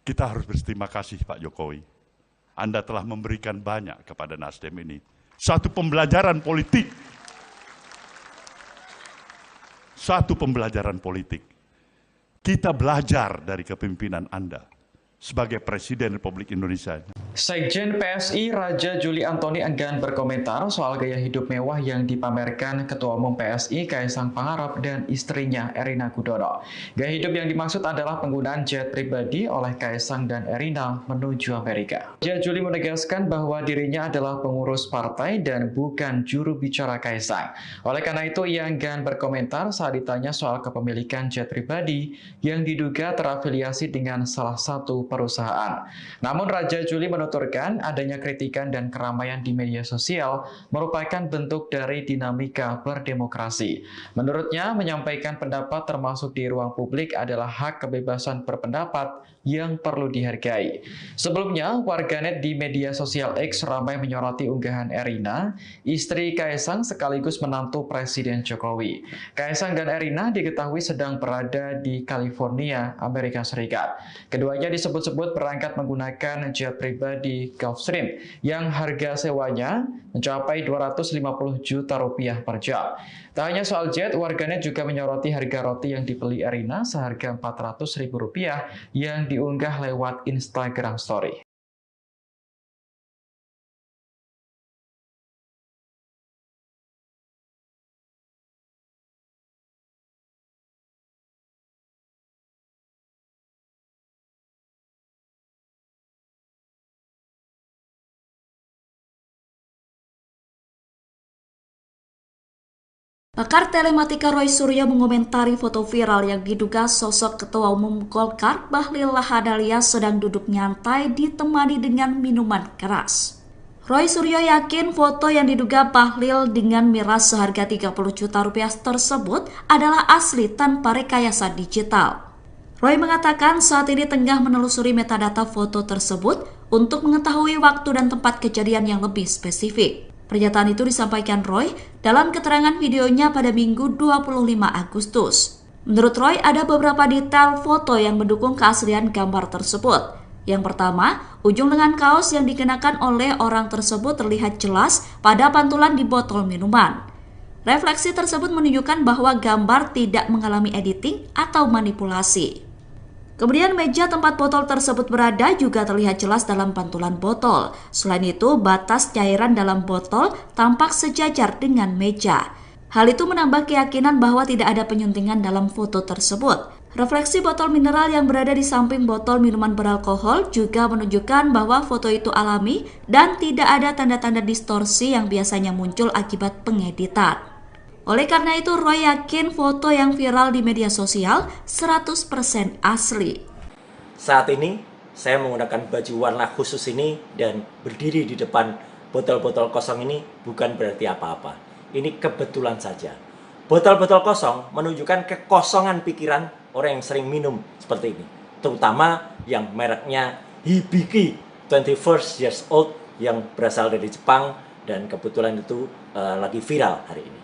Kita harus berterima kasih Pak Jokowi. Anda telah memberikan banyak kepada Nasdem ini. Satu pembelajaran politik. Satu pembelajaran politik. Kita belajar dari kepemimpinan Anda sebagai Presiden Republik Indonesia. Sekjen PSI Raja Juli Antoni enggan berkomentar soal gaya hidup mewah yang dipamerkan Ketua Umum PSI Kaisang Pangarep dan istrinya Erina Gudono. Gaya hidup yang dimaksud adalah penggunaan jet pribadi oleh Kaisang dan Erina menuju Amerika. Raja Juli menegaskan bahwa dirinya adalah pengurus partai dan bukan juru bicara Kaisang. Oleh karena itu, ia enggan berkomentar saat ditanya soal kepemilikan jet pribadi yang diduga terafiliasi dengan salah satu perusahaan. Namun Raja Juli menuturkan adanya kritikan dan keramaian di media sosial merupakan bentuk dari dinamika berdemokrasi. Menurutnya, menyampaikan pendapat termasuk di ruang publik adalah hak kebebasan berpendapat yang perlu dihargai. Sebelumnya, warganet di media sosial X ramai menyoroti unggahan Erina, istri Kaisang sekaligus menantu Presiden Jokowi. Kaisang dan Erina diketahui sedang berada di California, Amerika Serikat. Keduanya disebut-sebut berangkat menggunakan jet pribadi Gulfstream yang harga sewanya mencapai 250 juta rupiah per jam. Tak hanya soal jet, warganet juga menyoroti harga roti yang dibeli Erina seharga 400 ribu rupiah yang diunggah lewat Instagram Story. Pakar telematika Roy Suryo mengomentari foto viral yang diduga sosok Ketua Umum Golkar Bahlil Lahadalia sedang duduk nyantai ditemani dengan minuman keras. Roy Suryo yakin foto yang diduga Bahlil dengan miras seharga 30 juta rupiah tersebut adalah asli tanpa rekayasa digital. Roy mengatakan saat ini tengah menelusuri metadata foto tersebut untuk mengetahui waktu dan tempat kejadian yang lebih spesifik. Pernyataan itu disampaikan Roy dalam keterangan videonya pada Minggu 25 Agustus. Menurut Roy, ada beberapa detail foto yang mendukung keaslian gambar tersebut. Yang pertama, ujung lengan kaos yang dikenakan oleh orang tersebut terlihat jelas pada pantulan di botol minuman. Refleksi tersebut menunjukkan bahwa gambar tidak mengalami editing atau manipulasi. Kemudian meja tempat botol tersebut berada juga terlihat jelas dalam pantulan botol. Selain itu, batas cairan dalam botol tampak sejajar dengan meja. Hal itu menambah keyakinan bahwa tidak ada penyuntingan dalam foto tersebut. Refleksi botol mineral yang berada di samping botol minuman beralkohol juga menunjukkan bahwa foto itu alami dan tidak ada tanda-tanda distorsi yang biasanya muncul akibat pengeditan. Oleh karena itu, Roy yakin foto yang viral di media sosial 100% asli. Saat ini, saya menggunakan baju warna khusus ini dan berdiri di depan botol-botol kosong ini bukan berarti apa-apa. Ini kebetulan saja. Botol-botol kosong menunjukkan kekosongan pikiran orang yang sering minum seperti ini. Terutama yang mereknya Hibiki 21 years old yang berasal dari Jepang dan kebetulan itu lagi viral hari ini.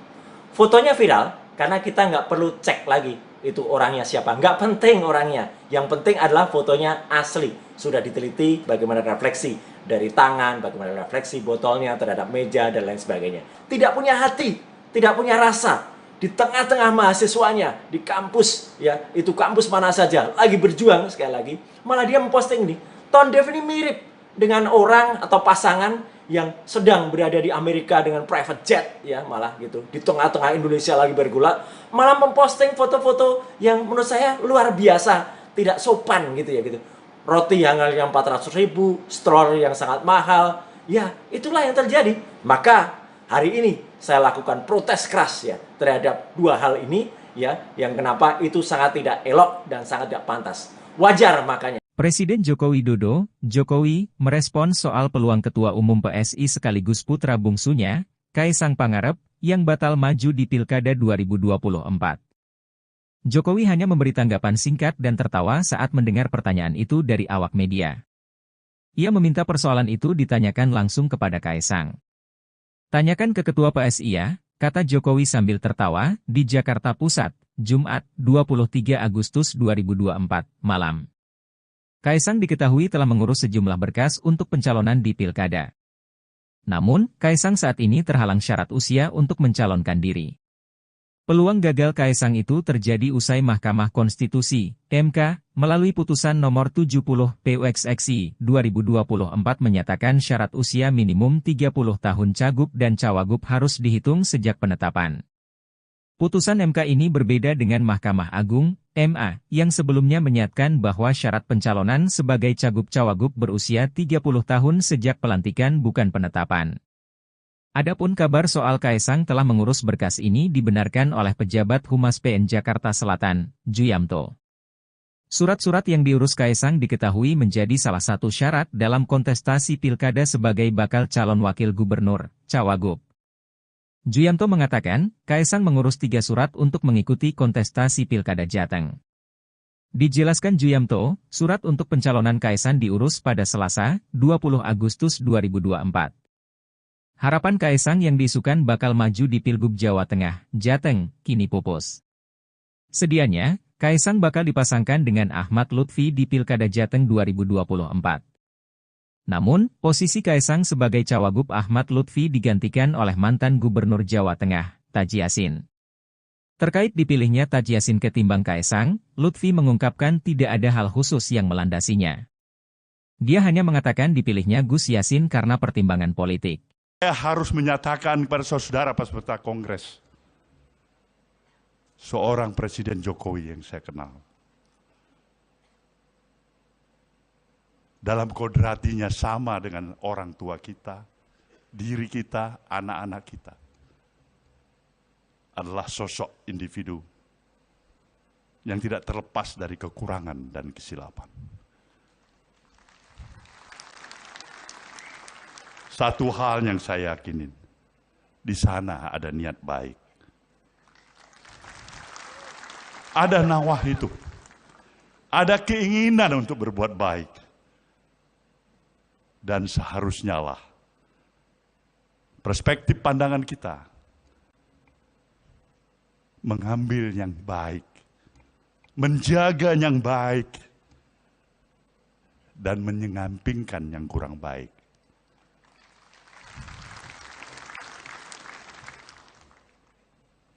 Fotonya viral karena kita nggak perlu cek lagi itu orangnya siapa. Nggak penting orangnya. Yang penting adalah fotonya asli. Sudah diteliti bagaimana refleksi dari tangan, bagaimana refleksi botolnya terhadap meja, dan lain sebagainya. Tidak punya hati, tidak punya rasa. Di tengah-tengah mahasiswanya, di kampus, ya itu kampus mana saja, lagi berjuang sekali lagi. Malah dia memposting ini. Tone Dev ini mirip dengan orang atau pasangan yang sedang berada di Amerika dengan private jet, ya malah gitu, di tengah-tengah Indonesia lagi bergulak, malah memposting foto-foto yang menurut saya luar biasa, tidak sopan gitu ya gitu. Roti yang harganya 400 ribu, stroller yang sangat mahal, ya itulah yang terjadi. Maka hari ini saya lakukan protes keras ya terhadap dua hal ini ya, yang kenapa itu sangat tidak elok dan sangat tidak pantas. Wajar makanya. Presiden Joko Widodo, Jokowi, merespons soal peluang Ketua Umum PSI sekaligus putra bungsunya, Kaisang Pangarep, yang batal maju di Pilkada 2024. Jokowi hanya memberi tanggapan singkat dan tertawa saat mendengar pertanyaan itu dari awak media. Ia meminta persoalan itu ditanyakan langsung kepada Kaisang. Tanyakan ke Ketua PSI ya, kata Jokowi sambil tertawa, di Jakarta Pusat, Jumat, 23 Agustus 2024, malam. Kaisang diketahui telah mengurus sejumlah berkas untuk pencalonan di pilkada. Namun, Kaisang saat ini terhalang syarat usia untuk mencalonkan diri. Peluang gagal Kaisang itu terjadi usai Mahkamah Konstitusi, MK, melalui putusan nomor 70 PUXXI 2024 menyatakan syarat usia minimum 30 tahun cagup dan cawagup harus dihitung sejak penetapan. Putusan MK ini berbeda dengan Mahkamah Agung, MA, yang sebelumnya menyatakan bahwa syarat pencalonan sebagai cagup-cawagup berusia 30 tahun sejak pelantikan bukan penetapan. Adapun kabar soal Kaisang telah mengurus berkas ini dibenarkan oleh pejabat Humas PN Jakarta Selatan, Juyamto. Surat-surat yang diurus Kaisang diketahui menjadi salah satu syarat dalam kontestasi pilkada sebagai bakal calon wakil gubernur, cawagup. Juyamto mengatakan, Kaisang mengurus 3 surat untuk mengikuti kontestasi pilkada Jateng. Dijelaskan Juyamto, surat untuk pencalonan Kaisang diurus pada Selasa, 20 Agustus 2024. Harapan Kaisang yang diisukan bakal maju di Pilgub Jawa Tengah, Jateng, kini pupus. Sedianya, Kaisang bakal dipasangkan dengan Ahmad Lutfi di Pilkada Jateng 2024. Namun, posisi Kaisang sebagai cawagup Ahmad Lutfi digantikan oleh mantan Gubernur Jawa Tengah, Taji Yassin. Terkait dipilihnya Taji Yassin ketimbang Kaisang, Lutfi mengungkapkan tidak ada hal khusus yang melandasinya. Dia hanya mengatakan dipilihnya Gus Yassin karena pertimbangan politik. Saya harus menyatakan kepada saudara peserta Kongres, seorang Presiden Jokowi yang saya kenal, dalam kodratinya sama dengan orang tua kita, diri kita, anak-anak kita, adalah sosok individu yang tidak terlepas dari kekurangan dan kesilapan. Satu hal yang saya yakinin, di sana ada niat baik. Ada nawah itu, ada keinginan untuk berbuat baik. Dan seharusnya lah perspektif pandangan kita mengambil yang baik, menjaga yang baik, dan menyampingkan yang kurang baik.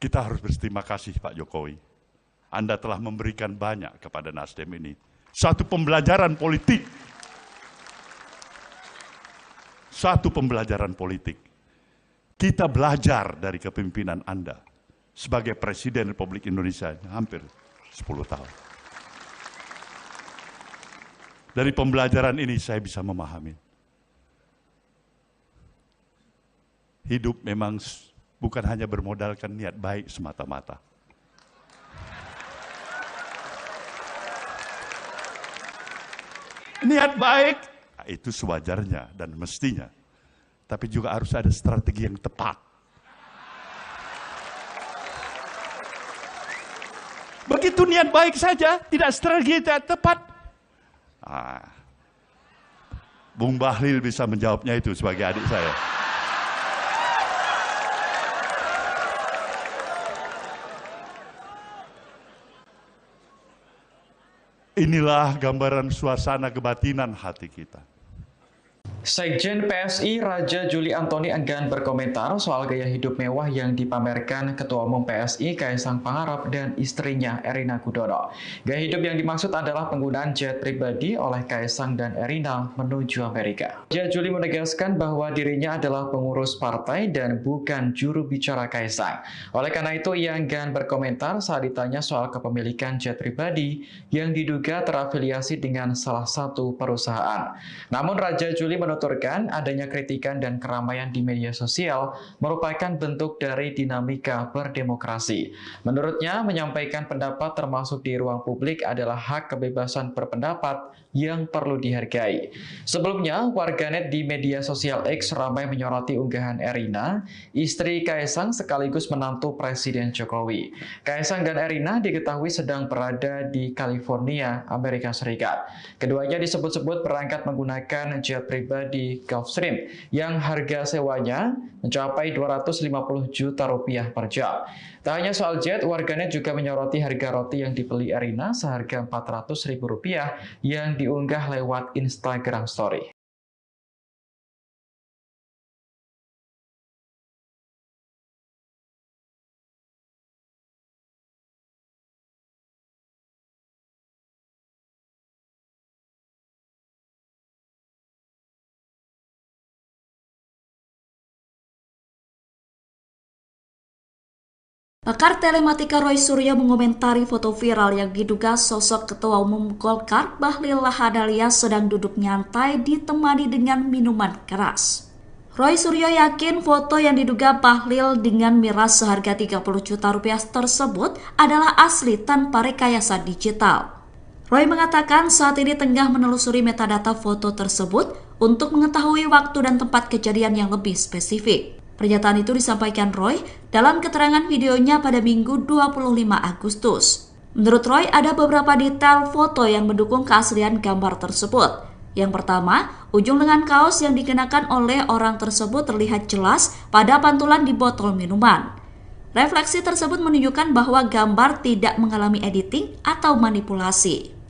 Kita harus berterima kasih Pak Jokowi. Anda telah memberikan banyak kepada Nasdem ini. Satu pembelajaran politik. Satu pembelajaran politik. Kita belajar dari kepemimpinan Anda sebagai Presiden Republik Indonesia hampir 10 tahun. Dari pembelajaran ini saya bisa memahami. Hidup memang bukan hanya bermodalkan niat baik semata-mata. Niat baik, itu sewajarnya dan mestinya. Tapi juga harus ada strategi yang tepat. Begitu niat baik saja, tidak strategi yang tepat. Bung Bahlil bisa menjawabnya itu sebagai adik saya. Inilah gambaran suasana kebatinan hati kita. Sekjen PSI Raja Juli Antoni enggan berkomentar soal gaya hidup mewah yang dipamerkan Ketua Umum PSI Kaisang Pangarep dan istrinya Erina Gudono. Gaya hidup yang dimaksud adalah penggunaan jet pribadi oleh Kaisang dan Erina menuju Amerika. Raja Juli menegaskan bahwa dirinya adalah pengurus partai dan bukan juru bicara Kaisang. Oleh karena itu, ia enggan berkomentar saat ditanya soal kepemilikan jet pribadi yang diduga terafiliasi dengan salah satu perusahaan. Namun Raja Juli menuturkan adanya kritikan dan keramaian di media sosial merupakan bentuk dari dinamika berdemokrasi. Menurutnya, menyampaikan pendapat termasuk di ruang publik adalah hak kebebasan berpendapat yang perlu dihargai. Sebelumnya, warganet di media sosial X ramai menyoroti unggahan Erina, istri Kaisang sekaligus menantu Presiden Jokowi. Kaisang dan Erina diketahui sedang berada di California, Amerika Serikat. Keduanya disebut-sebut berangkat menggunakan jet pribadi berada di Gulfstream yang harga sewanya mencapai 250 juta rupiah per jam. Tak hanya soal jet, warganet juga menyoroti harga roti yang dibeli Erina seharga 400 ribu rupiah yang diunggah lewat Instagram Story. Pakar telematika Roy Suryo mengomentari foto viral yang diduga sosok Ketua Umum Golkar Bahlil Lahadalia sedang duduk nyantai ditemani dengan minuman keras. Roy Suryo yakin foto yang diduga Bahlil dengan miras seharga 30 juta rupiah tersebut adalah asli tanpa rekayasa digital. Roy mengatakan saat ini tengah menelusuri metadata foto tersebut untuk mengetahui waktu dan tempat kejadian yang lebih spesifik. Pernyataan itu disampaikan Roy dalam keterangan videonya pada Minggu 25 Agustus. Menurut Roy, ada beberapa detail foto yang mendukung keaslian gambar tersebut. Yang pertama, ujung lengan kaos yang dikenakan oleh orang tersebut terlihat jelas pada pantulan di botol minuman. Refleksi tersebut menunjukkan bahwa gambar tidak mengalami editing atau manipulasi.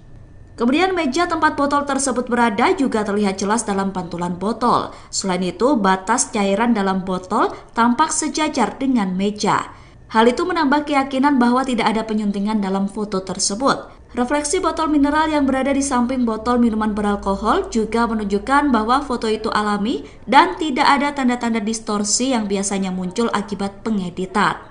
Kemudian meja tempat botol tersebut berada juga terlihat jelas dalam pantulan botol. Selain itu, batas cairan dalam botol tampak sejajar dengan meja. Hal itu menambah keyakinan bahwa tidak ada penyuntingan dalam foto tersebut. Refleksi botol mineral yang berada di samping botol minuman beralkohol juga menunjukkan bahwa foto itu alami dan tidak ada tanda-tanda distorsi yang biasanya muncul akibat pengeditan.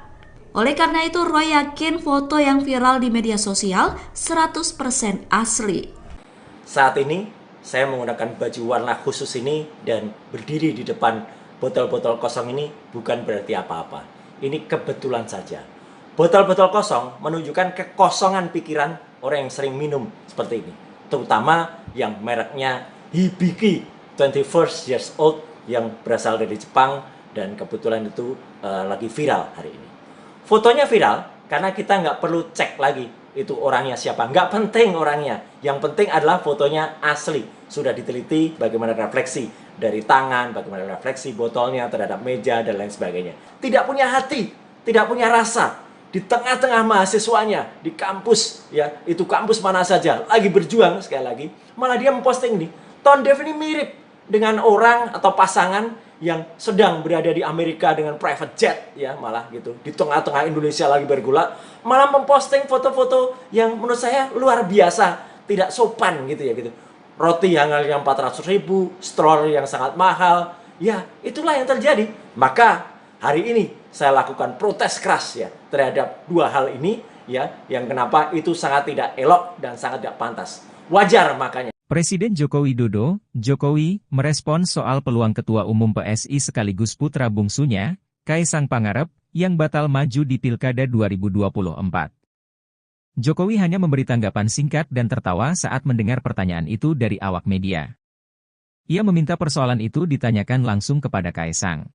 Oleh karena itu, Roy yakin foto yang viral di media sosial 100% asli. Saat ini, saya menggunakan baju warna khusus ini dan berdiri di depan botol-botol kosong ini bukan berarti apa-apa. Ini kebetulan saja. Botol-botol kosong menunjukkan kekosongan pikiran orang yang sering minum seperti ini. Terutama yang mereknya Hibiki 21 years old yang berasal dari Jepang dan kebetulan itu lagi viral hari ini. Fotonya viral karena kita nggak perlu cek lagi itu orangnya siapa. Nggak penting orangnya. Yang penting adalah fotonya asli. Sudah diteliti bagaimana refleksi dari tangan, bagaimana refleksi botolnya terhadap meja, dan lain sebagainya. Tidak punya hati, tidak punya rasa. Di tengah-tengah mahasiswanya, di kampus, ya itu kampus mana saja, lagi berjuang sekali lagi. Malah dia memposting ini. Tone Dev ini mirip dengan orang atau pasangan yang sedang berada di Amerika dengan private jet, ya malah gitu, di tengah-tengah Indonesia lagi bergolak, malah memposting foto-foto yang menurut saya luar biasa, tidak sopan gitu ya gitu. Roti yang harganya 400 ribu, stroller yang sangat mahal, ya itulah yang terjadi. Maka hari ini saya lakukan protes keras ya terhadap dua hal ini ya, yang kenapa itu sangat tidak elok dan sangat tidak pantas. Wajar makanya. Presiden Joko Widodo, Jokowi, merespon soal peluang Ketua Umum PSI sekaligus putra bungsunya, Kaisang Pangarep, yang batal maju di Pilkada 2024. Jokowi hanya memberi tanggapan singkat dan tertawa saat mendengar pertanyaan itu dari awak media. Ia meminta persoalan itu ditanyakan langsung kepada Kaisang.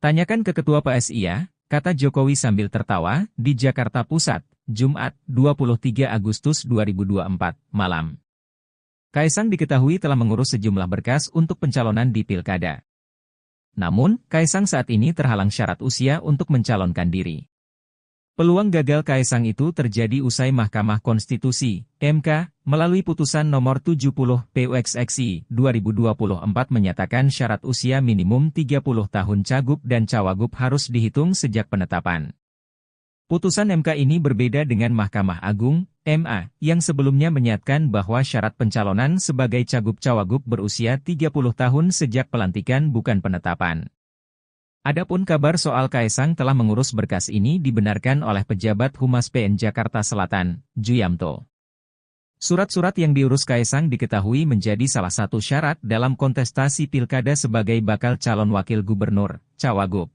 Tanyakan ke Ketua PSI ya, kata Jokowi sambil tertawa, di Jakarta Pusat, Jumat, 23 Agustus 2024, malam. Kaisang diketahui telah mengurus sejumlah berkas untuk pencalonan di Pilkada. Namun, Kaisang saat ini terhalang syarat usia untuk mencalonkan diri. Peluang gagal Kaisang itu terjadi usai Mahkamah Konstitusi, MK, melalui putusan nomor 70 PUXXI 2024 menyatakan syarat usia minimum 30 tahun cagup dan cawagup harus dihitung sejak penetapan. Putusan MK ini berbeda dengan Mahkamah Agung, MA, yang sebelumnya menyatakan bahwa syarat pencalonan sebagai cagup-cawagup berusia 30 tahun sejak pelantikan bukan penetapan. Adapun kabar soal Kaisang telah mengurus berkas ini dibenarkan oleh pejabat Humas PN Jakarta Selatan, Juyamto. Surat-surat yang diurus Kaisang diketahui menjadi salah satu syarat dalam kontestasi Pilkada sebagai bakal calon wakil gubernur, cawagup.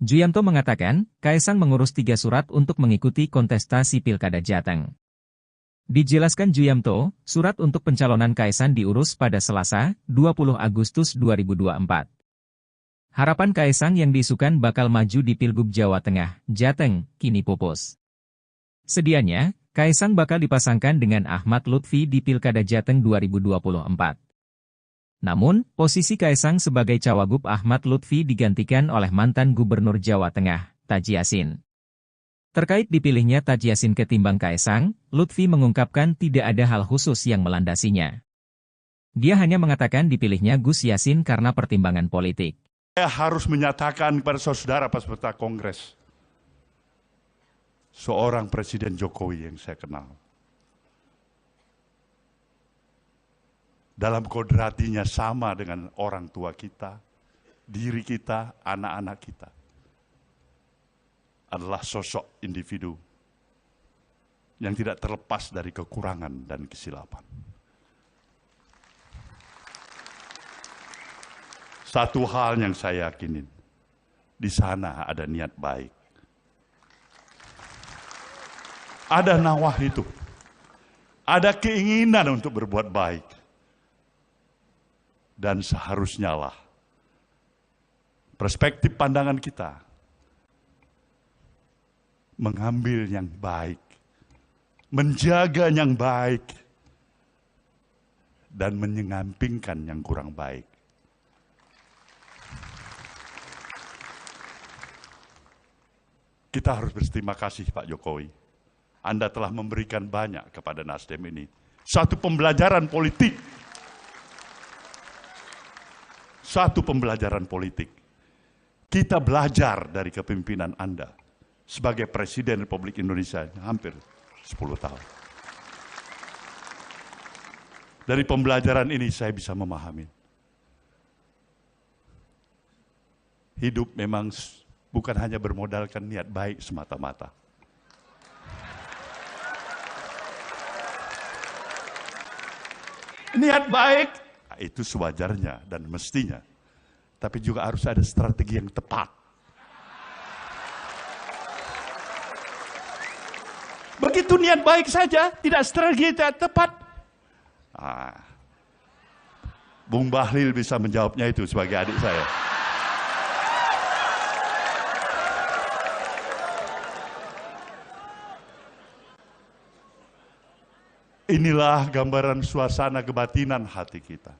Juyamto mengatakan, Kaisang mengurus 3 surat untuk mengikuti kontestasi Pilkada Jateng. Dijelaskan Juyamto, surat untuk pencalonan Kaisang diurus pada Selasa, 20 Agustus 2024. Harapan Kaisang yang diisukan bakal maju di Pilgub Jawa Tengah, Jateng, kini pupus. Sedianya, Kaisang bakal dipasangkan dengan Ahmad Lutfi di Pilkada Jateng 2024. Namun, posisi Kaisang sebagai Cawagup Ahmad Lutfi digantikan oleh mantan Gubernur Jawa Tengah, Taji Yasin. Terkait dipilihnya Taji Yasin ketimbang Kaisang, Lutfi mengungkapkan tidak ada hal khusus yang melandasinya. Dia hanya mengatakan dipilihnya Gus Yassin karena pertimbangan politik. Saya harus menyatakan kepada saudara peserta Kongres, seorang Presiden Jokowi yang saya kenal, dalam kodratinya sama dengan orang tua kita, diri kita, anak-anak kita, adalah sosok individu yang tidak terlepas dari kekurangan dan kesilapan. Satu hal yang saya yakinin, di sana ada niat baik. Ada nawah itu, ada keinginan untuk berbuat baik. Dan seharusnya lah perspektif pandangan kita mengambil yang baik, menjaga yang baik, dan menyampingkan yang kurang baik. Kita harus berterima kasih Pak Jokowi. Anda telah memberikan banyak kepada Nasdem ini. Satu pembelajaran politik. Satu pembelajaran politik. Kita belajar dari kepemimpinan Anda sebagai Presiden Republik Indonesia hampir 10 tahun. Dari pembelajaran ini saya bisa memahami. Hidup memang bukan hanya bermodalkan niat baik semata-mata. Niat baik, itu sewajarnya dan mestinya. Tapi juga harus ada strategi yang tepat. Begitu niat baik saja, tidak strategi yang tepat. Bung Bahlil bisa menjawabnya itu sebagai adik saya. Inilah gambaran suasana kebatinan hati kita.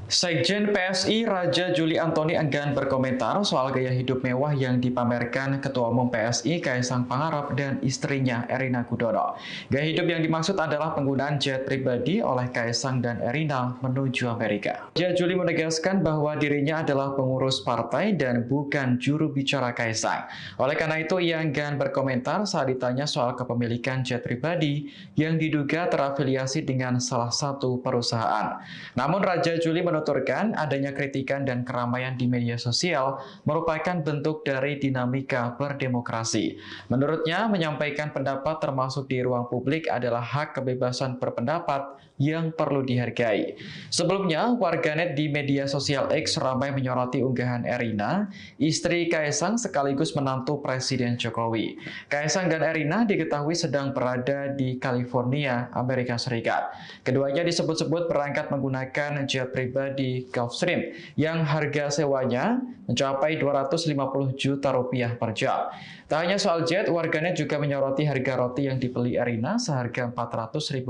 Sekjen PSI Raja Juli Antoni enggan berkomentar soal gaya hidup mewah yang dipamerkan Ketua Umum PSI Kaisang Pangarep dan istrinya Erina Gudono. Gaya hidup yang dimaksud adalah penggunaan jet pribadi oleh Kaisang dan Erina menuju Amerika. Raja Juli menegaskan bahwa dirinya adalah pengurus partai dan bukan juru bicara Kaisang. Oleh karena itu, ia enggan berkomentar saat ditanya soal kepemilikan jet pribadi yang diduga terafiliasi dengan salah satu perusahaan. Namun Raja Juli menuturkan adanya kritikan dan keramaian di media sosial merupakan bentuk dari dinamika berdemokrasi. Menurutnya, menyampaikan pendapat termasuk di ruang publik adalah hak kebebasan berpendapat yang perlu dihargai. Sebelumnya, warganet di media sosial X ramai menyoroti unggahan Erina, istri Kaisang sekaligus menantu Presiden Jokowi. Kaisang dan Erina diketahui sedang berada di California, Amerika Serikat. Keduanya disebut-sebut berangkat menggunakan jet pribadi Gulfstream yang harga sewanya mencapai 250 juta rupiah per jam. Tak hanya soal jet, warganet juga menyoroti harga roti yang dibeli Erina seharga Rp400.000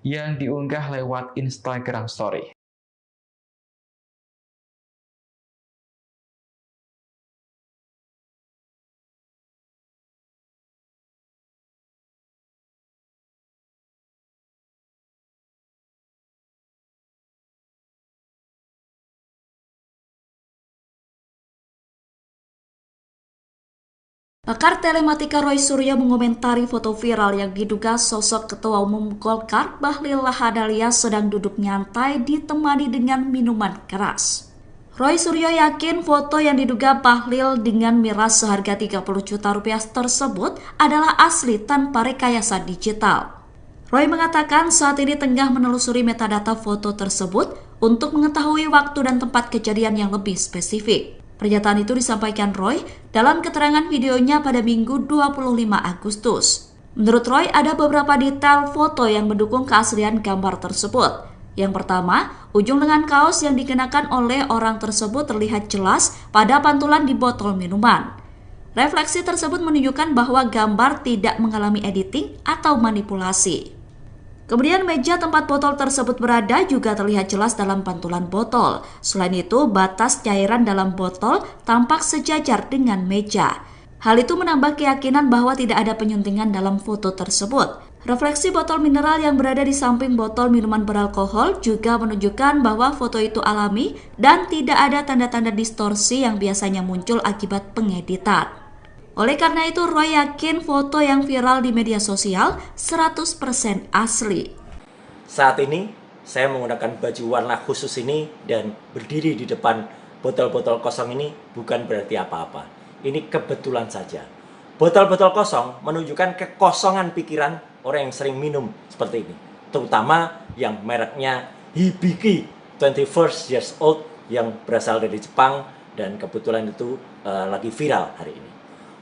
yang diunggah lewat Instagram Story. Pakar telematika Roy Suryo mengomentari foto viral yang diduga sosok Ketua Umum Golkar Bahlil Lahadalia sedang duduk nyantai ditemani dengan minuman keras. Roy Suryo yakin foto yang diduga Bahlil dengan miras seharga 30 juta rupiah tersebut adalah asli tanpa rekayasa digital. Roy mengatakan saat ini tengah menelusuri metadata foto tersebut untuk mengetahui waktu dan tempat kejadian yang lebih spesifik. Pernyataan itu disampaikan Roy dalam keterangan videonya pada Minggu 25 Agustus. Menurut Roy, ada beberapa detail foto yang mendukung keaslian gambar tersebut. Yang pertama, ujung lengan kaos yang dikenakan oleh orang tersebut terlihat jelas pada pantulan di botol minuman. Refleksi tersebut menunjukkan bahwa gambar tidak mengalami editing atau manipulasi. Kemudian meja tempat botol tersebut berada juga terlihat jelas dalam pantulan botol. Selain itu, batas cairan dalam botol tampak sejajar dengan meja. Hal itu menambah keyakinan bahwa tidak ada penyuntingan dalam foto tersebut. Refleksi botol mineral yang berada di samping botol minuman beralkohol juga menunjukkan bahwa foto itu alami dan tidak ada tanda-tanda distorsi yang biasanya muncul akibat pengeditan. Oleh karena itu, Roy yakin foto yang viral di media sosial 100% asli. Saat ini, saya menggunakan baju warna khusus ini dan berdiri di depan botol-botol kosong ini bukan berarti apa-apa. Ini kebetulan saja. Botol-botol kosong menunjukkan kekosongan pikiran orang yang sering minum seperti ini. Terutama yang mereknya Hibiki 21st years old yang berasal dari Jepang dan kebetulan itu lagi viral hari ini.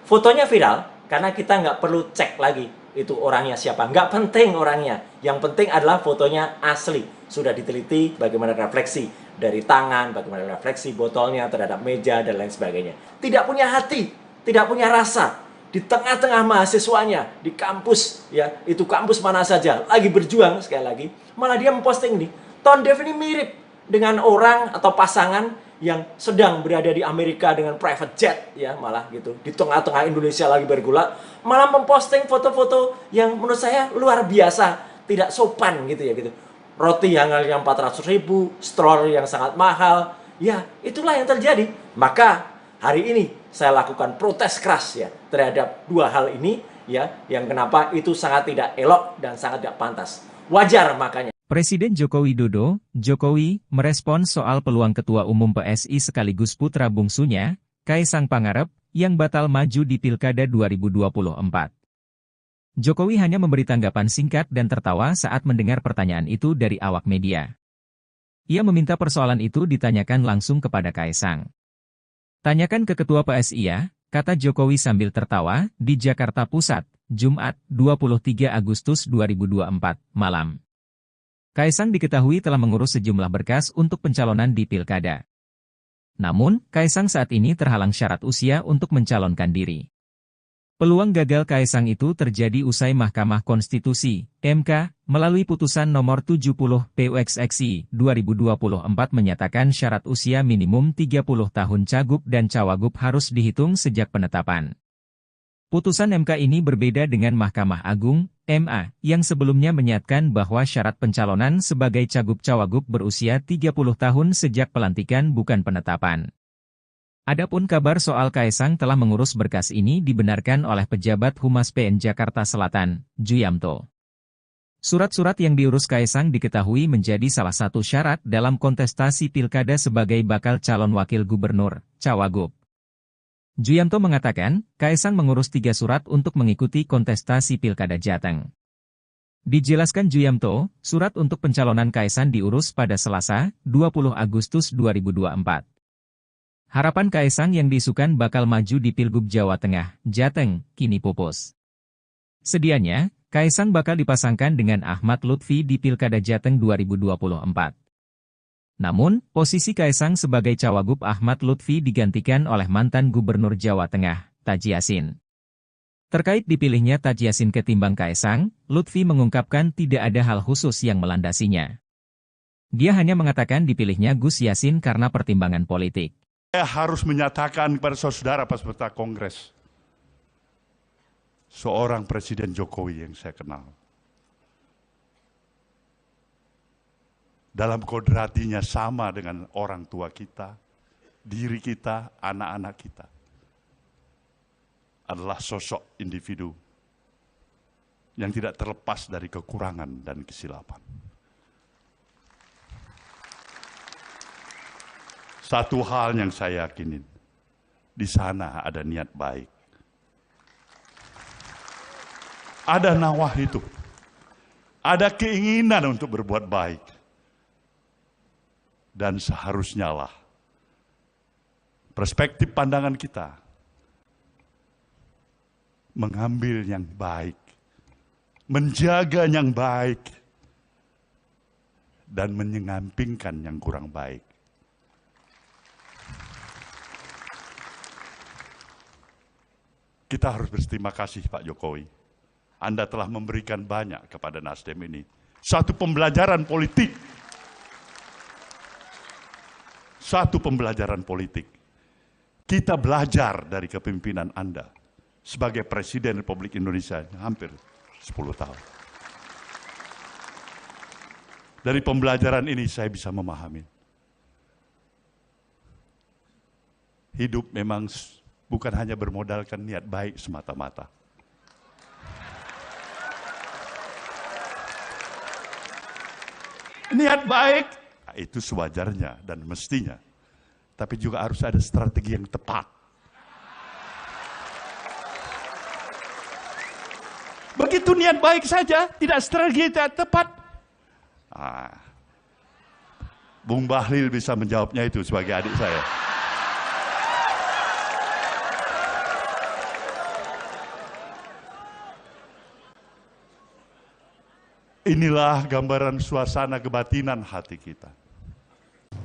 Fotonya viral karena kita nggak perlu cek lagi itu orangnya siapa. Nggak penting orangnya. Yang penting adalah fotonya asli. Sudah diteliti bagaimana refleksi dari tangan, bagaimana refleksi botolnya terhadap meja dan lain sebagainya. Tidak punya hati, tidak punya rasa. Di tengah-tengah mahasiswanya, di kampus, ya itu kampus mana saja, lagi berjuang sekali lagi. Malah dia memposting ini. Tone Dev ini mirip dengan orang atau pasangan yang sedang berada di Amerika dengan private jet, ya malah gitu. Di tengah-tengah Indonesia lagi bergulak, malah memposting foto-foto yang menurut saya luar biasa, tidak sopan gitu ya gitu. Roti yang harganya 400.000, stroller yang sangat mahal, ya itulah yang terjadi. Maka hari ini saya lakukan protes keras ya terhadap dua hal ini ya, yang kenapa itu sangat tidak elok dan sangat tidak pantas. Wajar makanya. Presiden Joko Widodo, Jokowi, merespons soal peluang Ketua Umum PSI sekaligus putra bungsunya, Kaisang Pangarep, yang batal maju di Pilkada 2024. Jokowi hanya memberi tanggapan singkat dan tertawa saat mendengar pertanyaan itu dari awak media. Ia meminta persoalan itu ditanyakan langsung kepada Kaisang. Tanyakan ke Ketua PSI ya, kata Jokowi sambil tertawa, di Jakarta Pusat, Jumat, 23 Agustus 2024, malam. Kaisang diketahui telah mengurus sejumlah berkas untuk pencalonan di Pilkada. Namun, Kaisang saat ini terhalang syarat usia untuk mencalonkan diri. Peluang gagal Kaisang itu terjadi usai Mahkamah Konstitusi, MK, melalui putusan nomor 70 PUXXI 2024 menyatakan syarat usia minimum 30 tahun cagup dan cawagup harus dihitung sejak penetapan. Putusan MK ini berbeda dengan Mahkamah Agung, MA, yang sebelumnya menyatakan bahwa syarat pencalonan sebagai cagup cawagup berusia 30 tahun sejak pelantikan bukan penetapan. Adapun kabar soal Kaisang telah mengurus berkas ini dibenarkan oleh pejabat Humas PN Jakarta Selatan, Juyamto. Surat-surat yang diurus Kaisang diketahui menjadi salah satu syarat dalam kontestasi Pilkada sebagai bakal calon wakil gubernur, cawagup. Juyamto mengatakan, Kaisang mengurus 3 surat untuk mengikuti kontestasi Pilkada Jateng. Dijelaskan Juyamto, surat untuk pencalonan Kaisang diurus pada Selasa, 20 Agustus 2024. Harapan Kaisang yang diisukan bakal maju di Pilgub Jawa Tengah, Jateng, kini pupus. Sedianya, Kaisang bakal dipasangkan dengan Ahmad Lutfi di Pilkada Jateng 2024. Namun, posisi Kaisang sebagai cawagup Ahmad Lutfi digantikan oleh mantan Gubernur Jawa Tengah, Taji Yassin. Terkait dipilihnya Taji Yassin ketimbang Kaisang, Lutfi mengungkapkan tidak ada hal khusus yang melandasinya. Dia hanya mengatakan dipilihnya Gus Yassin karena pertimbangan politik. Saya harus menyatakan kepada saudara peserta Kongres, seorang Presiden Jokowi yang saya kenal, dalam kodratinya sama dengan orang tua kita, diri kita, anak-anak kita, adalah sosok individu yang tidak terlepas dari kekurangan dan kesilapan. Satu hal yang saya yakinin, di sana ada niat baik. Ada nawah itu. Ada keinginan untuk berbuat baik. Dan seharusnya lah perspektif pandangan kita mengambil yang baik, menjaga yang baik, dan menyampingkan yang kurang baik. Kita harus berterima kasih Pak Jokowi. Anda telah memberikan banyak kepada Nasdem ini. Satu pembelajaran politik. Satu pembelajaran politik. Kita belajar dari kepemimpinan Anda sebagai Presiden Republik Indonesia hampir 10 tahun. Dari pembelajaran ini saya bisa memahami. Hidup memang bukan hanya bermodalkan niat baik semata-mata. Niat baik, itu sewajarnya dan mestinya. Tapi juga harus ada strategi yang tepat. Begitu niat baik saja, tidak strategi yang tepat. Bung Bahlil bisa menjawabnya itu sebagai adik saya. Inilah gambaran suasana kebatinan hati kita.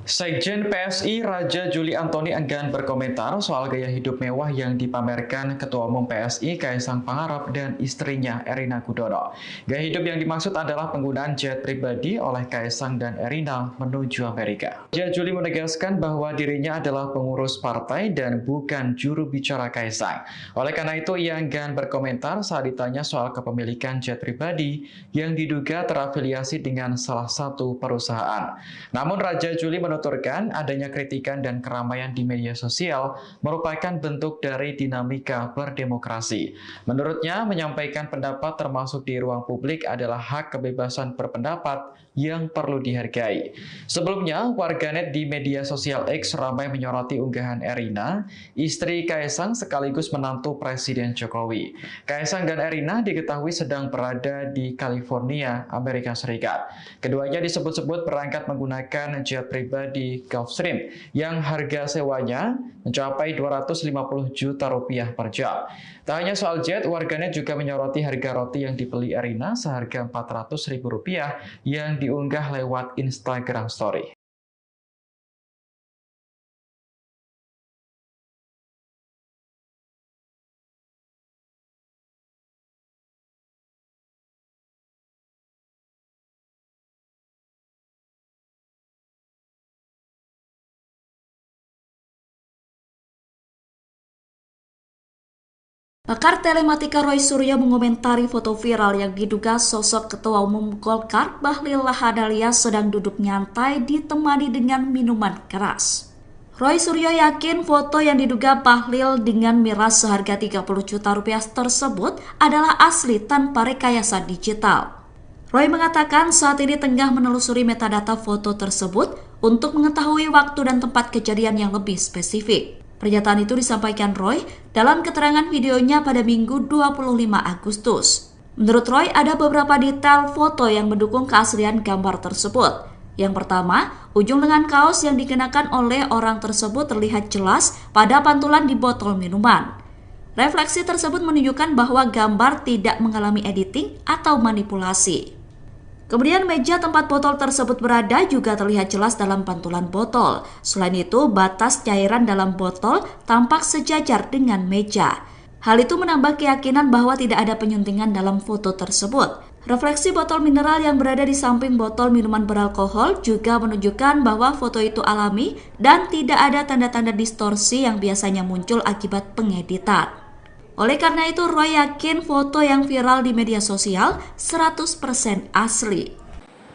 Sekjen PSI Raja Juli Antoni enggan berkomentar soal gaya hidup mewah yang dipamerkan Ketua Umum PSI Kaisang Pangarep dan istrinya Erina Gudono. Gaya hidup yang dimaksud adalah penggunaan jet pribadi oleh Kaisang dan Erina menuju Amerika. Raja Juli menegaskan bahwa dirinya adalah pengurus partai dan bukan juru bicara Kaisang. Oleh karena itu, ia enggan berkomentar saat ditanya soal kepemilikan jet pribadi yang diduga terafiliasi dengan salah satu perusahaan. Namun Raja Juli menuturkan adanya kritikan dan keramaian di media sosial merupakan bentuk dari dinamika berdemokrasi. Menurutnya, menyampaikan pendapat termasuk di ruang publik adalah hak kebebasan berpendapat yang perlu dihargai. Sebelumnya, warganet di media sosial X ramai menyoroti unggahan Erina, istri Kaisang sekaligus menantu Presiden Jokowi. Kaisang dan Erina diketahui sedang berada di California, Amerika Serikat. Keduanya disebut-sebut berangkat menggunakan jet pribadi Gulfstream yang harga sewanya mencapai 250 juta rupiah per jam. Tak hanya soal jet, warganet juga menyoroti harga roti yang dibeli Erina seharga Rp400.000 yang diunggah lewat Instagram Story. Pakar telematika Roy Suryo mengomentari foto viral yang diduga sosok Ketua Umum Golkar Bahlil Lahadalia sedang duduk nyantai ditemani dengan minuman keras. Roy Suryo yakin foto yang diduga Bahlil dengan miras seharga 30 juta rupiah tersebut adalah asli tanpa rekayasa digital. Roy mengatakan saat ini tengah menelusuri metadata foto tersebut untuk mengetahui waktu dan tempat kejadian yang lebih spesifik. Pernyataan itu disampaikan Roy dalam keterangan videonya pada Minggu 25 Agustus. Menurut Roy, ada beberapa detail foto yang mendukung keaslian gambar tersebut. Yang pertama, ujung lengan kaos yang dikenakan oleh orang tersebut terlihat jelas pada pantulan di botol minuman. Refleksi tersebut menunjukkan bahwa gambar tidak mengalami editing atau manipulasi. Kemudian meja tempat botol tersebut berada juga terlihat jelas dalam pantulan botol. Selain itu, batas cairan dalam botol tampak sejajar dengan meja. Hal itu menambah keyakinan bahwa tidak ada penyuntingan dalam foto tersebut. Refleksi botol mineral yang berada di samping botol minuman beralkohol juga menunjukkan bahwa foto itu alami dan tidak ada tanda-tanda distorsi yang biasanya muncul akibat pengeditan. Oleh karena itu, Roy yakin foto yang viral di media sosial 100% asli.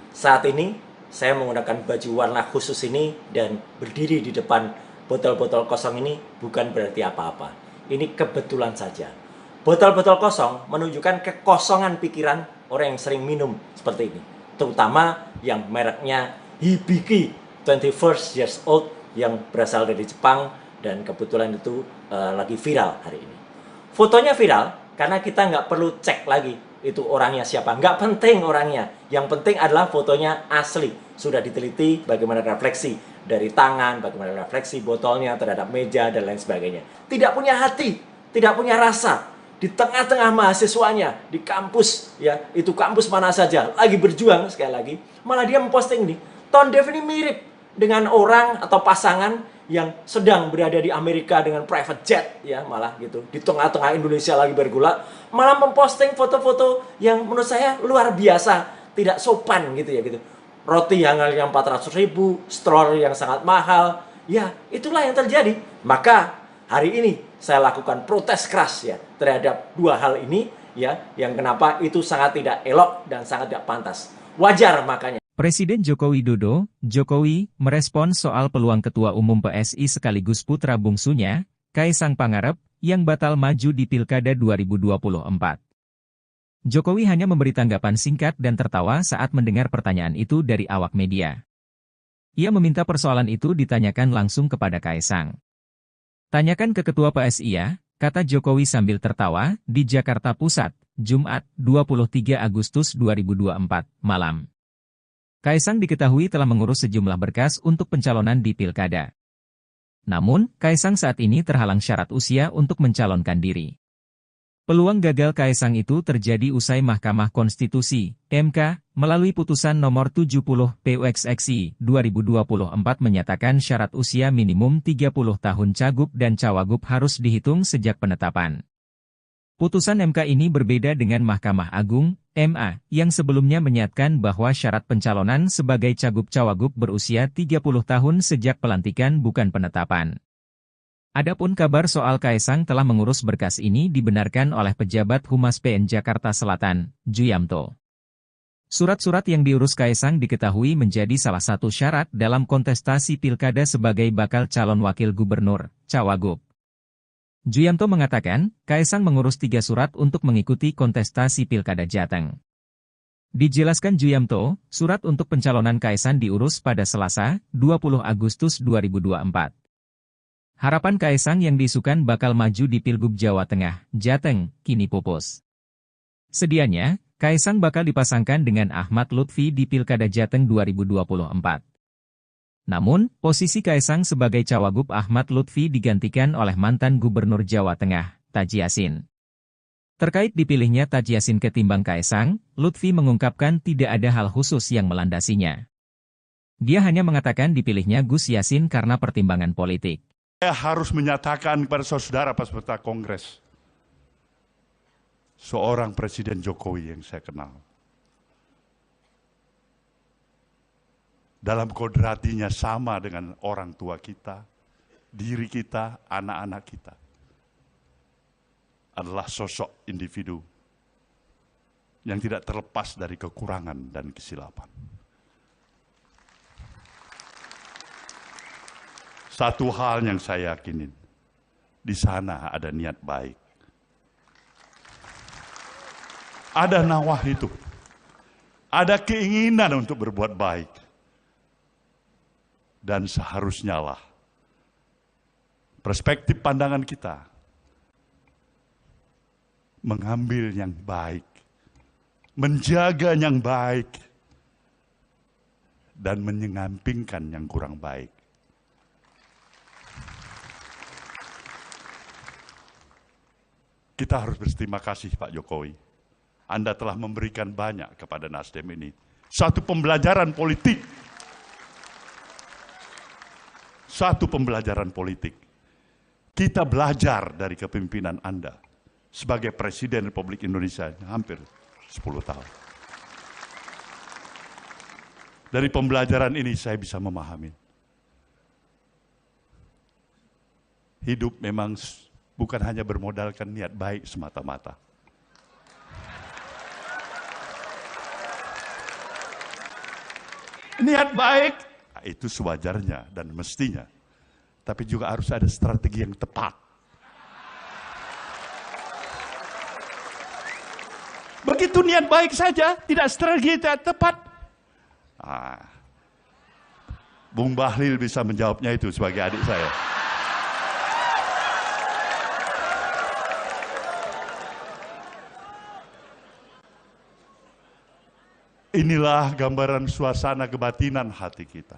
Saat ini, saya menggunakan baju warna khusus ini dan berdiri di depan botol-botol kosong ini bukan berarti apa-apa. Ini kebetulan saja. Botol-botol kosong menunjukkan kekosongan pikiran orang yang sering minum seperti ini. Terutama yang mereknya Hibiki 21st years old yang berasal dari Jepang dan kebetulan itu lagi viral hari ini. Fotonya viral karena kita nggak perlu cek lagi itu orangnya siapa. Nggak penting orangnya. Yang penting adalah fotonya asli. Sudah diteliti bagaimana refleksi dari tangan, bagaimana refleksi botolnya terhadap meja, dan lain sebagainya. Tidak punya hati, tidak punya rasa. Di tengah-tengah mahasiswanya, di kampus, ya itu kampus mana saja, lagi berjuang sekali lagi. Malah dia memposting nih, tone deaf ini mirip dengan orang atau pasangan yang sedang berada di Amerika dengan private jet, ya malah gitu, di tengah-tengah Indonesia lagi bergulak, malah memposting foto-foto yang menurut saya luar biasa, tidak sopan gitu ya gitu. Roti yang harganya 400.000, stroller yang sangat mahal, ya itulah yang terjadi. Maka hari ini saya lakukan protes keras ya terhadap dua hal ini ya, yang kenapa itu sangat tidak elok dan sangat tidak pantas. Wajar makanya. Presiden Joko Widodo, Jokowi, merespons soal peluang Ketua Umum PSI sekaligus putra bungsunya, Kaisang Pangarep, yang batal maju di Pilkada 2024. Jokowi hanya memberi tanggapan singkat dan tertawa saat mendengar pertanyaan itu dari awak media. Ia meminta persoalan itu ditanyakan langsung kepada Kaisang. Tanyakan ke Ketua PSI ya, kata Jokowi sambil tertawa, di Jakarta Pusat, Jumat, 23 Agustus 2024, malam. Kaisang diketahui telah mengurus sejumlah berkas untuk pencalonan di Pilkada. Namun, Kaisang saat ini terhalang syarat usia untuk mencalonkan diri. Peluang gagal Kaisang itu terjadi usai Mahkamah Konstitusi, MK, melalui putusan nomor 70 PUXXI 2024 menyatakan syarat usia minimum 30 tahun cagup dan cawagup harus dihitung sejak penetapan. Putusan MK ini berbeda dengan Mahkamah Agung, MA, yang sebelumnya menyatakan bahwa syarat pencalonan sebagai cagup-cawagup berusia 30 tahun sejak pelantikan bukan penetapan. Adapun kabar soal Kaisang telah mengurus berkas ini dibenarkan oleh pejabat Humas PN Jakarta Selatan, Juyamto. Surat-surat yang diurus Kaisang diketahui menjadi salah satu syarat dalam kontestasi Pilkada sebagai bakal calon wakil gubernur, cawagup. Juyamto mengatakan, Kaisang mengurus 3 surat untuk mengikuti kontestasi Pilkada Jateng. Dijelaskan Juyamto, surat untuk pencalonan Kaisang diurus pada Selasa, 20 Agustus 2024. Harapan Kaisang yang diisukan bakal maju di Pilgub Jawa Tengah, Jateng, kini pupus. Sedianya, Kaisang bakal dipasangkan dengan Ahmad Lutfi di Pilkada Jateng 2024. Namun, posisi Kaisang sebagai cawagup Ahmad Lutfi digantikan oleh mantan Gubernur Jawa Tengah, Taji Yassin. Terkait dipilihnya Taji Yassin ketimbang Kaisang, Lutfi mengungkapkan tidak ada hal khusus yang melandasinya. Dia hanya mengatakan dipilihnya Gus Yassin karena pertimbangan politik. Saya harus menyatakan kepada saudara peserta Kongres, seorang Presiden Jokowi yang saya kenal, dalam kodratinya sama dengan orang tua kita, diri kita, anak-anak kita, adalah sosok individu yang tidak terlepas dari kekurangan dan kesilapan. Satu hal yang saya yakinin, di sana ada niat baik. Ada nawah itu. Ada keinginan untuk berbuat baik. Dan seharusnya lah perspektif pandangan kita mengambil yang baik, menjaga yang baik, dan menyampingkan yang kurang baik. Kita harus berterima kasih Pak Jokowi. Anda telah memberikan banyak kepada Nasdem ini. Satu pembelajaran politik. Satu pembelajaran politik. Kita belajar dari kepemimpinan Anda sebagai Presiden Republik Indonesia hampir 10 tahun. Dari pembelajaran ini saya bisa memahami. Hidup memang bukan hanya bermodalkan niat baik semata-mata. Niat baik, itu sewajarnya dan mestinya. Tapi juga harus ada strategi yang tepat. Begitu niat baik saja, tidak strategi yang tepat. Bung Bahlil bisa menjawabnya itu sebagai adik saya. Inilah gambaran suasana kebatinan hati kita.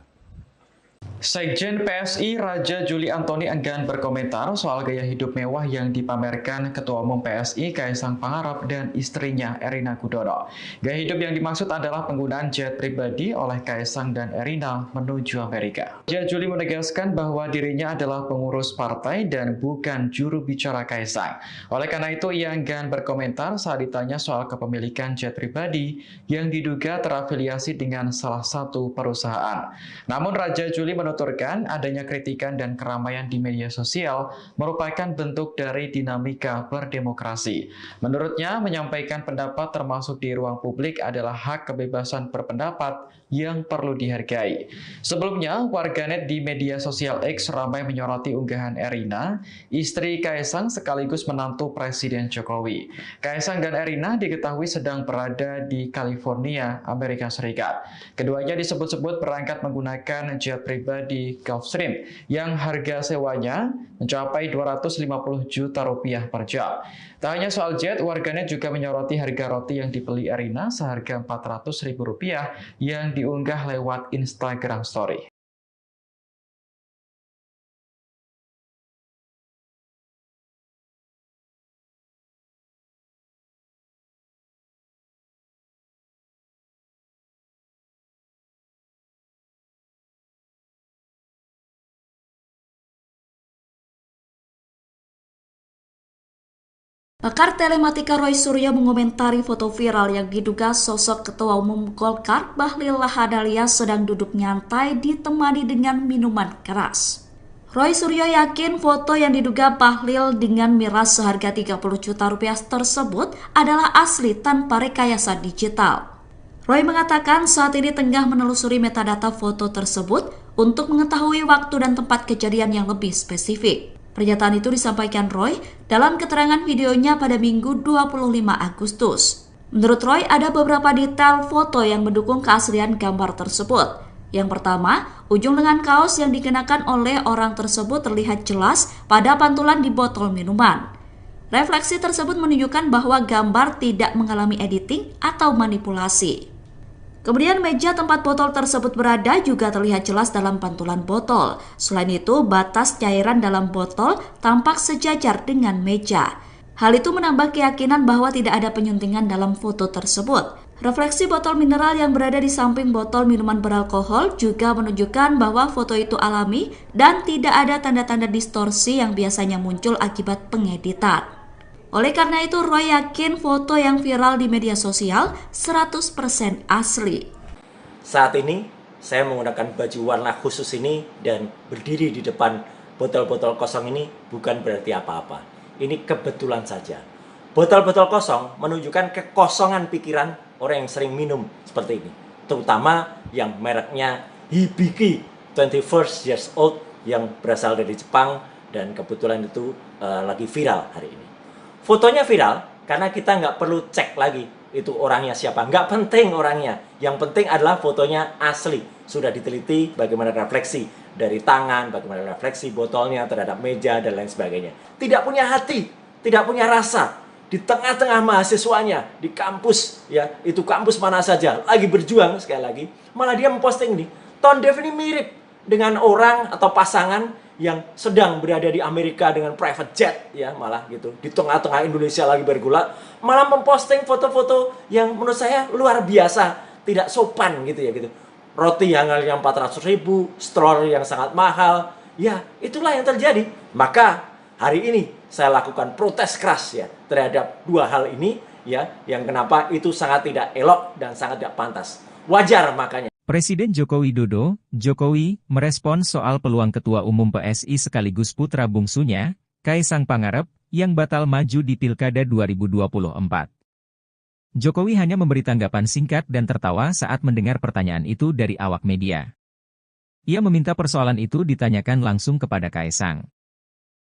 Sekjen PSI Raja Juli Antoni enggan berkomentar soal gaya hidup mewah yang dipamerkan Ketua Umum PSI Kaisang Pangarep dan istrinya Erina Gudono. Gaya hidup yang dimaksud adalah penggunaan jet pribadi oleh Kaisang dan Erina menuju Amerika. Raja Juli menegaskan bahwa dirinya adalah pengurus partai dan bukan juru bicara Kaisang. Oleh karena itu, ia enggan berkomentar saat ditanya soal kepemilikan jet pribadi yang diduga terafiliasi dengan salah satu perusahaan. Namun Raja Juli menuturkan adanya kritikan dan keramaian di media sosial merupakan bentuk dari dinamika berdemokrasi. Menurutnya, menyampaikan pendapat termasuk di ruang publik adalah hak kebebasan berpendapat yang perlu dihargai. Sebelumnya, warganet di media sosial X ramai menyoroti unggahan Erina, istri Kaisang sekaligus menantu Presiden Jokowi. Kaisang dan Erina diketahui sedang berada di California, Amerika Serikat. Keduanya disebut-sebut berangkat menggunakan jet pribadi Gulfstream yang harga sewanya mencapai 250 juta rupiah per jam. Tak hanya soal jet, warganet juga menyoroti harga roti yang dibeli Erina seharga Rp400.000 yang diunggah lewat Instagram Story. Pakar telematika Roy Suryo mengomentari foto viral yang diduga sosok Ketua Umum Golkar Bahlil Lahadalia sedang duduk nyantai ditemani dengan minuman keras. Roy Suryo yakin foto yang diduga Bahlil dengan miras seharga 30 juta rupiah tersebut adalah asli tanpa rekayasa digital. Roy mengatakan saat ini tengah menelusuri metadata foto tersebut untuk mengetahui waktu dan tempat kejadian yang lebih spesifik. Pernyataan itu disampaikan Roy dalam keterangan videonya pada Minggu 25 Agustus. Menurut Roy, ada beberapa detail foto yang mendukung keaslian gambar tersebut. Yang pertama, ujung lengan kaos yang dikenakan oleh orang tersebut terlihat jelas pada pantulan di botol minuman. Refleksi tersebut menunjukkan bahwa gambar tidak mengalami editing atau manipulasi. Kemudian meja tempat botol tersebut berada juga terlihat jelas dalam pantulan botol. Selain itu, batas cairan dalam botol tampak sejajar dengan meja. Hal itu menambah keyakinan bahwa tidak ada penyuntingan dalam foto tersebut. Refleksi botol mineral yang berada di samping botol minuman beralkohol juga menunjukkan bahwa foto itu alami dan tidak ada tanda-tanda distorsi yang biasanya muncul akibat pengeditan. Oleh karena itu, Roy yakin foto yang viral di media sosial 100% asli. Saat ini, saya menggunakan baju warna khusus ini dan berdiri di depan botol-botol kosong ini bukan berarti apa-apa. Ini kebetulan saja. Botol-botol kosong menunjukkan kekosongan pikiran orang yang sering minum seperti ini. Terutama yang mereknya Hibiki 21 years old yang berasal dari Jepang dan kebetulan itu lagi viral hari ini. Fotonya viral karena kita nggak perlu cek lagi itu orangnya siapa. Nggak penting orangnya. Yang penting adalah fotonya asli. Sudah diteliti bagaimana refleksi dari tangan, bagaimana refleksi botolnya terhadap meja, dan lain sebagainya. Tidak punya hati, tidak punya rasa. Di tengah-tengah mahasiswanya, di kampus, ya itu kampus mana saja, lagi berjuang sekali lagi. Malah dia memposting ini. Tone Dev ini mirip dengan orang atau pasangan yang sedang berada di Amerika dengan private jet, ya malah gitu, di tengah-tengah Indonesia lagi bergulak, malah memposting foto-foto yang menurut saya luar biasa, tidak sopan gitu ya gitu. Roti yang harganya 400.000, stroller yang sangat mahal, ya itulah yang terjadi. Maka hari ini saya lakukan protes keras ya terhadap dua hal ini ya, yang kenapa itu sangat tidak elok dan sangat tidak pantas. Wajar makanya. Presiden Joko Widodo, Jokowi, merespons soal peluang Ketua Umum PSI sekaligus putra bungsunya, Kaisang Pangarep, yang batal maju di Pilkada 2024. Jokowi hanya memberi tanggapan singkat dan tertawa saat mendengar pertanyaan itu dari awak media. Ia meminta persoalan itu ditanyakan langsung kepada Kaisang.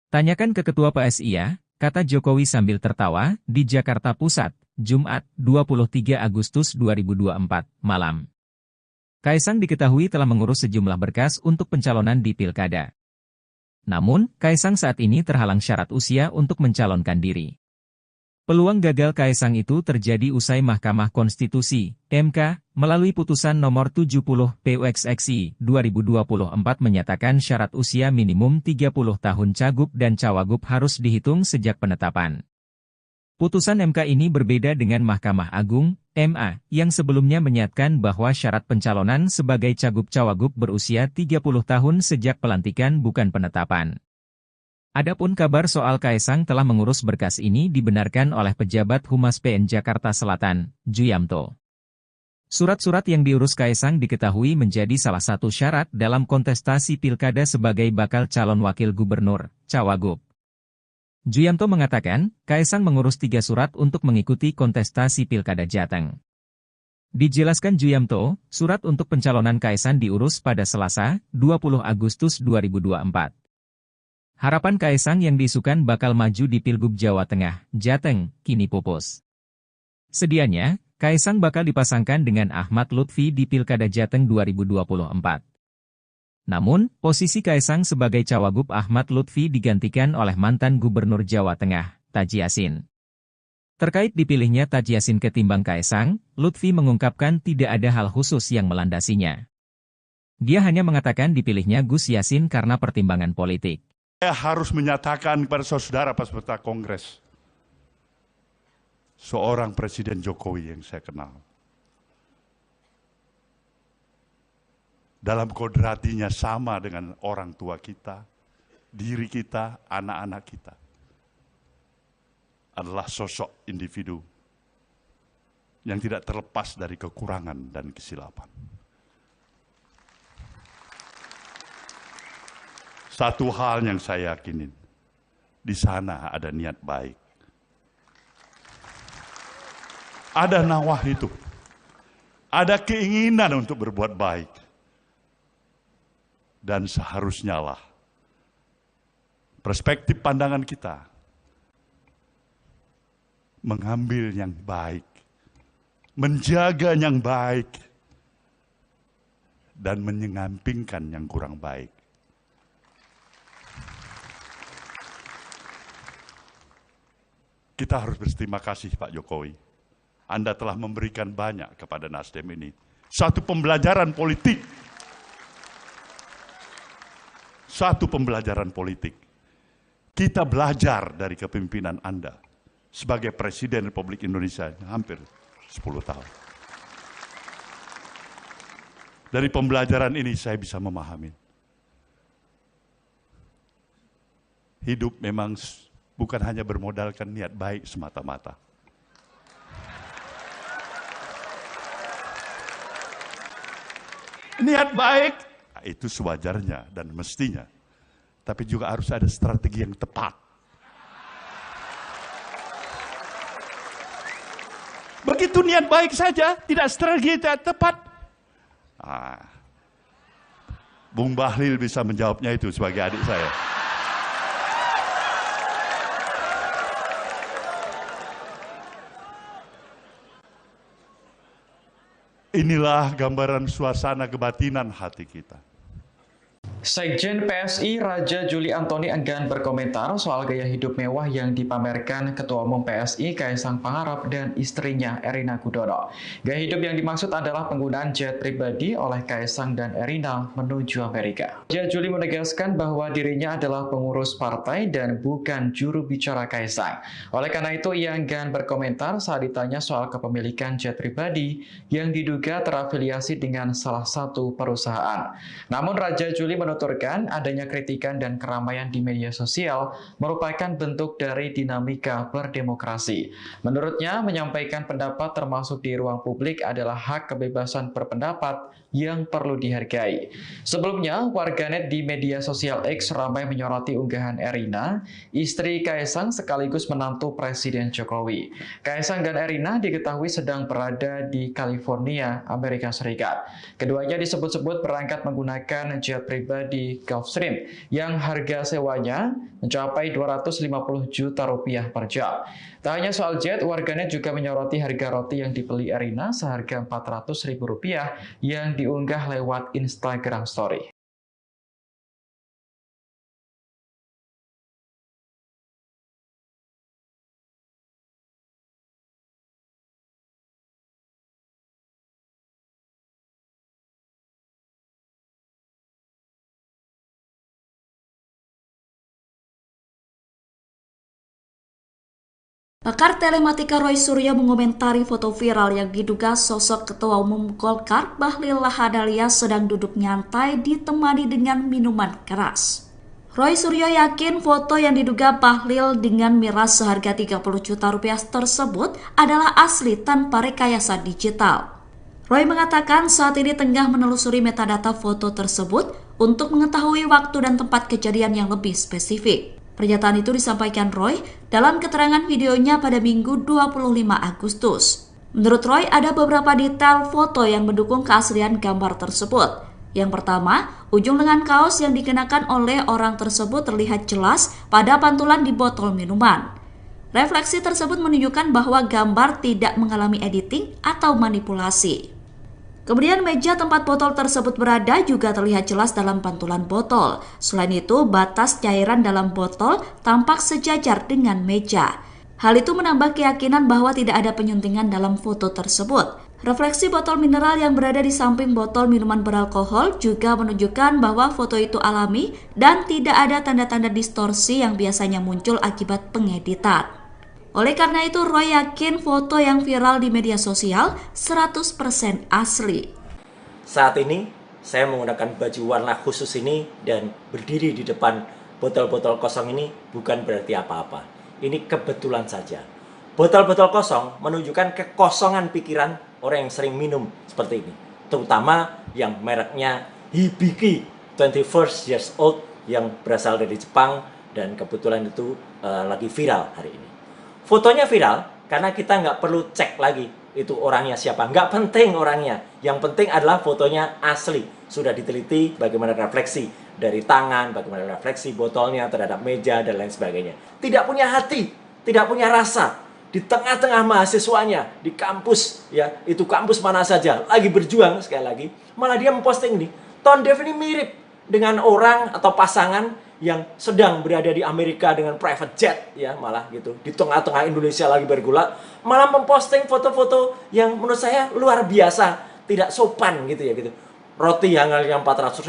Tanyakan ke Ketua PSI ya, kata Jokowi sambil tertawa, di Jakarta Pusat, Jumat, 23 Agustus 2024, malam. Kaisang diketahui telah mengurus sejumlah berkas untuk pencalonan di Pilkada. Namun, Kaisang saat ini terhalang syarat usia untuk mencalonkan diri. Peluang gagal Kaisang itu terjadi usai Mahkamah Konstitusi, MK, melalui putusan nomor 70 PUXXI 2024 menyatakan syarat usia minimum 30 tahun cagup dan cawagup harus dihitung sejak penetapan. Putusan MK ini berbeda dengan Mahkamah Agung, MA, yang sebelumnya menyatakan bahwa syarat pencalonan sebagai cagup-cawagup berusia 30 tahun sejak pelantikan bukan penetapan. Adapun kabar soal Kaesang telah mengurus berkas ini dibenarkan oleh pejabat Humas PN Jakarta Selatan, Juyamto. Surat-surat yang diurus Kaesang diketahui menjadi salah satu syarat dalam kontestasi pilkada sebagai bakal calon wakil gubernur, cawagup. Juyamto mengatakan, Kaesang mengurus 3 surat untuk mengikuti kontestasi pilkada Jateng. Dijelaskan Juyamto, surat untuk pencalonan Kaesang diurus pada Selasa, 20 Agustus 2024. Harapan Kaesang yang diisukan bakal maju di Pilgub Jawa Tengah, Jateng, kini pupus. Sedianya, Kaesang bakal dipasangkan dengan Ahmad Lutfi di Pilkada Jateng 2024. Namun, posisi Kaesang sebagai cawagup Ahmad Lutfi digantikan oleh mantan Gubernur Jawa Tengah, Taji Yasin. Terkait dipilihnya Taji Yasin ketimbang Kaesang, Lutfi mengungkapkan tidak ada hal khusus yang melandasinya. Dia hanya mengatakan dipilihnya Gus Yassin karena pertimbangan politik. Saya harus menyatakan kepada saudara peserta Kongres, seorang Presiden Jokowi yang saya kenal, dalam kodratinya sama dengan orang tua kita, diri kita, anak-anak kita, adalah sosok individu yang tidak terlepas dari kekurangan dan kesilapan. Satu hal yang saya yakinin, di sana ada niat baik. Ada nawah itu. Ada keinginan untuk berbuat baik. Dan seharusnya lah perspektif pandangan kita mengambil yang baik, menjaga yang baik, dan menyampingkan yang kurang baik. Kita harus berterima kasih Pak Jokowi. Anda telah memberikan banyak kepada Nasdem ini. Satu pembelajaran politik. Satu pembelajaran politik. Kita belajar dari kepemimpinan Anda sebagai Presiden Republik Indonesia hampir 10 tahun. Dari pembelajaran ini saya bisa memahami. Hidup memang bukan hanya bermodalkan niat baik semata-mata. Niat baik, itu sewajarnya dan mestinya. Tapi juga harus ada strategi yang tepat. Begitu niat baik saja, tidak strategi yang tepat. Bung Bahlil bisa menjawabnya itu sebagai adik saya. Inilah gambaran suasana kebatinan hati kita. Sekjen PSI Raja Juli Antoni enggan berkomentar soal gaya hidup mewah yang dipamerkan Ketua Umum PSI Kaesang Pangarep dan istrinya Erina Gudono. Gaya hidup yang dimaksud adalah penggunaan jet pribadi oleh Kaesang dan Erina menuju Amerika. Raja Juli menegaskan bahwa dirinya adalah pengurus partai dan bukan juru bicara Kaesang. Oleh karena itu, ia enggan berkomentar saat ditanya soal kepemilikan jet pribadi yang diduga terafiliasi dengan salah satu perusahaan. Namun Raja Juli menuturkan adanya kritikan dan keramaian di media sosial merupakan bentuk dari dinamika berdemokrasi. Menurutnya, menyampaikan pendapat termasuk di ruang publik adalah hak kebebasan berpendapat yang perlu dihargai. Sebelumnya, warganet di media sosial X ramai menyoroti unggahan Erina, istri Kaesang sekaligus menantu Presiden Jokowi. Kaesang dan Erina diketahui sedang berada di California, Amerika Serikat. Keduanya disebut-sebut berangkat menggunakan jet pribadi Gulfstream yang harga sewanya mencapai 250 juta rupiah per jam. Tak hanya soal jet, warganet juga menyoroti harga roti yang dibeli Erina seharga Rp400.000 yang diunggah lewat Instagram Story. Pakar telematika Roy Suryo mengomentari foto viral yang diduga sosok Ketua Umum Golkar Bahlil Lahadalia sedang duduk nyantai ditemani dengan minuman keras. Roy Suryo yakin foto yang diduga Bahlil dengan miras seharga 30 juta rupiah tersebut adalah asli tanpa rekayasa digital. Roy mengatakan saat ini tengah menelusuri metadata foto tersebut untuk mengetahui waktu dan tempat kejadian yang lebih spesifik. Pernyataan itu disampaikan Roy dalam keterangan videonya pada Minggu 25 Agustus. Menurut Roy, ada beberapa detail foto yang mendukung keaslian gambar tersebut. Yang pertama, ujung lengan kaos yang dikenakan oleh orang tersebut terlihat jelas pada pantulan di botol minuman. Refleksi tersebut menunjukkan bahwa gambar tidak mengalami editing atau manipulasi. Kemudian meja tempat botol tersebut berada juga terlihat jelas dalam pantulan botol. Selain itu, batas cairan dalam botol tampak sejajar dengan meja. Hal itu menambah keyakinan bahwa tidak ada penyuntingan dalam foto tersebut. Refleksi botol mineral yang berada di samping botol minuman beralkohol juga menunjukkan bahwa foto itu alami dan tidak ada tanda-tanda distorsi yang biasanya muncul akibat pengeditan. Oleh karena itu, Roy yakin foto yang viral di media sosial 100% asli. Saat ini, saya menggunakan baju warna khusus ini dan berdiri di depan botol-botol kosong ini bukan berarti apa-apa. Ini kebetulan saja. Botol-botol kosong menunjukkan kekosongan pikiran orang yang sering minum seperti ini. Terutama yang mereknya Hibiki 21 years old yang berasal dari Jepang dan kebetulan itu lagi viral hari ini. Fotonya viral karena kita nggak perlu cek lagi itu orangnya siapa. Nggak penting orangnya. Yang penting adalah fotonya asli. Sudah diteliti bagaimana refleksi dari tangan, bagaimana refleksi botolnya terhadap meja, dan lain sebagainya. Tidak punya hati, tidak punya rasa. Di tengah-tengah mahasiswanya, di kampus, ya itu kampus mana saja, lagi berjuang sekali lagi. Malah dia memposting ini. Tone Dev ini mirip dengan orang atau pasangan yang sedang berada di Amerika dengan private jet, ya malah gitu, di tengah-tengah Indonesia lagi bergulak, malah memposting foto-foto yang menurut saya luar biasa, tidak sopan gitu ya gitu. Roti yang harganya 400.000,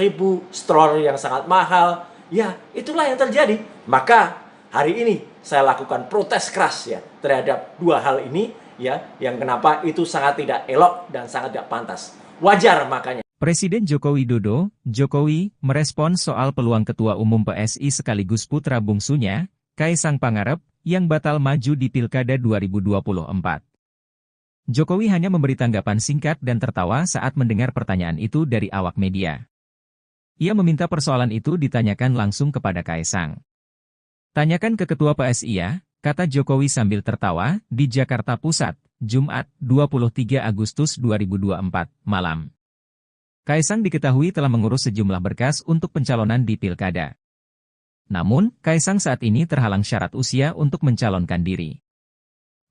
stroller yang sangat mahal, ya itulah yang terjadi. Maka hari ini saya lakukan protes keras ya terhadap dua hal ini ya, yang kenapa itu sangat tidak elok dan sangat tidak pantas. Wajar makanya. Presiden Joko Widodo, Jokowi, merespons soal peluang Ketua Umum PSI sekaligus putra bungsunya, Kaisang Pangarep, yang batal maju di Pilkada 2024. Jokowi hanya memberi tanggapan singkat dan tertawa saat mendengar pertanyaan itu dari awak media. Ia meminta persoalan itu ditanyakan langsung kepada Kaisang. Tanyakan ke Ketua PSI ya, kata Jokowi sambil tertawa, di Jakarta Pusat, Jumat, 23 Agustus 2024, malam. Kaisang diketahui telah mengurus sejumlah berkas untuk pencalonan di Pilkada. Namun, Kaisang saat ini terhalang syarat usia untuk mencalonkan diri.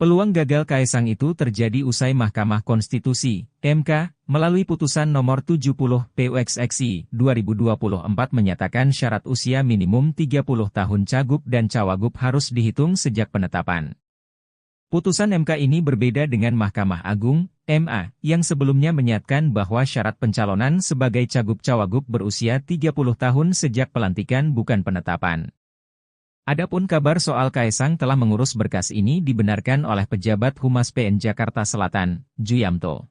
Peluang gagal Kaisang itu terjadi usai Mahkamah Konstitusi, MK, melalui putusan nomor 70 PUXXI 2024 menyatakan syarat usia minimum 30 tahun cagup dan cawagup harus dihitung sejak penetapan. Putusan MK ini berbeda dengan Mahkamah Agung, MA, yang sebelumnya menyatakan bahwa syarat pencalonan sebagai cagup-cawagup berusia 30 tahun sejak pelantikan bukan penetapan. Adapun kabar soal Kaisang telah mengurus berkas ini dibenarkan oleh pejabat Humas PN Jakarta Selatan, Juyamto.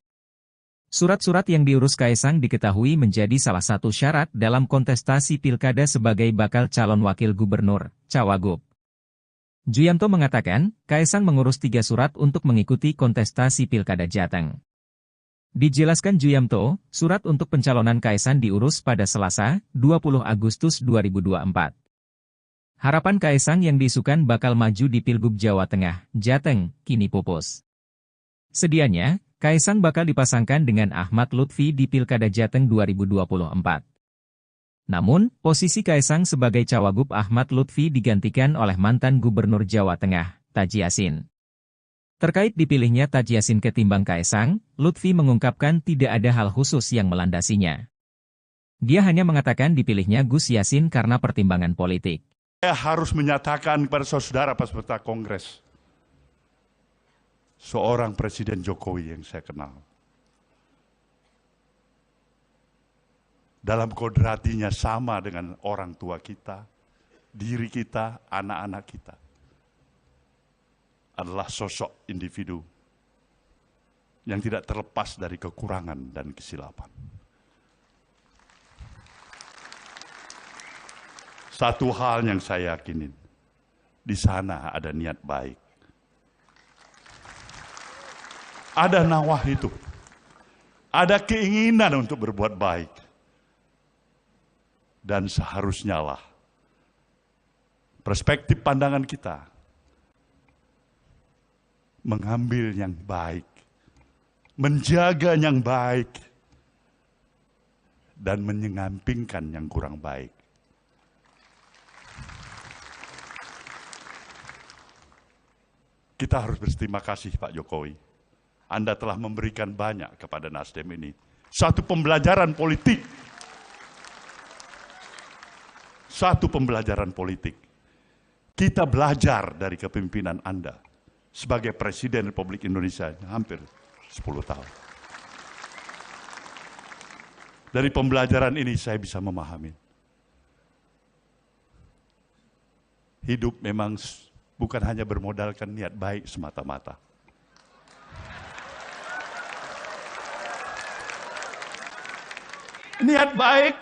Surat-surat yang diurus Kaisang diketahui menjadi salah satu syarat dalam kontestasi Pilkada sebagai bakal calon wakil gubernur, cawagup. Juyamto mengatakan, Kaisang mengurus 3 surat untuk mengikuti kontestasi Pilkada Jateng. Dijelaskan Juyamto, surat untuk pencalonan Kaisang diurus pada Selasa, 20 Agustus 2024. Harapan Kaisang yang diisukan bakal maju di Pilgub Jawa Tengah, Jateng, kini pupus. Sedianya, Kaisang bakal dipasangkan dengan Ahmad Lutfi di Pilkada Jateng 2024. Namun, posisi Kaisang sebagai cawagup Ahmad Lutfi digantikan oleh mantan Gubernur Jawa Tengah, Taji Yassin. Terkait dipilihnya Taji Yassin ketimbang Kaisang, Lutfi mengungkapkan tidak ada hal khusus yang melandasinya. Dia hanya mengatakan dipilihnya Gus Yassin karena pertimbangan politik. Saya harus menyatakan kepada saudara peserta Kongres, seorang Presiden Jokowi yang saya kenal, dalam kodratinya sama dengan orang tua kita, diri kita, anak-anak kita, adalah sosok individu yang tidak terlepas dari kekurangan dan kesilapan. Satu hal yang saya yakinin, di sana ada niat baik. Ada nawah itu. Ada keinginan untuk berbuat baik. Dan seharusnya lah perspektif pandangan kita mengambil yang baik, menjaga yang baik, dan menyampingkan yang kurang baik. Kita harus berterima kasih Pak Jokowi. Anda telah memberikan banyak kepada Nasdem ini. Satu pembelajaran politik. Satu pembelajaran politik. Kita belajar dari kepemimpinan Anda sebagai Presiden Republik Indonesia hampir 10 tahun. Dari pembelajaran ini saya bisa memahami. Hidup memang bukan hanya bermodalkan niat baik semata-mata. Niat baik,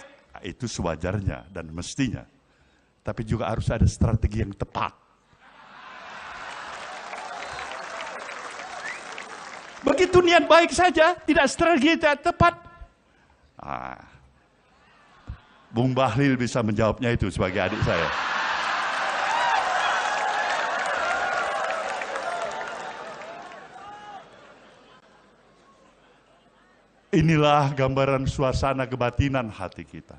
itu sewajarnya dan mestinya. Tapi juga harus ada strategi yang tepat. Begitu niat baik saja, tidak strategi yang tepat. Bung Bahlil bisa menjawabnya itu sebagai adik saya. Inilah gambaran suasana kebatinan hati kita.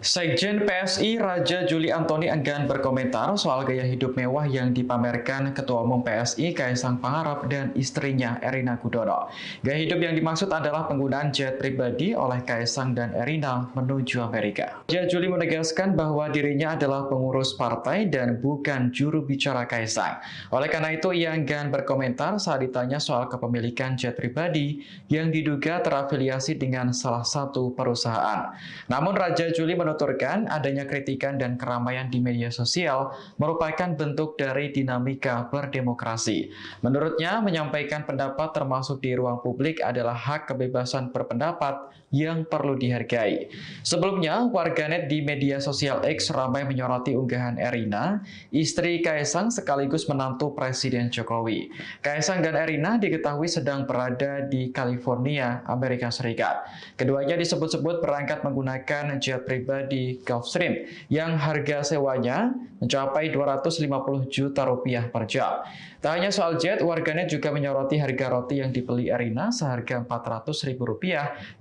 Sekjen PSI Raja Juli Antoni enggan berkomentar soal gaya hidup mewah yang dipamerkan Ketua Umum PSI Kaisang Pangarep dan istrinya Erina Gudono. Gaya hidup yang dimaksud adalah penggunaan jet pribadi oleh Kaisang dan Erina menuju Amerika. Raja Juli menegaskan bahwa dirinya adalah pengurus partai dan bukan juru bicara Kaisang. Oleh karena itu, ia enggan berkomentar saat ditanya soal kepemilikan jet pribadi yang diduga terafiliasi dengan salah satu perusahaan. Namun Raja Juli menuturkan adanya kritikan dan keramaian di media sosial merupakan bentuk dari dinamika berdemokrasi. Menurutnya, menyampaikan pendapat termasuk di ruang publik adalah hak kebebasan berpendapat yang perlu dihargai. Sebelumnya, warganet di media sosial X ramai menyoroti unggahan Erina, istri Kaisang sekaligus menantu Presiden Jokowi. Kaisang dan Erina diketahui sedang berada di California, Amerika Serikat. Keduanya disebut-sebut berangkat menggunakan jet pribadi Gulfstream yang harga sewanya mencapai 250 juta rupiah per jam. Tak hanya soal jet, warganet juga menyoroti harga roti yang dibeli Erina seharga Rp400.000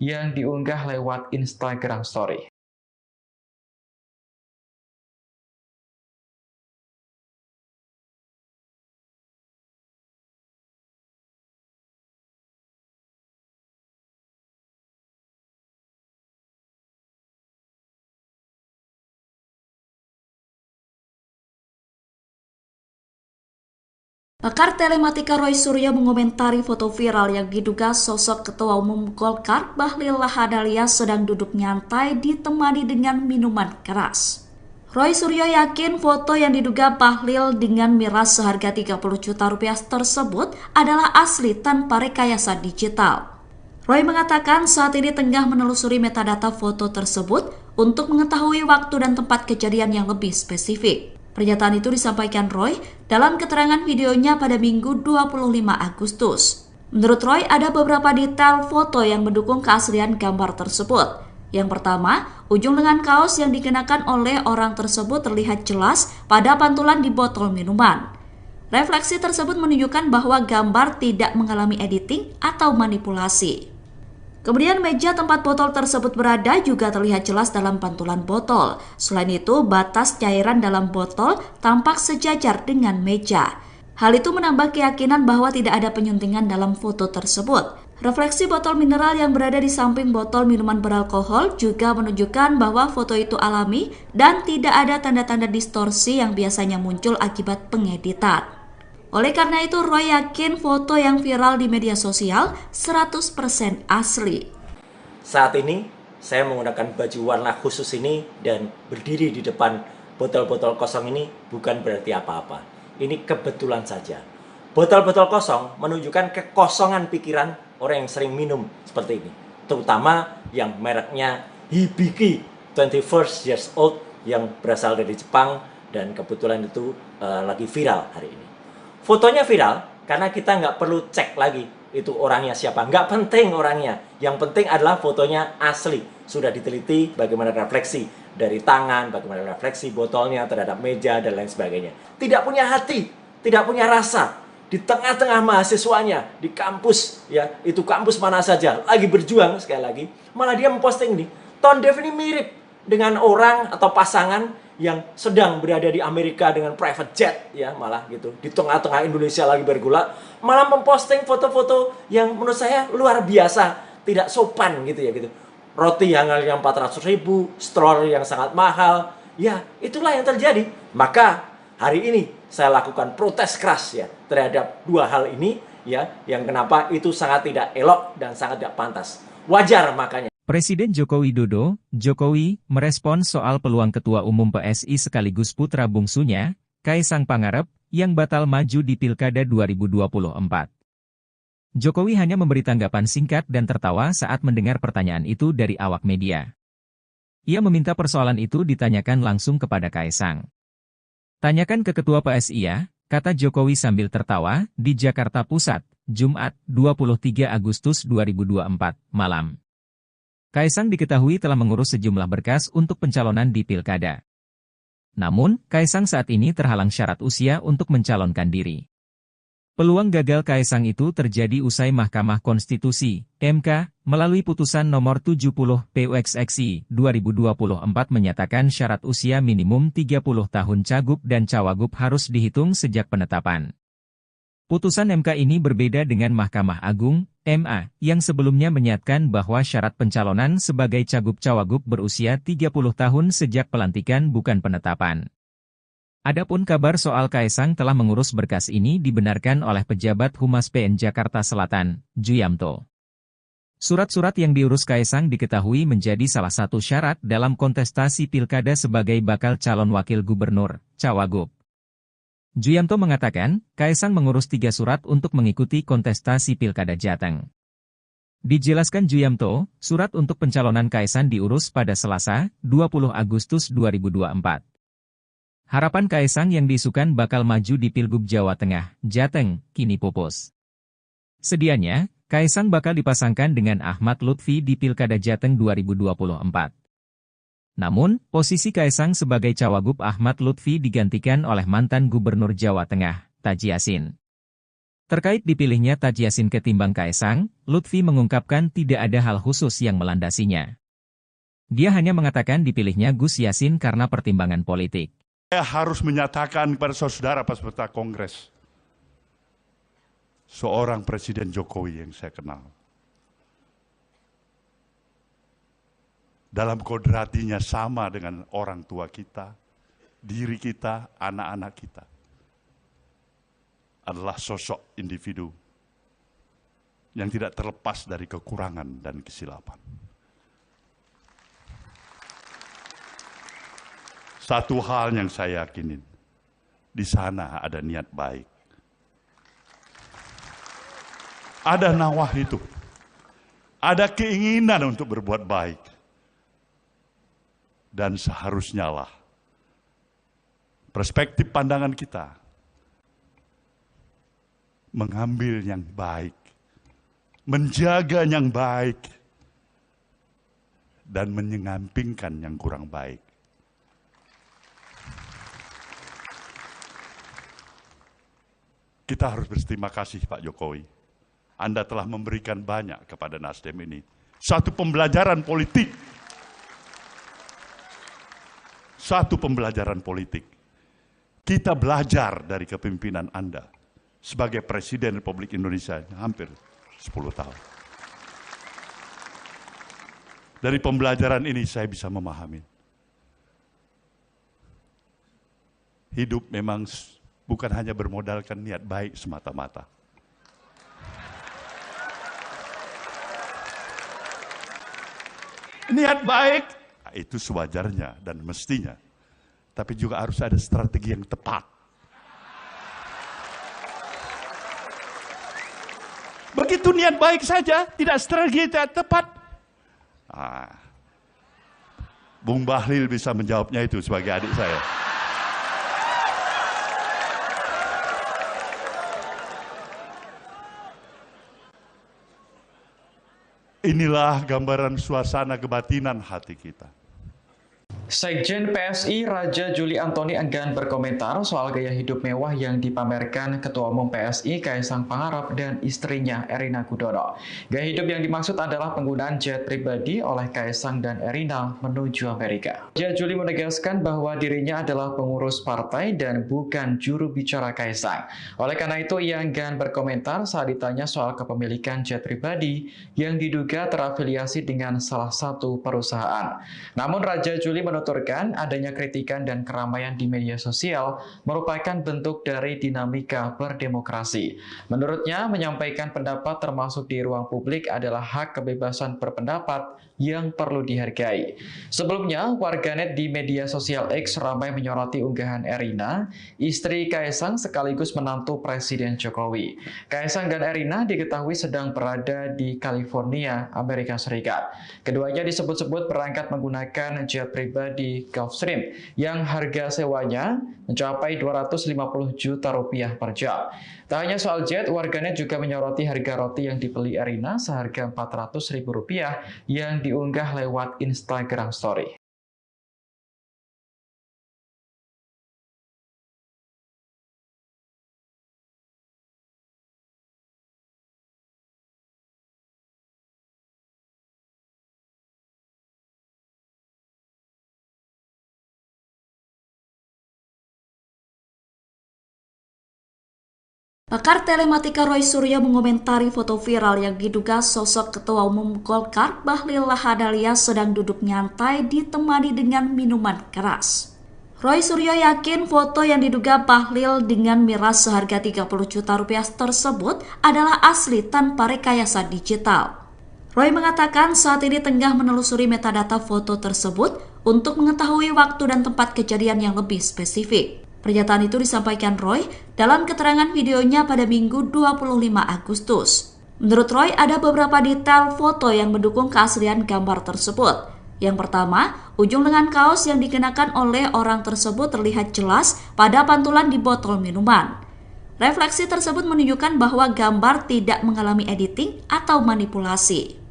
yang diunggah lewat Instagram Story. Pakar telematika Roy Suryo mengomentari foto viral yang diduga sosok Ketua Umum Golkar Bahlil Lahadalia sedang duduk nyantai ditemani dengan minuman keras. Roy Suryo yakin foto yang diduga Bahlil dengan miras seharga 30 juta rupiah tersebut adalah asli tanpa rekayasa digital. Roy mengatakan saat ini tengah menelusuri metadata foto tersebut untuk mengetahui waktu dan tempat kejadian yang lebih spesifik. Pernyataan itu disampaikan Roy dalam keterangan videonya pada Minggu 25 Agustus. Menurut Roy, ada beberapa detail foto yang mendukung keaslian gambar tersebut. Yang pertama, ujung lengan kaos yang dikenakan oleh orang tersebut terlihat jelas pada pantulan di botol minuman. Refleksi tersebut menunjukkan bahwa gambar tidak mengalami editing atau manipulasi. Kemudian meja tempat botol tersebut berada juga terlihat jelas dalam pantulan botol. Selain itu, batas cairan dalam botol tampak sejajar dengan meja. Hal itu menambah keyakinan bahwa tidak ada penyuntingan dalam foto tersebut. Refleksi botol mineral yang berada di samping botol minuman beralkohol juga menunjukkan bahwa foto itu alami dan tidak ada tanda-tanda distorsi yang biasanya muncul akibat pengeditan. Oleh karena itu, Roy yakin foto yang viral di media sosial 100% asli. Saat ini, saya menggunakan baju warna khusus ini dan berdiri di depan botol-botol kosong ini bukan berarti apa-apa. Ini kebetulan saja. Botol-botol kosong menunjukkan kekosongan pikiran orang yang sering minum seperti ini. Terutama yang mereknya Hibiki 21 years old yang berasal dari Jepang dan kebetulan itu lagi viral hari ini. Fotonya viral karena kita nggak perlu cek lagi itu orangnya siapa. Nggak penting orangnya. Yang penting adalah fotonya asli. Sudah diteliti bagaimana refleksi dari tangan, bagaimana refleksi botolnya terhadap meja dan lain sebagainya. Tidak punya hati, tidak punya rasa. Di tengah-tengah mahasiswanya, di kampus, ya itu kampus mana saja, lagi berjuang sekali lagi, malah dia memposting nih, Tone Dev ini mirip dengan orang atau pasangan yang sedang berada di Amerika dengan private jet, ya malah gitu, di tengah-tengah Indonesia lagi bergulak, malah memposting foto-foto yang menurut saya luar biasa, tidak sopan gitu ya gitu. Roti yang harganya 400.000, stroller yang sangat mahal, ya itulah yang terjadi. Maka hari ini saya lakukan protes keras ya terhadap dua hal ini ya, yang kenapa itu sangat tidak elok dan sangat tidak pantas. Wajar makanya. Presiden Joko Widodo, Jokowi, merespons soal peluang Ketua Umum PSI sekaligus putra bungsunya, Kaisang Pangarep, yang batal maju di Pilkada 2024. Jokowi hanya memberi tanggapan singkat dan tertawa saat mendengar pertanyaan itu dari awak media. Ia meminta persoalan itu ditanyakan langsung kepada Kaisang. Tanyakan ke Ketua PSI ya, kata Jokowi sambil tertawa, di Jakarta Pusat, Jumat, 23 Agustus 2024, malam. Kaisang diketahui telah mengurus sejumlah berkas untuk pencalonan di Pilkada. Namun, Kaisang saat ini terhalang syarat usia untuk mencalonkan diri. Peluang gagal Kaisang itu terjadi usai Mahkamah Konstitusi, MK, melalui putusan nomor 70 PUXXI 2024 menyatakan syarat usia minimum 30 tahun cagup dan cawagup harus dihitung sejak penetapan. Putusan MK ini berbeda dengan Mahkamah Agung, MA, yang sebelumnya menyatakan bahwa syarat pencalonan sebagai cagup-cawagup berusia 30 tahun sejak pelantikan bukan penetapan. Adapun kabar soal Kaisang telah mengurus berkas ini dibenarkan oleh pejabat Humas PN Jakarta Selatan, Juyamto. Surat-surat yang diurus Kaisang diketahui menjadi salah satu syarat dalam kontestasi Pilkada sebagai bakal calon wakil gubernur, cawagup. Juyamto mengatakan, Kaisang mengurus 3 surat untuk mengikuti kontestasi Pilkada Jateng. Dijelaskan Juyamto, surat untuk pencalonan Kaisang diurus pada Selasa, 20 Agustus 2024. Harapan Kaisang yang diisukan bakal maju di Pilgub Jawa Tengah, Jateng, kini pupus. Sedianya, Kaisang bakal dipasangkan dengan Ahmad Lutfi di Pilkada Jateng 2024. Namun, posisi Kaisang sebagai cawagup Ahmad Lutfi digantikan oleh mantan Gubernur Jawa Tengah, Taji Yassin. Terkait dipilihnya Taji Yassin ketimbang Kaisang, Lutfi mengungkapkan tidak ada hal khusus yang melandasinya. Dia hanya mengatakan dipilihnya Gus Yassin karena pertimbangan politik. Saya harus menyatakan kepada saudara peserta Kongres, seorang Presiden Jokowi yang saya kenal, dalam kodratinya sama dengan orang tua kita, diri kita, anak-anak kita, adalah sosok individu yang tidak terlepas dari kekurangan dan kesilapan. Satu hal yang saya yakinin, di sana ada niat baik. Ada nawah itu. Ada keinginan untuk berbuat baik. Dan seharusnya lah perspektif pandangan kita mengambil yang baik, menjaga yang baik, dan menyampingkan yang kurang baik. Kita harus berterima kasih Pak Jokowi. Anda telah memberikan banyak kepada Nasdem ini. Satu pembelajaran politik. Satu pembelajaran politik. Kita belajar dari kepemimpinan Anda sebagai Presiden Republik Indonesia hampir 10 tahun. Dari pembelajaran ini saya bisa memahami. Hidup memang bukan hanya bermodalkan niat baik semata-mata. Niat baik, itu sewajarnya dan mestinya. Tapi juga harus ada strategi yang tepat. itu niat baik saja, tidak strategi tidak tepat. Bung Bahlil bisa menjawabnya itu sebagai adik saya. Inilah gambaran suasana kebatinan hati kita. Sekjen PSI Raja Juli Antoni enggan berkomentar soal gaya hidup mewah yang dipamerkan Ketua Umum PSI Kaisang Pangarep dan istrinya Erina Gudono. Gaya hidup yang dimaksud adalah penggunaan jet pribadi oleh Kaisang dan Erina menuju Amerika. Raja Juli menegaskan bahwa dirinya adalah pengurus partai dan bukan juru bicara Kaisang. Oleh karena itu, ia enggan berkomentar saat ditanya soal kepemilikan jet pribadi yang diduga terafiliasi dengan salah satu perusahaan. Namun Raja Juli menuturkan adanya kritikan dan keramaian di media sosial merupakan bentuk dari dinamika berdemokrasi. Menurutnya, menyampaikan pendapat termasuk di ruang publik adalah hak kebebasan berpendapat yang perlu dihargai. Sebelumnya, warganet di media sosial X ramai menyoroti unggahan Erina, istri Kaisang sekaligus menantu Presiden Jokowi. Kaisang dan Erina diketahui sedang berada di California, Amerika Serikat. Keduanya disebut-sebut berangkat menggunakan jet pribadi Gulfstream yang harga sewanya mencapai 250 juta rupiah per jam. Tak hanya soal jet, warganet juga menyoroti harga roti yang dibeli Erina seharga Rp400.000 yang diunggah lewat Instagram Story. Pakar telematika Roy Suryo mengomentari foto viral yang diduga sosok Ketua Umum Golkar Bahlil Lahadalia sedang duduk nyantai ditemani dengan minuman keras. Roy Suryo yakin foto yang diduga Bahlil dengan miras seharga 30 juta rupiah tersebut adalah asli tanpa rekayasa digital. Roy mengatakan saat ini tengah menelusuri metadata foto tersebut untuk mengetahui waktu dan tempat kejadian yang lebih spesifik. Pernyataan itu disampaikan Roy dalam keterangan videonya pada Minggu 25 Agustus. Menurut Roy, ada beberapa detail foto yang mendukung keaslian gambar tersebut. Yang pertama, ujung lengan kaos yang dikenakan oleh orang tersebut terlihat jelas pada pantulan di botol minuman. Refleksi tersebut menunjukkan bahwa gambar tidak mengalami editing atau manipulasi.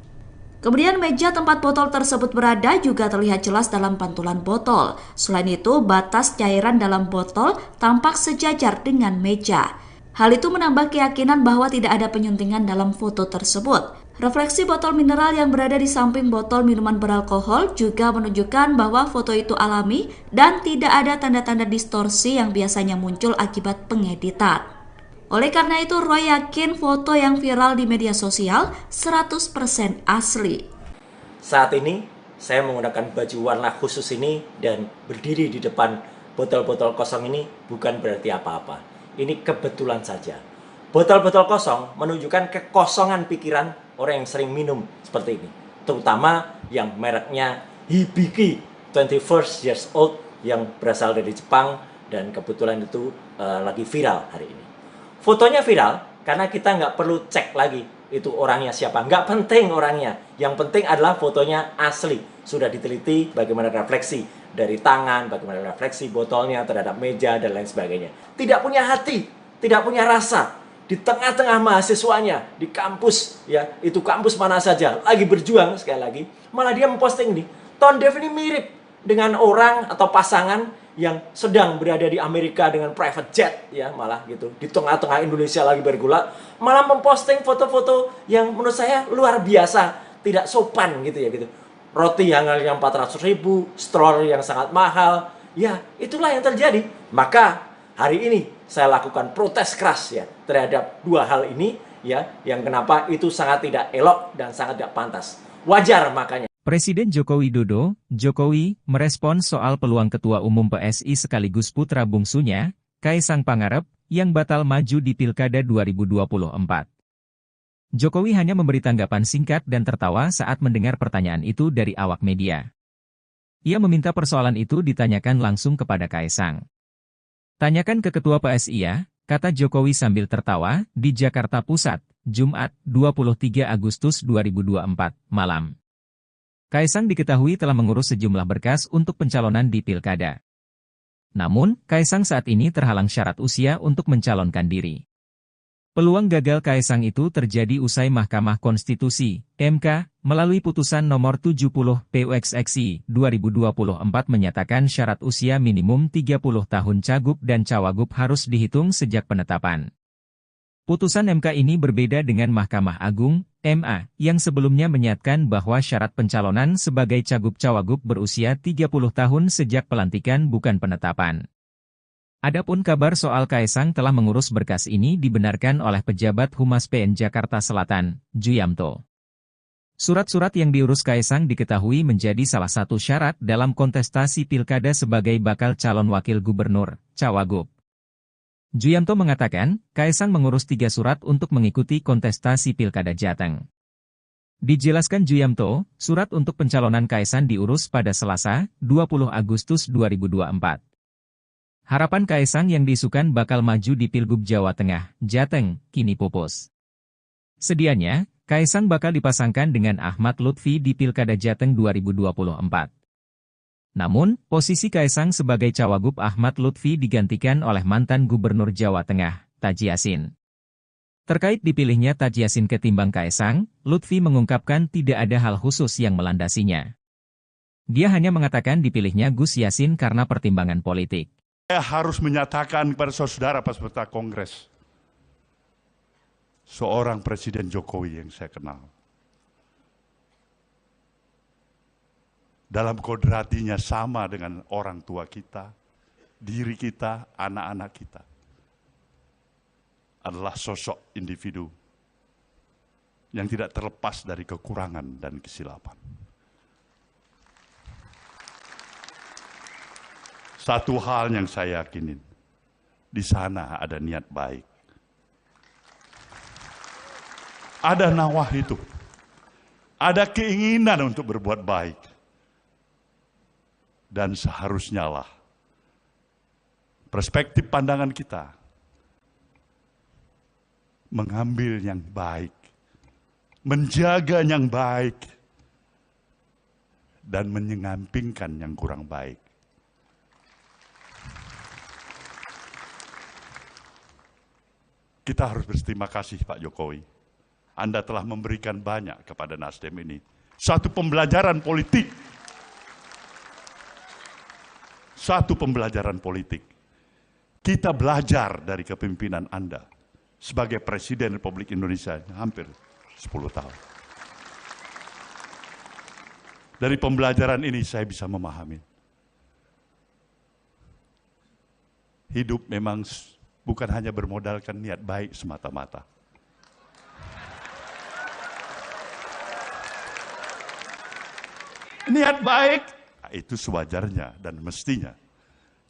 Kemudian meja tempat botol tersebut berada juga terlihat jelas dalam pantulan botol. Selain itu, batas cairan dalam botol tampak sejajar dengan meja. Hal itu menambah keyakinan bahwa tidak ada penyuntingan dalam foto tersebut. Refleksi botol mineral yang berada di samping botol minuman beralkohol juga menunjukkan bahwa foto itu alami dan tidak ada tanda-tanda distorsi yang biasanya muncul akibat pengeditan. Oleh karena itu, Roy yakin foto yang viral di media sosial 100% asli. Saat ini, saya menggunakan baju warna khusus ini dan berdiri di depan botol-botol kosong ini bukan berarti apa-apa. Ini kebetulan saja. Botol-botol kosong menunjukkan kekosongan pikiran orang yang sering minum seperti ini. Terutama yang mereknya Hibiki 21 years old yang berasal dari Jepang dan kebetulan itu lagi viral hari ini. Fotonya viral karena kita nggak perlu cek lagi itu orangnya siapa. Nggak penting orangnya. Yang penting adalah fotonya asli. Sudah diteliti bagaimana refleksi dari tangan, bagaimana refleksi botolnya terhadap meja, dan lain sebagainya. Tidak punya hati, tidak punya rasa. Di tengah-tengah mahasiswanya, di kampus, ya itu kampus mana saja, lagi berjuang sekali lagi. Malah dia memposting ini. Tone Dev ini mirip dengan orang atau pasangan yang sedang berada di Amerika dengan private jet, ya malah gitu, di tengah-tengah Indonesia lagi bergulak, malah memposting foto-foto yang menurut saya luar biasa, tidak sopan gitu ya gitu. Roti yang harganya 400.000, stroller yang sangat mahal, ya itulah yang terjadi. Maka hari ini saya lakukan protes keras ya terhadap dua hal ini ya, yang kenapa itu sangat tidak elok dan sangat tidak pantas. Wajar makanya. Presiden Joko Widodo, Jokowi, merespons soal peluang Ketua Umum PSI sekaligus putra bungsunya, Kaisang Pangarep, yang batal maju di Pilkada 2024. Jokowi hanya memberi tanggapan singkat dan tertawa saat mendengar pertanyaan itu dari awak media. Ia meminta persoalan itu ditanyakan langsung kepada Kaisang. Tanyakan ke Ketua PSI ya, kata Jokowi sambil tertawa, di Jakarta Pusat, Jumat, 23 Agustus 2024, malam. Kaisang diketahui telah mengurus sejumlah berkas untuk pencalonan di Pilkada. Namun, Kaisang saat ini terhalang syarat usia untuk mencalonkan diri. Peluang gagal Kaisang itu terjadi usai Mahkamah Konstitusi, MK, melalui putusan nomor 70 PUXXI 2024 menyatakan syarat usia minimum 30 tahun cagup dan cawagup harus dihitung sejak penetapan. Putusan MK ini berbeda dengan Mahkamah Agung, MA, yang sebelumnya menyatakan bahwa syarat pencalonan sebagai cagup-cawagup berusia 30 tahun sejak pelantikan bukan penetapan. Adapun kabar soal Kaisang telah mengurus berkas ini dibenarkan oleh pejabat Humas PN Jakarta Selatan, Juyamto. Surat-surat yang diurus Kaisang diketahui menjadi salah satu syarat dalam kontestasi Pilkada sebagai bakal calon wakil gubernur, cawagup. Juyamto mengatakan, Kaisang mengurus 3 surat untuk mengikuti kontestasi Pilkada Jateng. Dijelaskan Juyamto, surat untuk pencalonan Kaisang diurus pada Selasa, 20 Agustus 2024. Harapan Kaisang yang diisukan bakal maju di Pilgub Jawa Tengah, Jateng, kini pupus. Sedianya, Kaisang bakal dipasangkan dengan Ahmad Lutfi di Pilkada Jateng 2024. Namun, posisi Kaisang sebagai cawagup Ahmad Lutfi digantikan oleh mantan Gubernur Jawa Tengah, Taji Yasin. Terkait dipilihnya Taji Yasin ketimbang Kaisang, Lutfi mengungkapkan tidak ada hal khusus yang melandasinya. Dia hanya mengatakan dipilihnya Gus Yassin karena pertimbangan politik. Saya harus menyatakan kepada saudara peserta Kongres, seorang Presiden Jokowi yang saya kenal, dalam kodratinya sama dengan orang tua kita, diri kita, anak-anak kita, adalah sosok individu yang tidak terlepas dari kekurangan dan kesilapan. Satu hal yang saya yakinin, di sana ada niat baik. Ada nawah itu. Ada keinginan untuk berbuat baik. Dan seharusnya lah perspektif pandangan kita mengambil yang baik, menjaga yang baik, dan menyampingkan yang kurang baik. Kita harus berterima kasih Pak Jokowi. Anda telah memberikan banyak kepada Nasdem ini. Satu pembelajaran politik. Satu pembelajaran politik. Kita belajar dari kepemimpinan Anda sebagai Presiden Republik Indonesia hampir 10 tahun. Dari pembelajaran ini saya bisa memahami. Hidup memang bukan hanya bermodalkan niat baik semata-mata. Niat baik, itu sewajarnya dan mestinya.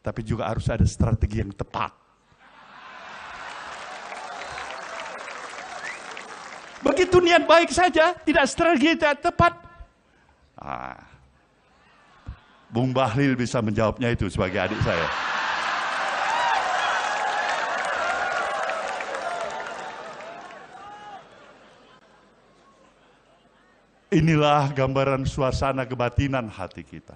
Tapi juga harus ada strategi yang tepat. Begitu niat baik saja, tidak strategi yang tepat. Bung Bahlil bisa menjawabnya itu sebagai adik saya. Inilah gambaran suasana kebatinan hati kita.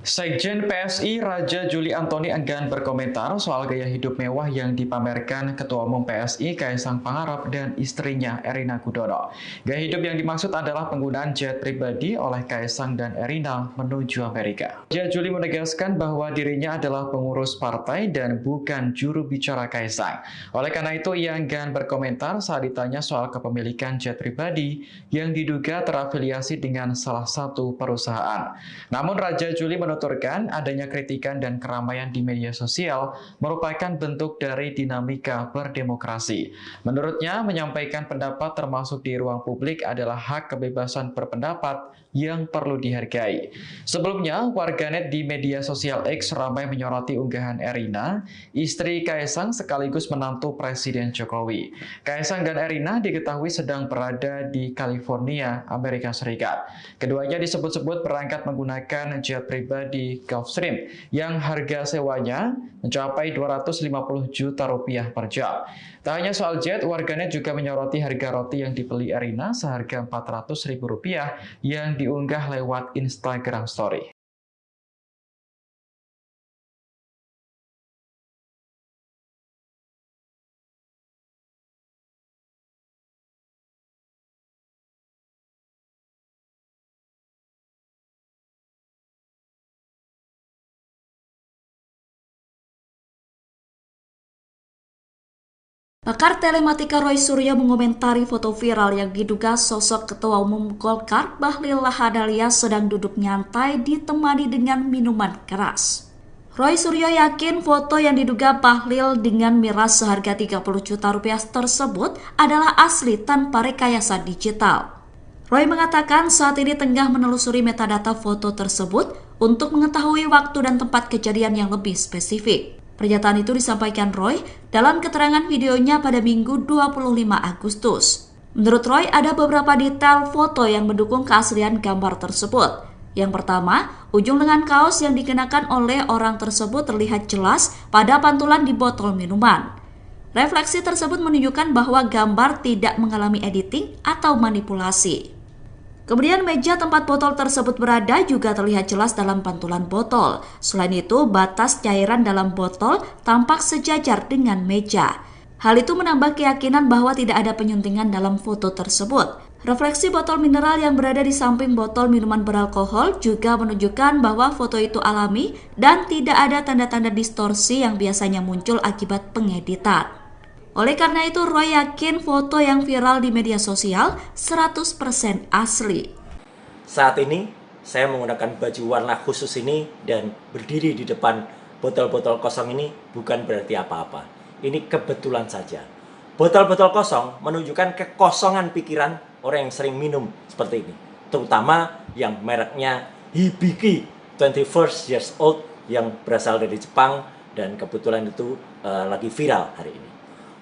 Sekjen PSI Raja Juli Antoni enggan berkomentar soal gaya hidup mewah yang dipamerkan Ketua Umum PSI Kaisang Pangarep dan istrinya Erina Gudono. Gaya hidup yang dimaksud adalah penggunaan jet pribadi oleh Kaisang dan Erina menuju Amerika. Raja Juli menegaskan bahwa dirinya adalah pengurus partai dan bukan juru bicara Kaisang. Oleh karena itu, ia enggan berkomentar saat ditanya soal kepemilikan jet pribadi yang diduga terafiliasi dengan salah satu perusahaan. Namun Raja Juli menuturkan adanya kritikan dan keramaian di media sosial merupakan bentuk dari dinamika berdemokrasi. Menurutnya, menyampaikan pendapat termasuk di ruang publik adalah hak kebebasan berpendapat yang perlu dihargai. Sebelumnya, warganet di media sosial X ramai menyoroti unggahan Erina, istri Kaisang sekaligus menantu Presiden Jokowi. Kaisang dan Erina diketahui sedang berada di California, Amerika Serikat. Keduanya disebut-sebut berangkat menggunakan jet pribadi di Gulfstream yang harga sewanya mencapai 250 juta rupiah per jam. Tak hanya soal jet, warganet juga menyoroti harga roti yang dibeli Erina seharga 400 ribu rupiah yang diunggah lewat Instagram Story. Pakar telematika Roy Suryo mengomentari foto viral yang diduga sosok Ketua Umum Golkar Bahlil Lahadalia sedang duduk nyantai ditemani dengan minuman keras. Roy Suryo yakin foto yang diduga Bahlil dengan miras seharga 30 juta rupiah tersebut adalah asli tanpa rekayasa digital. Roy mengatakan saat ini tengah menelusuri metadata foto tersebut untuk mengetahui waktu dan tempat kejadian yang lebih spesifik. Pernyataan itu disampaikan Roy dalam keterangan videonya pada Minggu 25 Agustus. Menurut Roy, ada beberapa detail foto yang mendukung keaslian gambar tersebut. Yang pertama, ujung lengan kaos yang dikenakan oleh orang tersebut terlihat jelas pada pantulan di botol minuman. Refleksi tersebut menunjukkan bahwa gambar tidak mengalami editing atau manipulasi. Kemudian meja tempat botol tersebut berada juga terlihat jelas dalam pantulan botol. Selain itu, batas cairan dalam botol tampak sejajar dengan meja. Hal itu menambah keyakinan bahwa tidak ada penyuntingan dalam foto tersebut. Refleksi botol mineral yang berada di samping botol minuman beralkohol juga menunjukkan bahwa foto itu alami dan tidak ada tanda-tanda distorsi yang biasanya muncul akibat pengeditan. Oleh karena itu, Roy yakin foto yang viral di media sosial 100% asli. Saat ini, saya menggunakan baju warna khusus ini dan berdiri di depan botol-botol kosong ini bukan berarti apa-apa. Ini kebetulan saja. Botol-botol kosong menunjukkan kekosongan pikiran orang yang sering minum seperti ini. Terutama yang mereknya Hibiki 21 years old yang berasal dari Jepang dan kebetulan itu lagi viral hari ini.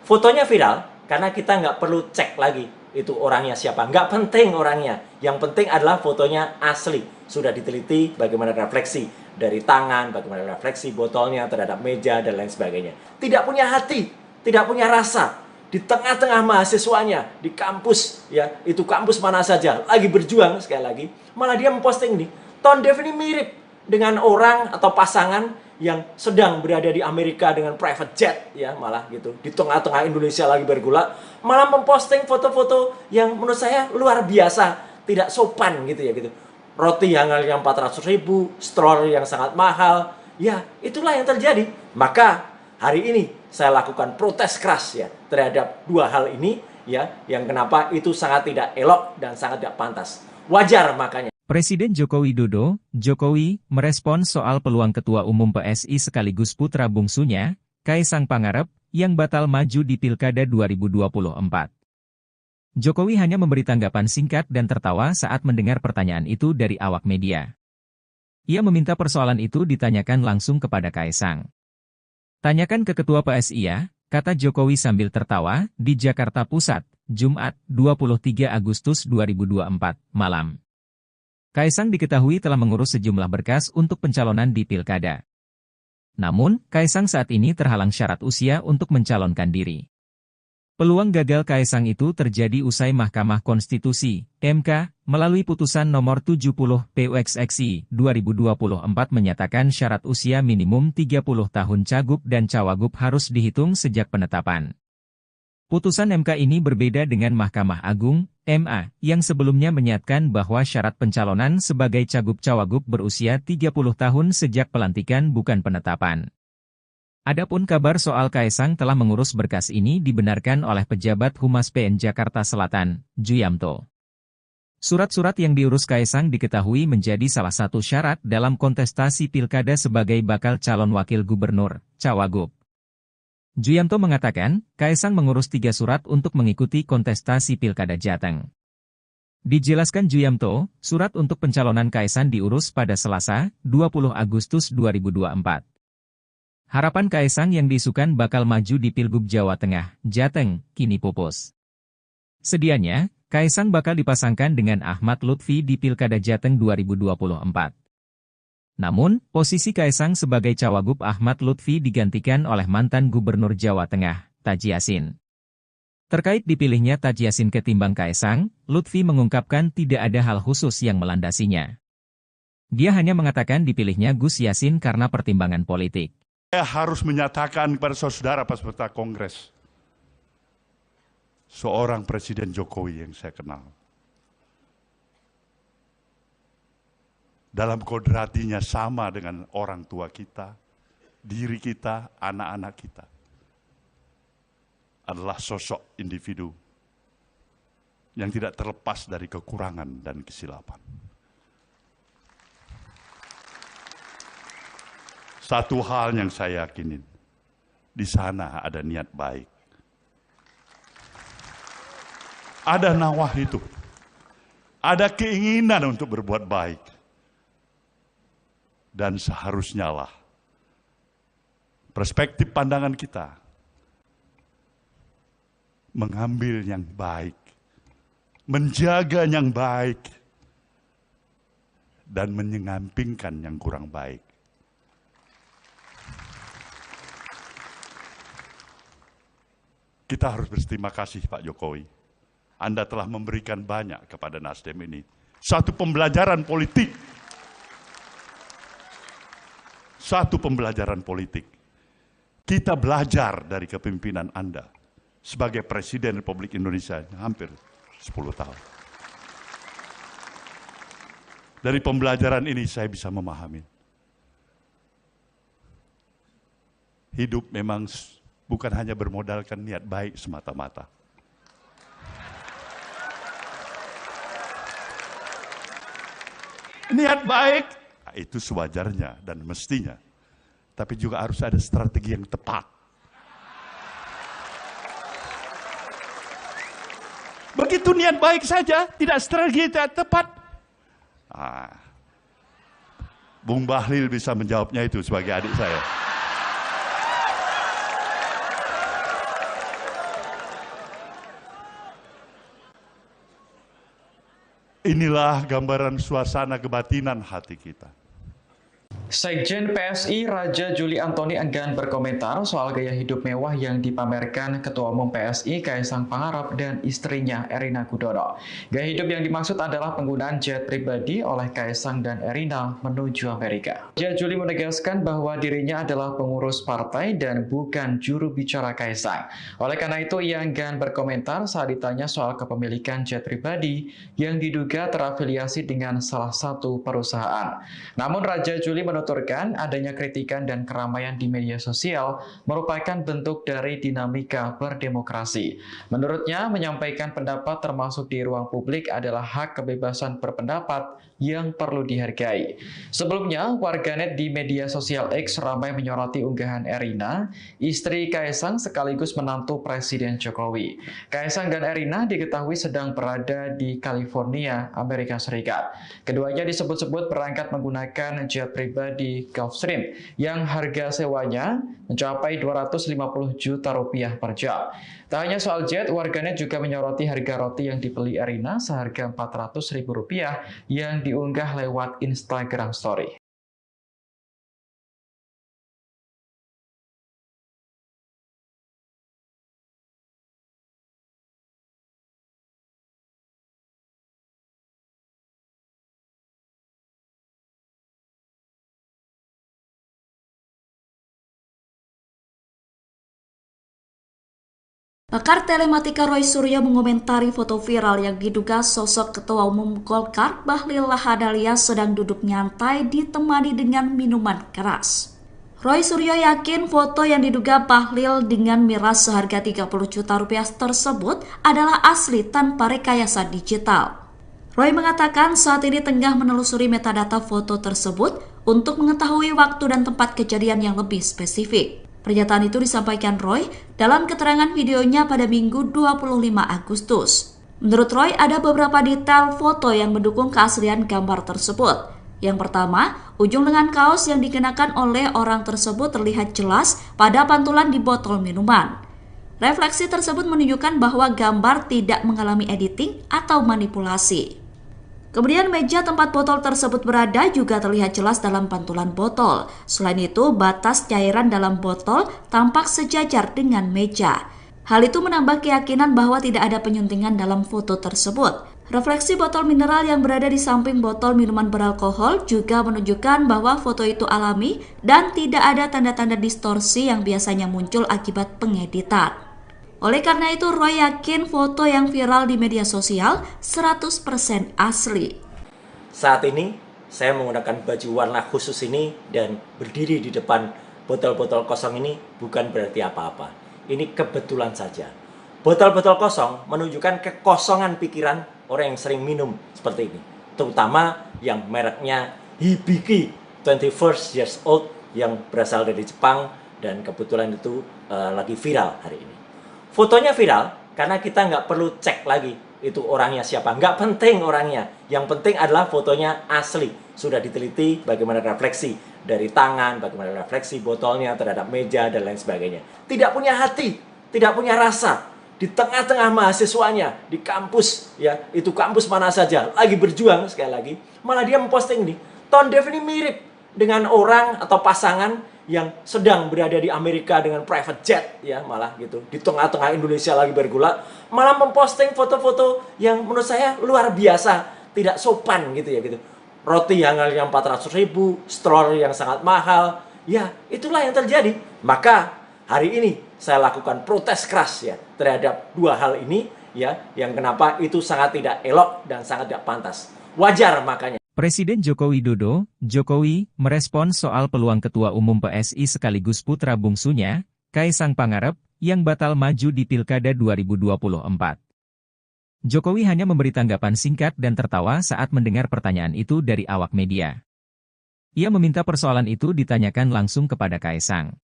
Fotonya viral karena kita nggak perlu cek lagi itu orangnya siapa. Nggak penting orangnya. Yang penting adalah fotonya asli. Sudah diteliti bagaimana refleksi dari tangan, bagaimana refleksi botolnya terhadap meja, dan lain sebagainya. Tidak punya hati, tidak punya rasa. Di tengah-tengah mahasiswanya, di kampus, ya itu kampus mana saja, lagi berjuang sekali lagi. Malah dia memposting ini. Tone Dev ini mirip dengan orang atau pasangan yang sedang berada di Amerika dengan private jet, ya malah gitu, di tengah-tengah Indonesia lagi bergulak, malah memposting foto-foto yang menurut saya luar biasa, tidak sopan gitu ya gitu. Roti yang 400 ribu, stroller yang sangat mahal, ya itulah yang terjadi. Maka hari ini saya lakukan protes keras ya terhadap dua hal ini ya, yang kenapa itu sangat tidak elok dan sangat tidak pantas. Wajar makanya Presiden Joko Widodo, Jokowi, merespons soal peluang Ketua Umum PSI sekaligus putra bungsunya, Kaisang Pangarep, yang batal maju di Pilkada 2024. Jokowi hanya memberi tanggapan singkat dan tertawa saat mendengar pertanyaan itu dari awak media. Ia meminta persoalan itu ditanyakan langsung kepada Kaisang. Tanyakan ke Ketua PSI ya, kata Jokowi sambil tertawa, di Jakarta Pusat, Jumat, 23 Agustus 2024, malam. Kaisang diketahui telah mengurus sejumlah berkas untuk pencalonan di Pilkada. Namun, Kaisang saat ini terhalang syarat usia untuk mencalonkan diri. Peluang gagal Kaisang itu terjadi usai Mahkamah Konstitusi, MK, melalui putusan nomor 70 PUXXI 2024 menyatakan syarat usia minimum 30 tahun cagup dan cawagup harus dihitung sejak penetapan. Putusan MK ini berbeda dengan Mahkamah Agung, MA, yang sebelumnya menyatakan bahwa syarat pencalonan sebagai cagup-cawagup berusia 30 tahun sejak pelantikan bukan penetapan. Adapun kabar soal Kaisang telah mengurus berkas ini dibenarkan oleh pejabat Humas PN Jakarta Selatan, Juyamto. Surat-surat yang diurus Kaisang diketahui menjadi salah satu syarat dalam kontestasi Pilkada sebagai bakal calon wakil gubernur, cawagup. Juyamto mengatakan, Kaisang mengurus 3 surat untuk mengikuti kontestasi Pilkada Jateng. Dijelaskan Juyamto, surat untuk pencalonan Kaisang diurus pada Selasa, 20 Agustus 2024. Harapan Kaisang yang diisukan bakal maju di Pilgub Jawa Tengah, Jateng, kini pupus. Sedianya, Kaisang bakal dipasangkan dengan Ahmad Lutfi di Pilkada Jateng 2024. Namun, posisi Kaisang sebagai Cawagup Ahmad Lutfi digantikan oleh mantan Gubernur Jawa Tengah, Taji Yasin. Terkait dipilihnya Taji Yasin ketimbang Kaisang, Lutfi mengungkapkan tidak ada hal khusus yang melandasinya. Dia hanya mengatakan dipilihnya Gus Yassin karena pertimbangan politik. Saya harus menyatakan kepada saudara peserta Kongres, seorang Presiden Jokowi yang saya kenal, dalam kodratinya sama dengan orang tua kita, diri kita, anak-anak kita, adalah sosok individu yang tidak terlepas dari kekurangan dan kesilapan. Satu hal yang saya yakinin, di sana ada niat baik. Ada nawah itu. Ada keinginan untuk berbuat baik. Dan seharusnya lah perspektif pandangan kita mengambil yang baik, menjaga yang baik, dan menyampingkan yang kurang baik. Kita harus berterima kasih Pak Jokowi. Anda telah memberikan banyak kepada Nasdem ini. Satu pembelajaran politik. Satu pembelajaran politik. Kita belajar dari kepemimpinan Anda sebagai Presiden Republik Indonesia hampir 10 tahun. Dari pembelajaran ini saya bisa memahami. Hidup memang bukan hanya bermodalkan niat baik semata-mata. Niat baik, itu sewajarnya dan mestinya. Tapi juga harus ada strategi yang tepat. Begitu niat baik saja, tidak strategi yang tepat. Bung Bahlil bisa menjawabnya itu sebagai adik saya. Inilah gambaran suasana kebatinan hati kita. Sekjen PSI Raja Juli Antoni enggan berkomentar soal gaya hidup mewah yang dipamerkan Ketua Umum PSI Kaisang Pangarep dan istrinya Erina Gudono. Gaya hidup yang dimaksud adalah penggunaan jet pribadi oleh Kaisang dan Erina menuju Amerika. Raja Juli menegaskan bahwa dirinya adalah pengurus partai dan bukan juru bicara Kaisang. Oleh karena itu, ia enggan berkomentar saat ditanya soal kepemilikan jet pribadi yang diduga terafiliasi dengan salah satu perusahaan. Namun Raja Juli menuturkan adanya kritikan dan keramaian di media sosial merupakan bentuk dari dinamika berdemokrasi. Menurutnya, menyampaikan pendapat termasuk di ruang publik adalah hak kebebasan berpendapat yang perlu dihargai. Sebelumnya, warganet di media sosial X ramai menyoroti unggahan Erina, istri Kaisang sekaligus menantu Presiden Jokowi. Kaisang dan Erina diketahui sedang berada di California, Amerika Serikat. Keduanya disebut-sebut berangkat menggunakan jet pribadi di Gulfstream yang harga sewanya mencapai 250 juta rupiah per jam. Tak hanya soal jet, warganet juga menyoroti harga roti yang dibeli Erina seharga 400.000 rupiah yang diunggah lewat Instagram Story. Pakar telematika Roy Suryo mengomentari foto viral yang diduga sosok Ketua Umum Golkar Bahlil Lahadalia sedang duduk nyantai ditemani dengan minuman keras. Roy Suryo yakin foto yang diduga Bahlil dengan miras seharga 30 juta rupiah tersebut adalah asli tanpa rekayasa digital. Roy mengatakan saat ini tengah menelusuri metadata foto tersebut untuk mengetahui waktu dan tempat kejadian yang lebih spesifik. Pernyataan itu disampaikan Roy dalam keterangan videonya pada Minggu 25 Agustus. Menurut Roy, ada beberapa detail foto yang mendukung keaslian gambar tersebut. Yang pertama, ujung lengan kaos yang dikenakan oleh orang tersebut terlihat jelas pada pantulan di botol minuman. Refleksi tersebut menunjukkan bahwa gambar tidak mengalami editing atau manipulasi. Kemudian meja tempat botol tersebut berada juga terlihat jelas dalam pantulan botol. Selain itu, batas cairan dalam botol tampak sejajar dengan meja. Hal itu menambah keyakinan bahwa tidak ada penyuntingan dalam foto tersebut. Refleksi botol mineral yang berada di samping botol minuman beralkohol juga menunjukkan bahwa foto itu alami dan tidak ada tanda-tanda distorsi yang biasanya muncul akibat pengeditan. Oleh karena itu, Roy yakin foto yang viral di media sosial 100% asli. Saat ini, saya menggunakan baju warna khusus ini dan berdiri di depan botol-botol kosong ini bukan berarti apa-apa. Ini kebetulan saja. Botol-botol kosong menunjukkan kekosongan pikiran orang yang sering minum seperti ini. Terutama yang mereknya Hibiki 21 years old yang berasal dari Jepang dan kebetulan itu lagi viral hari ini. Fotonya viral karena kita nggak perlu cek lagi itu orangnya siapa. Nggak penting orangnya. Yang penting adalah fotonya asli. Sudah diteliti bagaimana refleksi dari tangan, bagaimana refleksi botolnya terhadap meja, dan lain sebagainya. Tidak punya hati, tidak punya rasa. Di tengah-tengah mahasiswanya, di kampus, ya itu kampus mana saja, lagi berjuang sekali lagi. Malah dia memposting ini. Tone Dev ini mirip dengan orang atau pasangan yang sedang berada di Amerika dengan private jet, ya malah gitu, di tengah-tengah Indonesia lagi bergulak, malah memposting foto-foto yang menurut saya luar biasa, tidak sopan gitu ya gitu. Roti yang harganya 400.000, stroller yang sangat mahal, ya itulah yang terjadi. Maka hari ini saya lakukan protes keras ya terhadap dua hal ini ya, yang kenapa itu sangat tidak elok dan sangat tidak pantas. Wajar makanya. Presiden Joko Widodo, Jokowi, merespons soal peluang Ketua Umum PSI sekaligus putra bungsunya, Kaisang Pangarep, yang batal maju di Pilkada 2024. Jokowi hanya memberi tanggapan singkat dan tertawa saat mendengar pertanyaan itu dari awak media. Ia meminta persoalan itu ditanyakan langsung kepada Kaisang.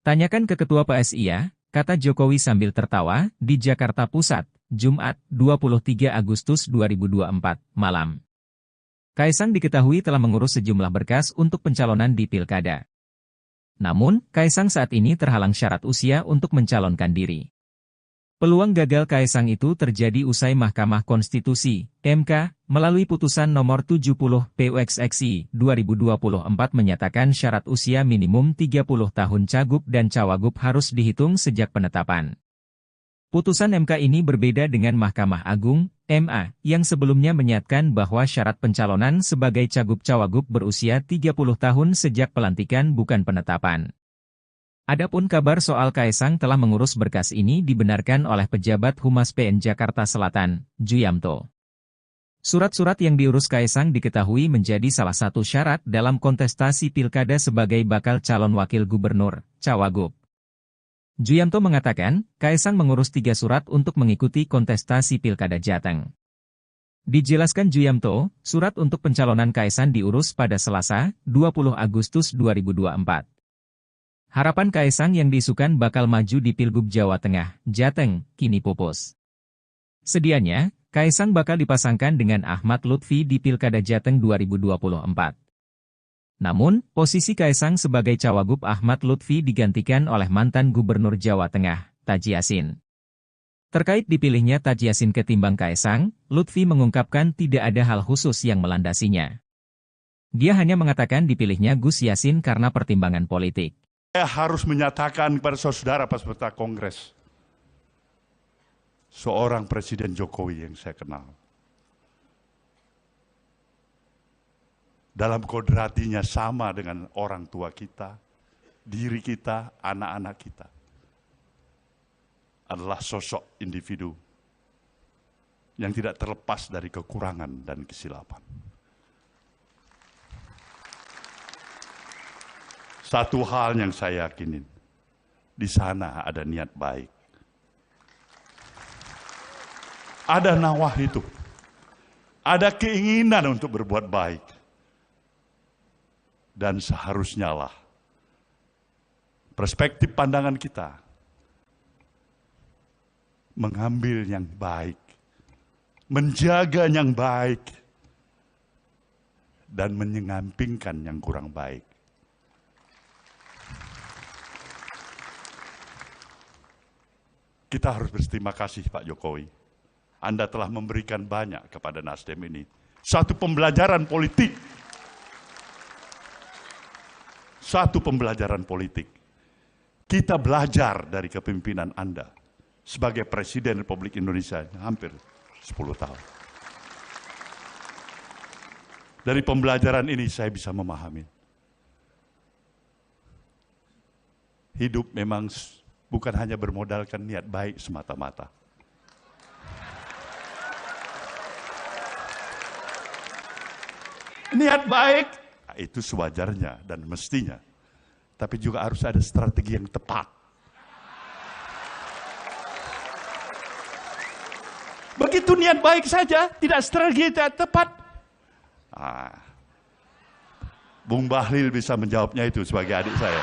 Tanyakan ke Ketua PSI ya, kata Jokowi sambil tertawa, di Jakarta Pusat, Jumat, 23 Agustus 2024, malam. Kaisang diketahui telah mengurus sejumlah berkas untuk pencalonan di Pilkada. Namun, Kaisang saat ini terhalang syarat usia untuk mencalonkan diri. Peluang gagal Kaisang itu terjadi usai Mahkamah Konstitusi, MK, melalui putusan nomor 70 PUXXI 2024 menyatakan syarat usia minimum 30 tahun cagup dan cawagup harus dihitung sejak penetapan. Putusan MK ini berbeda dengan Mahkamah Agung, MA, yang sebelumnya menyatakan bahwa syarat pencalonan sebagai cagup-cawagup berusia 30 tahun sejak pelantikan bukan penetapan. Adapun kabar soal Kaisang telah mengurus berkas ini dibenarkan oleh pejabat Humas PN Jakarta Selatan, Juyamto. Surat-surat yang diurus Kaisang diketahui menjadi salah satu syarat dalam kontestasi Pilkada sebagai bakal calon wakil gubernur, cawagup. Juyamto mengatakan, Kaisang mengurus 3 surat untuk mengikuti kontestasi Pilkada Jateng. Dijelaskan Juyamto, surat untuk pencalonan Kaisang diurus pada Selasa, 20 Agustus 2024. Harapan Kaisang yang diisukan bakal maju di Pilgub Jawa Tengah, Jateng, kini pupus. Sedianya, Kaisang bakal dipasangkan dengan Ahmad Lutfi di Pilkada Jateng 2024. Namun, posisi Kaisang sebagai cawagup Ahmad Lutfi digantikan oleh mantan Gubernur Jawa Tengah, Taji Yasin. Terkait dipilihnya Taji Yasin ketimbang Kaisang, Lutfi mengungkapkan tidak ada hal khusus yang melandasinya. Dia hanya mengatakan dipilihnya Gus Yassin karena pertimbangan politik. Saya harus menyatakan kepada saudara peserta Kongres, seorang Presiden Jokowi yang saya kenal, dalam kodratinya sama dengan orang tua kita, diri kita, anak-anak kita, adalah sosok individu yang tidak terlepas dari kekurangan dan kesilapan. Satu hal yang saya yakinin, di sana ada niat baik. Ada nawah itu, ada keinginan untuk berbuat baik. Dan seharusnya lah perspektif pandangan kita mengambil yang baik, menjaga yang baik, dan menyampingkan yang kurang baik. Kita harus berterima kasih Pak Jokowi. Anda telah memberikan banyak kepada Nasdem ini. Satu pembelajaran politik. Satu pembelajaran politik. Kita belajar dari kepemimpinan Anda sebagai Presiden Republik Indonesia hampir 10 tahun. Dari pembelajaran ini saya bisa memahami. Hidup memang bukan hanya bermodalkan niat baik semata-mata. Niat baik, itu sewajarnya dan mestinya. Tapi juga harus ada strategi yang tepat. Begitu niat baik saja, tidak strategi yang tepat. Bung Bahlil bisa menjawabnya itu sebagai adik saya.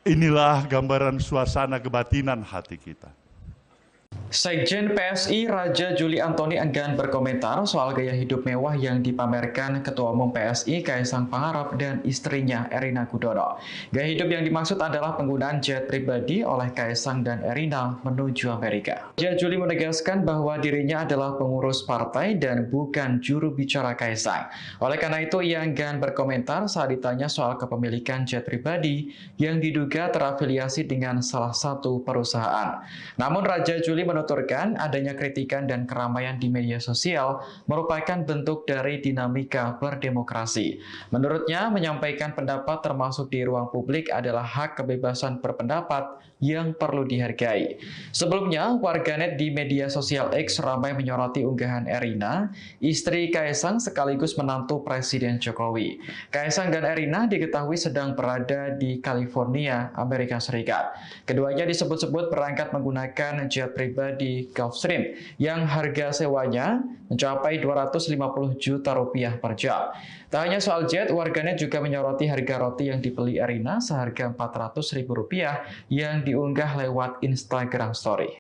Inilah gambaran suasana kebatinan hati kita. Sekjen PSI Raja Juli Antoni enggan berkomentar soal gaya hidup mewah yang dipamerkan Ketua Umum PSI Kaisang Pangarep dan istrinya Erina Gudono. Gaya hidup yang dimaksud adalah penggunaan jet pribadi oleh Kaisang dan Erina menuju Amerika. Raja Juli menegaskan bahwa dirinya adalah pengurus partai dan bukan juru bicara Kaisang. Oleh karena itu, ia enggan berkomentar saat ditanya soal kepemilikan jet pribadi yang diduga terafiliasi dengan salah satu perusahaan. Namun Raja Juli menuturkan adanya kritikan dan keramaian di media sosial merupakan bentuk dari dinamika berdemokrasi. Menurutnya, menyampaikan pendapat termasuk di ruang publik adalah hak kebebasan berpendapat yang perlu dihargai. Sebelumnya, warganet di media sosial X ramai menyoroti unggahan Erina, istri Kaisang sekaligus menantu Presiden Jokowi. Kaisang dan Erina diketahui sedang berada di California, Amerika Serikat. Keduanya disebut-sebut berangkat menggunakan jet pribadi di Gulfstream yang harga sewanya mencapai 250 juta rupiah per jam. Tak hanya soal jet, warganet juga menyoroti harga roti yang dibeli Erina seharga 400.000 rupiah yang diunggah lewat Instagram Story.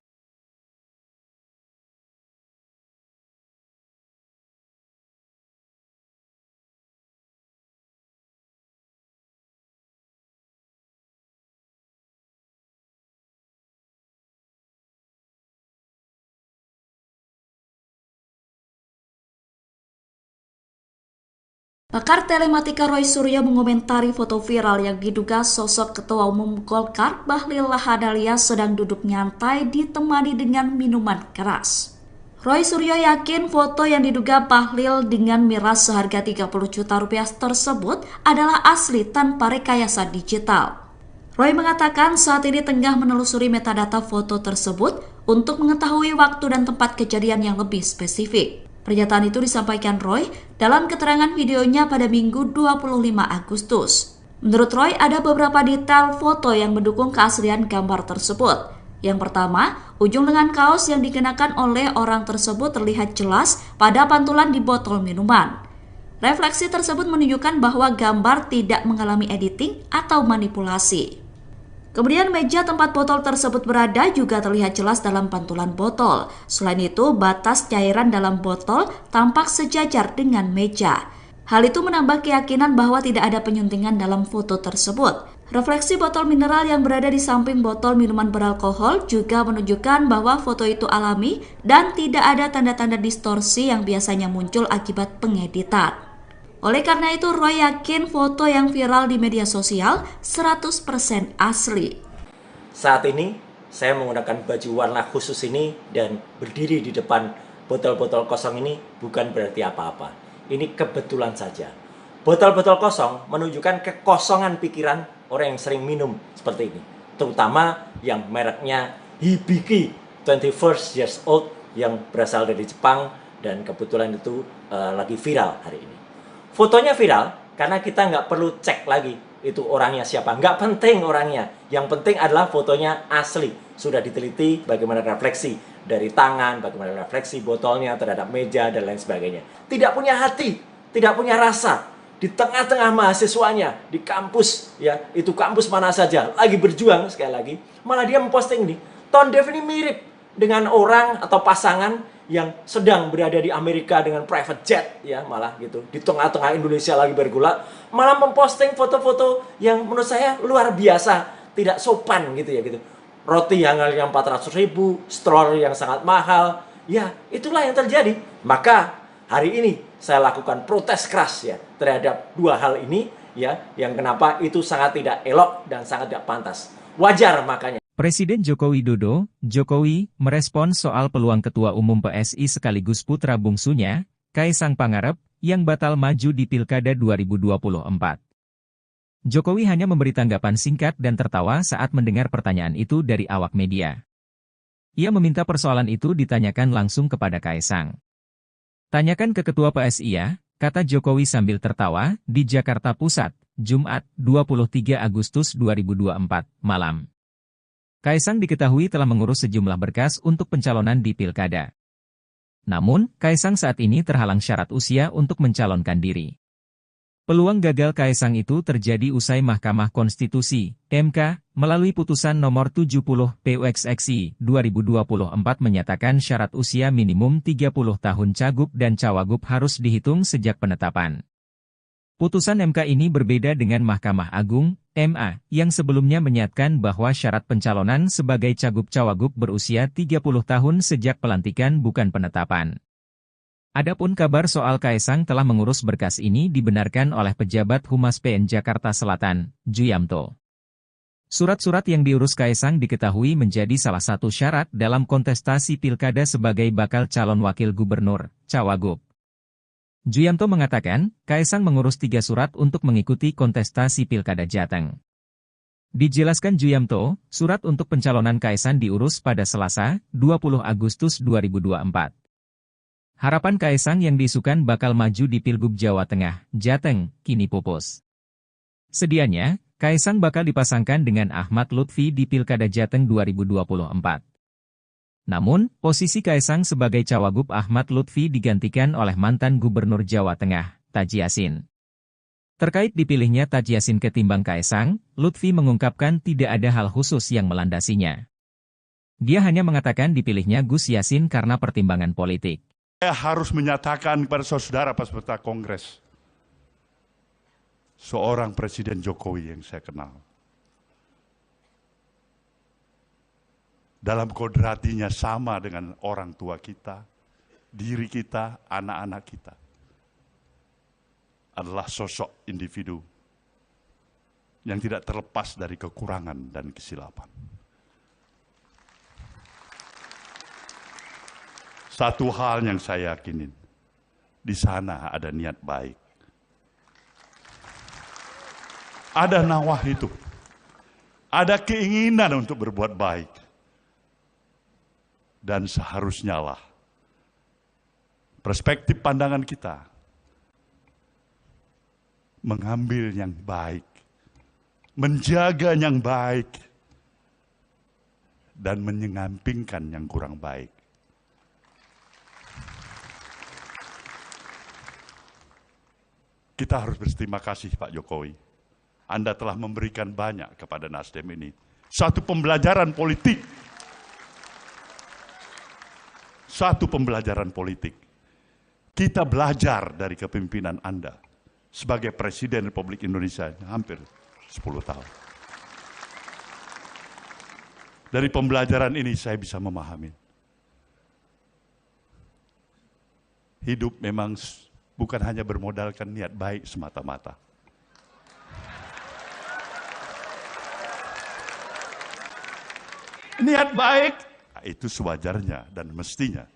Pakar telematika Roy Suryo mengomentari foto viral yang diduga sosok Ketua Umum Golkar Bahlil Lahadalia sedang duduk nyantai ditemani dengan minuman keras. Roy Suryo yakin foto yang diduga Bahlil dengan miras seharga 30 juta rupiah tersebut adalah asli tanpa rekayasa digital. Roy mengatakan saat ini tengah menelusuri metadata foto tersebut untuk mengetahui waktu dan tempat kejadian yang lebih spesifik. Pernyataan itu disampaikan Roy dalam keterangan videonya pada Minggu 25 Agustus. Menurut Roy, ada beberapa detail foto yang mendukung keaslian gambar tersebut. Yang pertama, ujung lengan kaos yang dikenakan oleh orang tersebut terlihat jelas pada pantulan di botol minuman. Refleksi tersebut menunjukkan bahwa gambar tidak mengalami editing atau manipulasi. Kemudian meja tempat botol tersebut berada juga terlihat jelas dalam pantulan botol. Selain itu, batas cairan dalam botol tampak sejajar dengan meja. Hal itu menambah keyakinan bahwa tidak ada penyuntingan dalam foto tersebut. Refleksi botol mineral yang berada di samping botol minuman beralkohol juga menunjukkan bahwa foto itu alami dan tidak ada tanda-tanda distorsi yang biasanya muncul akibat pengeditan. Oleh karena itu, Roy yakin foto yang viral di media sosial 100% asli. Saat ini, saya menggunakan baju warna khusus ini dan berdiri di depan botol-botol kosong ini bukan berarti apa-apa. Ini kebetulan saja. Botol-botol kosong menunjukkan kekosongan pikiran orang yang sering minum seperti ini. Terutama yang mereknya Hibiki 21 years old yang berasal dari Jepang dan kebetulan itu lagi viral hari ini. Fotonya viral karena kita nggak perlu cek lagi itu orangnya siapa. Nggak penting orangnya. Yang penting adalah fotonya asli. Sudah diteliti bagaimana refleksi dari tangan, bagaimana refleksi botolnya terhadap meja, dan lain sebagainya. Tidak punya hati, tidak punya rasa. Di tengah-tengah mahasiswanya, di kampus, ya itu kampus mana saja, lagi berjuang sekali lagi. Malah dia memposting ini. Tone Dev ini mirip dengan orang atau pasangan yang sedang berada di Amerika dengan private jet, ya malah gitu, di tengah-tengah Indonesia lagi bergulak, malah memposting foto-foto yang menurut saya luar biasa, tidak sopan gitu ya gitu. Roti yang harganya 400.000, stroller yang sangat mahal, ya itulah yang terjadi. Maka hari ini saya lakukan protes keras ya terhadap dua hal ini ya, yang kenapa itu sangat tidak elok dan sangat tidak pantas. Wajar makanya. Presiden Joko Widodo, Jokowi, merespons soal peluang Ketua Umum PSI sekaligus putra bungsunya, Kaisang Pangarep, yang batal maju di Pilkada 2024. Jokowi hanya memberi tanggapan singkat dan tertawa saat mendengar pertanyaan itu dari awak media. Ia meminta persoalan itu ditanyakan langsung kepada Kaisang. Tanyakan ke Ketua PSI ya, kata Jokowi sambil tertawa, di Jakarta Pusat, Jumat, 23 Agustus 2024, malam. Kaisang diketahui telah mengurus sejumlah berkas untuk pencalonan di Pilkada. Namun, Kaisang saat ini terhalang syarat usia untuk mencalonkan diri. Peluang gagal Kaisang itu terjadi usai Mahkamah Konstitusi, MK, melalui putusan nomor 70 PUXXI 2024 menyatakan syarat usia minimum 30 tahun cagup dan cawagup harus dihitung sejak penetapan. Putusan MK ini berbeda dengan Mahkamah Agung, MA, yang sebelumnya menyatakan bahwa syarat pencalonan sebagai cagup cawagup berusia 30 tahun sejak pelantikan bukan penetapan. Adapun kabar soal Kaisang telah mengurus berkas ini dibenarkan oleh pejabat Humas PN Jakarta Selatan, Juyamto. Surat-surat yang diurus Kaisang diketahui menjadi salah satu syarat dalam kontestasi Pilkada sebagai bakal calon wakil gubernur, cawagup. Juyamto mengatakan, Kaisang mengurus 3 surat untuk mengikuti kontestasi Pilkada Jateng. Dijelaskan Juyamto, surat untuk pencalonan Kaisang diurus pada Selasa, 20 Agustus 2024. Harapan Kaisang yang diisukan bakal maju di Pilgub Jawa Tengah, Jateng, kini pupus. Sedianya, Kaisang bakal dipasangkan dengan Ahmad Lutfi di Pilkada Jateng 2024. Namun, posisi Kaisang sebagai cawagup Ahmad Lutfi digantikan oleh mantan Gubernur Jawa Tengah, Taji Yassin. Terkait dipilihnya Taji Yassin ketimbang Kaisang, Lutfi mengungkapkan tidak ada hal khusus yang melandasinya. Dia hanya mengatakan dipilihnya Gus Yassin karena pertimbangan politik. Saya harus menyatakan kepada saudara peserta Kongres, seorang Presiden Jokowi yang saya kenal, dalam kodratinya sama dengan orang tua kita, diri kita, anak-anak kita, adalah sosok individu yang tidak terlepas dari kekurangan dan kesilapan. Satu hal yang saya yakinin, di sana ada niat baik. Ada nawah itu. Ada keinginan untuk berbuat baik. Dan seharusnya lah perspektif pandangan kita mengambil yang baik, menjaga yang baik, dan menyampingkan yang kurang baik. Kita harus berterima kasih Pak Jokowi. Anda telah memberikan banyak kepada Nasdem ini. Satu pembelajaran politik. Satu pembelajaran politik. Kita belajar dari kepemimpinan Anda sebagai Presiden Republik Indonesia hampir 10 tahun. Dari pembelajaran ini saya bisa memahami. Hidup memang bukan hanya bermodalkan niat baik semata-mata. Niat baik, itu sewajarnya dan mestinya.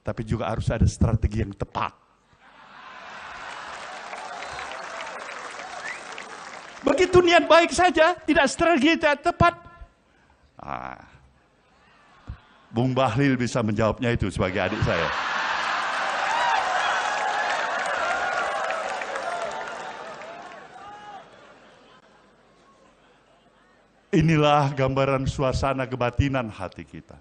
Tapi juga harus ada strategi yang tepat. Begitu niat baik saja, tidak strategi yang tepat. Bung Bahlil bisa menjawabnya itu sebagai adik saya. Inilah gambaran suasana kebatinan hati kita.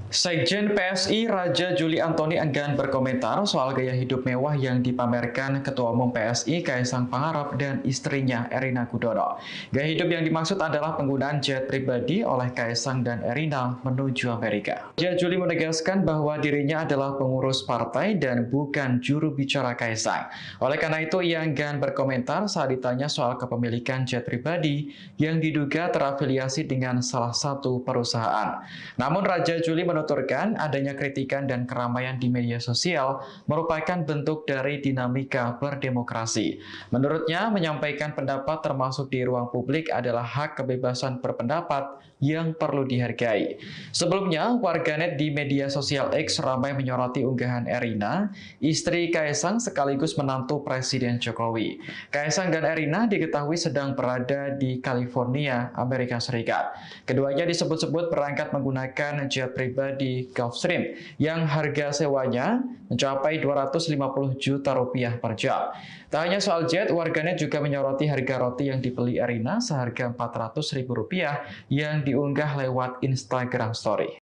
Sekjen PSI Raja Juli Antoni enggan berkomentar soal gaya hidup mewah yang dipamerkan Ketua Umum PSI Kaisang Pangarep dan istrinya Erina Gudono. Gaya hidup yang dimaksud adalah penggunaan jet pribadi oleh Kaisang dan Erina menuju Amerika. Raja Juli menegaskan bahwa dirinya adalah pengurus partai dan bukan juru bicara Kaisang. Oleh karena itu, ia enggan berkomentar saat ditanya soal kepemilikan jet pribadi yang diduga terafiliasi dengan salah satu perusahaan. Namun Raja Juli menuturkan adanya kritikan dan keramaian di media sosial merupakan bentuk dari dinamika berdemokrasi. Menurutnya, menyampaikan pendapat termasuk di ruang publik adalah hak kebebasan berpendapat yang perlu dihargai. Sebelumnya, warganet di media sosial X ramai menyoroti unggahan Erina, istri Kaisang sekaligus menantu Presiden Jokowi. Kaisang dan Erina diketahui sedang berada di California, Amerika Serikat. Keduanya disebut-sebut berangkat menggunakan jet pribadi di Gulfstream yang harga sewanya mencapai 250 juta rupiah per jam. Tak hanya soal jet, warganet juga menyoroti harga roti yang dibeli Erina seharga 400 ribu rupiah yang diunggah lewat Instagram Story.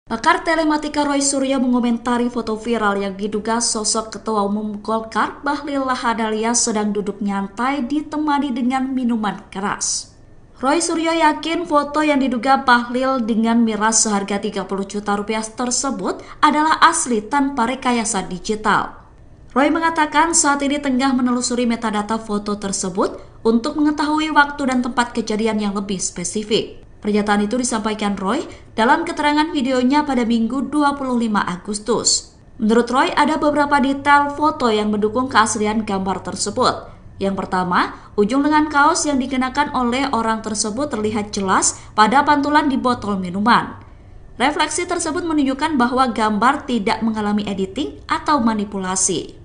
Pakar telematika Roy Suryo mengomentari foto viral yang diduga sosok Ketua Umum Golkar Bahlil Lahadalia sedang duduk nyantai ditemani dengan minuman keras. Roy Suryo yakin foto yang diduga Bahlil dengan miras seharga 30 juta rupiah tersebut adalah asli tanpa rekayasa digital. Roy mengatakan saat ini tengah menelusuri metadata foto tersebut untuk mengetahui waktu dan tempat kejadian yang lebih spesifik. Pernyataan itu disampaikan Roy dalam keterangan videonya pada Minggu 25 Agustus. Menurut Roy, ada beberapa detail foto yang mendukung keaslian gambar tersebut. Yang pertama, ujung lengan kaos yang dikenakan oleh orang tersebut terlihat jelas pada pantulan di botol minuman. Refleksi tersebut menunjukkan bahwa gambar tidak mengalami editing atau manipulasi.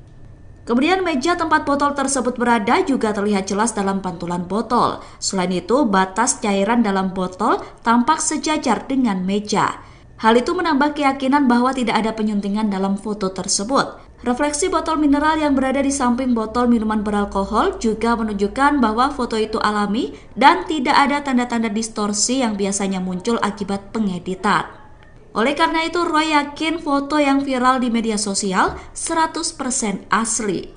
Kemudian meja tempat botol tersebut berada juga terlihat jelas dalam pantulan botol. Selain itu, batas cairan dalam botol tampak sejajar dengan meja. Hal itu menambah keyakinan bahwa tidak ada penyuntingan dalam foto tersebut. Refleksi botol mineral yang berada di samping botol minuman beralkohol juga menunjukkan bahwa foto itu alami dan tidak ada tanda-tanda distorsi yang biasanya muncul akibat pengeditan. Oleh karena itu, Roy yakin foto yang viral di media sosial 100% asli.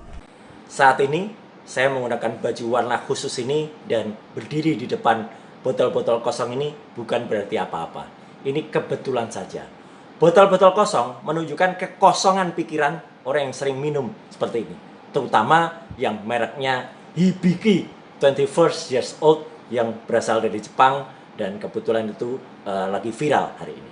Saat ini, saya menggunakan baju warna khusus ini dan berdiri di depan botol-botol kosong ini bukan berarti apa-apa. Ini kebetulan saja. Botol-botol kosong menunjukkan kekosongan pikiran orang yang sering minum seperti ini. Terutama yang mereknya Hibiki 21 years old yang berasal dari Jepang dan kebetulan itu lagi viral hari ini.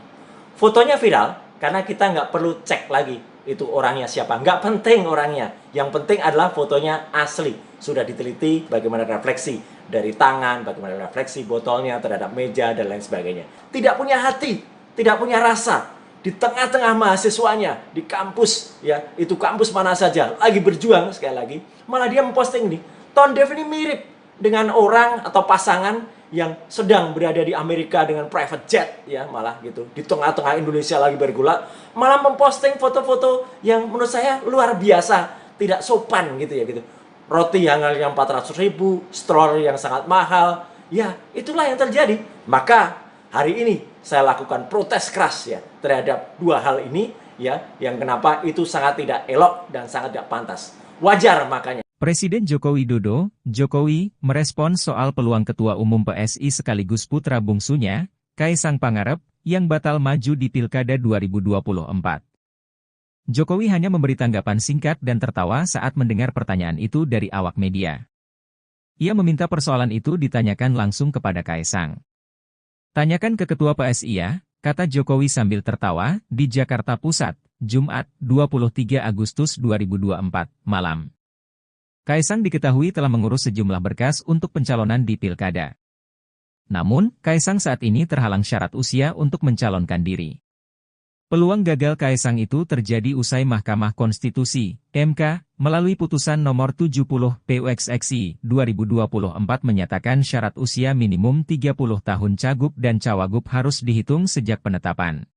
Fotonya viral karena kita nggak perlu cek lagi itu orangnya siapa. Nggak penting orangnya. Yang penting adalah fotonya asli. Sudah diteliti bagaimana refleksi dari tangan, bagaimana refleksi botolnya terhadap meja, dan lain sebagainya. Tidak punya hati, tidak punya rasa. Di tengah-tengah mahasiswanya, di kampus, ya itu kampus mana saja, lagi berjuang sekali lagi. Malah dia memposting ini. Tone Dev ini mirip dengan orang atau pasangan yang sedang berada di Amerika dengan private jet, ya malah gitu, di tengah-tengah Indonesia lagi bergulak, malah memposting foto-foto yang menurut saya luar biasa, tidak sopan gitu ya gitu. Roti yang harganya 400 ribu, stroller yang sangat mahal, ya itulah yang terjadi. Maka hari ini saya lakukan protes keras ya terhadap dua hal ini ya, yang kenapa itu sangat tidak elok dan sangat tidak pantas. Wajar makanya. Presiden Joko Widodo, Jokowi, merespon soal peluang Ketua Umum PSI sekaligus putra bungsunya, Kaisang Pangarep, yang batal maju di Pilkada 2024. Jokowi hanya memberi tanggapan singkat dan tertawa saat mendengar pertanyaan itu dari awak media. Ia meminta persoalan itu ditanyakan langsung kepada Kaisang. Tanyakan ke Ketua PSI ya, kata Jokowi sambil tertawa, di Jakarta Pusat, Jumat, 23 Agustus 2024, malam. Kaisang diketahui telah mengurus sejumlah berkas untuk pencalonan di Pilkada. Namun, Kaisang saat ini terhalang syarat usia untuk mencalonkan diri. Peluang gagal Kaisang itu terjadi usai Mahkamah Konstitusi, MK, melalui putusan nomor 70 PUXXI 2024 menyatakan syarat usia minimum 30 tahun cagup dan cawagup harus dihitung sejak penetapan.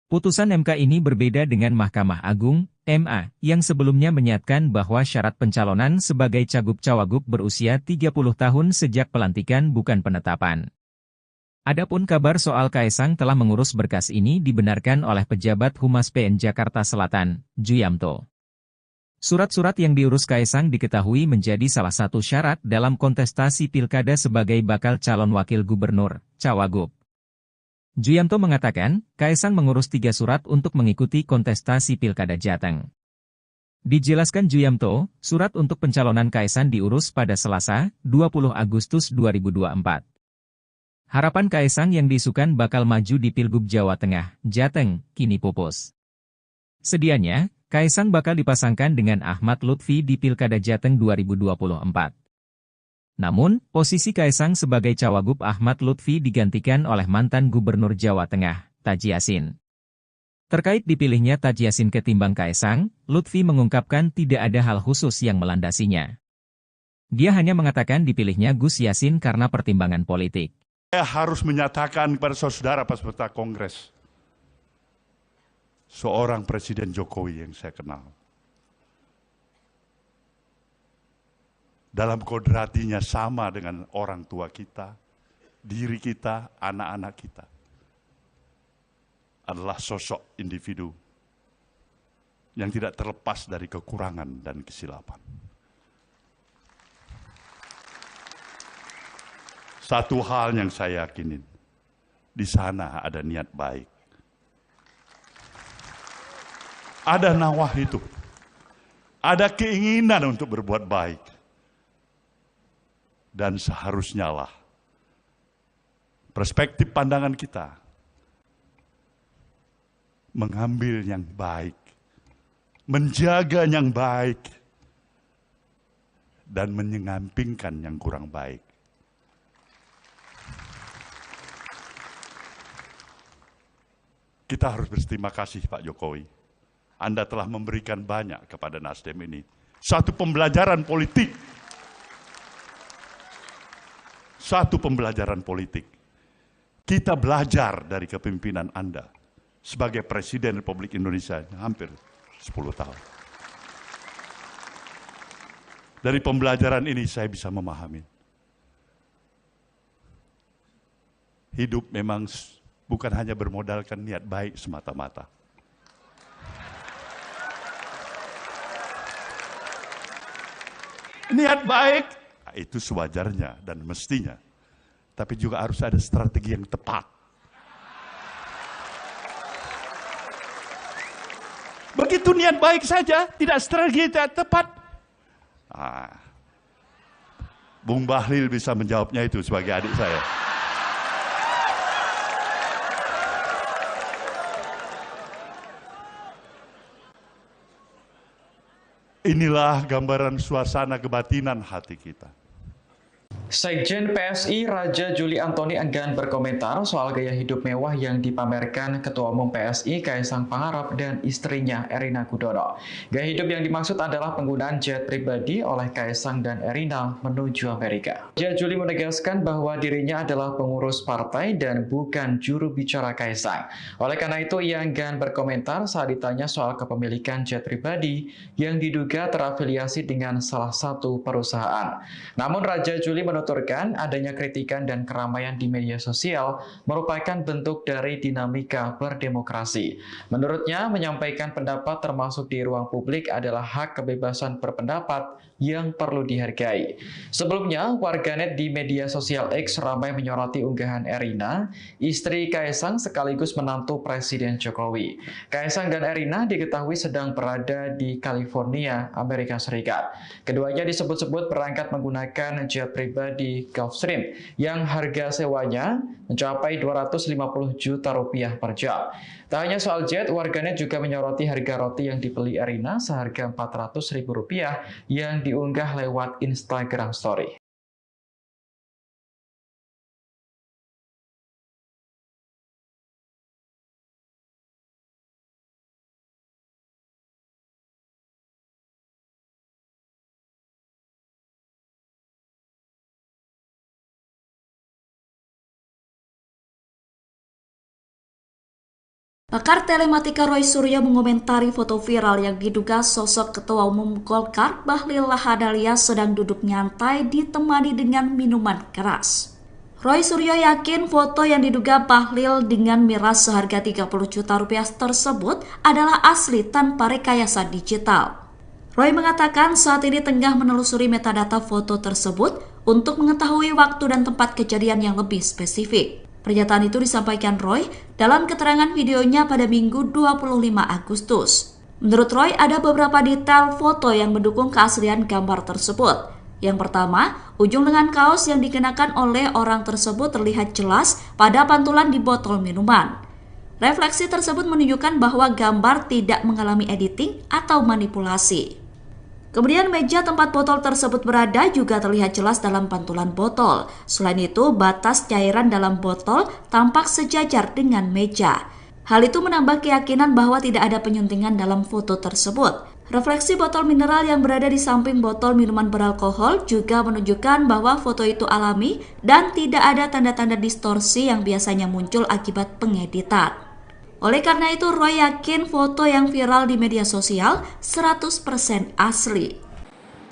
Putusan MK ini berbeda dengan Mahkamah Agung, MA, yang sebelumnya menyatakan bahwa syarat pencalonan sebagai cagup cawagup berusia 30 tahun sejak pelantikan bukan penetapan. Adapun kabar soal Kaisang telah mengurus berkas ini dibenarkan oleh pejabat Humas PN Jakarta Selatan, Juyamto. Surat-surat yang diurus Kaisang diketahui menjadi salah satu syarat dalam kontestasi pilkada sebagai bakal calon wakil gubernur, cawagup. Juyamto mengatakan, Kaisang mengurus 3 surat untuk mengikuti kontestasi pilkada Jateng. Dijelaskan Juyamto, surat untuk pencalonan Kaisang diurus pada Selasa, 20 Agustus 2024. Harapan Kaisang yang diisukan bakal maju di Pilgub Jawa Tengah, Jateng, kini pupus. Sedianya, Kaisang bakal dipasangkan dengan Ahmad Lutfi di Pilkada Jateng 2024. Namun, posisi Kaisang sebagai cawagup Ahmad Lutfi digantikan oleh mantan Gubernur Jawa Tengah, Taji Yassin. Terkait dipilihnya Taji Yassin ketimbang Kaisang, Lutfi mengungkapkan tidak ada hal khusus yang melandasinya. Dia hanya mengatakan dipilihnya Gus Yassin karena pertimbangan politik. Saya harus menyatakan kepada saudara peserta Kongres, seorang Presiden Jokowi yang saya kenal, dalam kodratinya sama dengan orang tua kita, diri kita, anak-anak kita, adalah sosok individu yang tidak terlepas dari kekurangan dan kesilapan. Satu hal yang saya yakinin, di sana ada niat baik. Ada nawah itu. Ada keinginan untuk berbuat baik. Dan seharusnya lah perspektif pandangan kita mengambil yang baik, menjaga yang baik, dan menyampingkan yang kurang baik. Kita harus berterima kasih Pak Jokowi. Anda telah memberikan banyak kepada Nasdem ini. Satu pembelajaran politik. Satu pembelajaran politik. Kita belajar dari kepemimpinan Anda sebagai Presiden Republik Indonesia hampir 10 tahun. Dari pembelajaran ini saya bisa memahami. Hidup memang bukan hanya bermodalkan niat baik semata-mata. Niat baik, itu sewajarnya dan mestinya. Tapi juga harus ada strategi yang tepat. Begitu niat baik saja, tidak strategi tidak tepat. Bung Bahlil bisa menjawabnya itu sebagai adik saya. Inilah gambaran suasana kebatinan hati kita. Sekjen PSI Raja Juli Antoni enggan berkomentar soal gaya hidup mewah yang dipamerkan Ketua Umum PSI Kaisang Pangarep dan istrinya Erina Gudono. Gaya hidup yang dimaksud adalah penggunaan jet pribadi oleh Kaisang dan Erina menuju Amerika. Raja Juli menegaskan bahwa dirinya adalah pengurus partai dan bukan juru bicara Kaisang. Oleh karena itu, ia enggan berkomentar saat ditanya soal kepemilikan jet pribadi yang diduga terafiliasi dengan salah satu perusahaan. Namun Raja Juli menuturkan adanya kritikan dan keramaian di media sosial merupakan bentuk dari dinamika berdemokrasi. Menurutnya, menyampaikan pendapat termasuk di ruang publik adalah hak kebebasan berpendapat yang perlu dihargai. Sebelumnya, warganet di media sosial X ramai menyoroti unggahan Erina, istri Kaisang sekaligus menantu Presiden Jokowi. Kaisang dan Erina diketahui sedang berada di California, Amerika Serikat. Keduanya disebut-sebut berangkat menggunakan jet pribadi di Gulfstream yang harga sewanya mencapai 250 juta rupiah per jam. Tak hanya soal jet, warganet juga menyoroti harga roti yang dibeli Erina seharga 400.000 rupiah yang diunggah lewat Instagram Story. Pakar telematika Roy Suryo mengomentari foto viral yang diduga sosok Ketua Umum Golkar Bahlil Lahadalia sedang duduk nyantai ditemani dengan minuman keras. Roy Suryo yakin foto yang diduga Bahlil dengan miras seharga 30 juta rupiah tersebut adalah asli tanpa rekayasa digital. Roy mengatakan saat ini tengah menelusuri metadata foto tersebut untuk mengetahui waktu dan tempat kejadian yang lebih spesifik. Pernyataan itu disampaikan Roy dalam keterangan videonya pada Minggu 25 Agustus. Menurut Roy, ada beberapa detail foto yang mendukung keaslian gambar tersebut. Yang pertama, ujung lengan kaos yang dikenakan oleh orang tersebut terlihat jelas pada pantulan di botol minuman. Refleksi tersebut menunjukkan bahwa gambar tidak mengalami editing atau manipulasi. Kemudian meja tempat botol tersebut berada juga terlihat jelas dalam pantulan botol. Selain itu, batas cairan dalam botol tampak sejajar dengan meja. Hal itu menambah keyakinan bahwa tidak ada penyuntingan dalam foto tersebut. Refleksi botol mineral yang berada di samping botol minuman beralkohol juga menunjukkan bahwa foto itu alami dan tidak ada tanda-tanda distorsi yang biasanya muncul akibat pengeditan. Oleh karena itu, Roy yakin foto yang viral di media sosial 100% asli.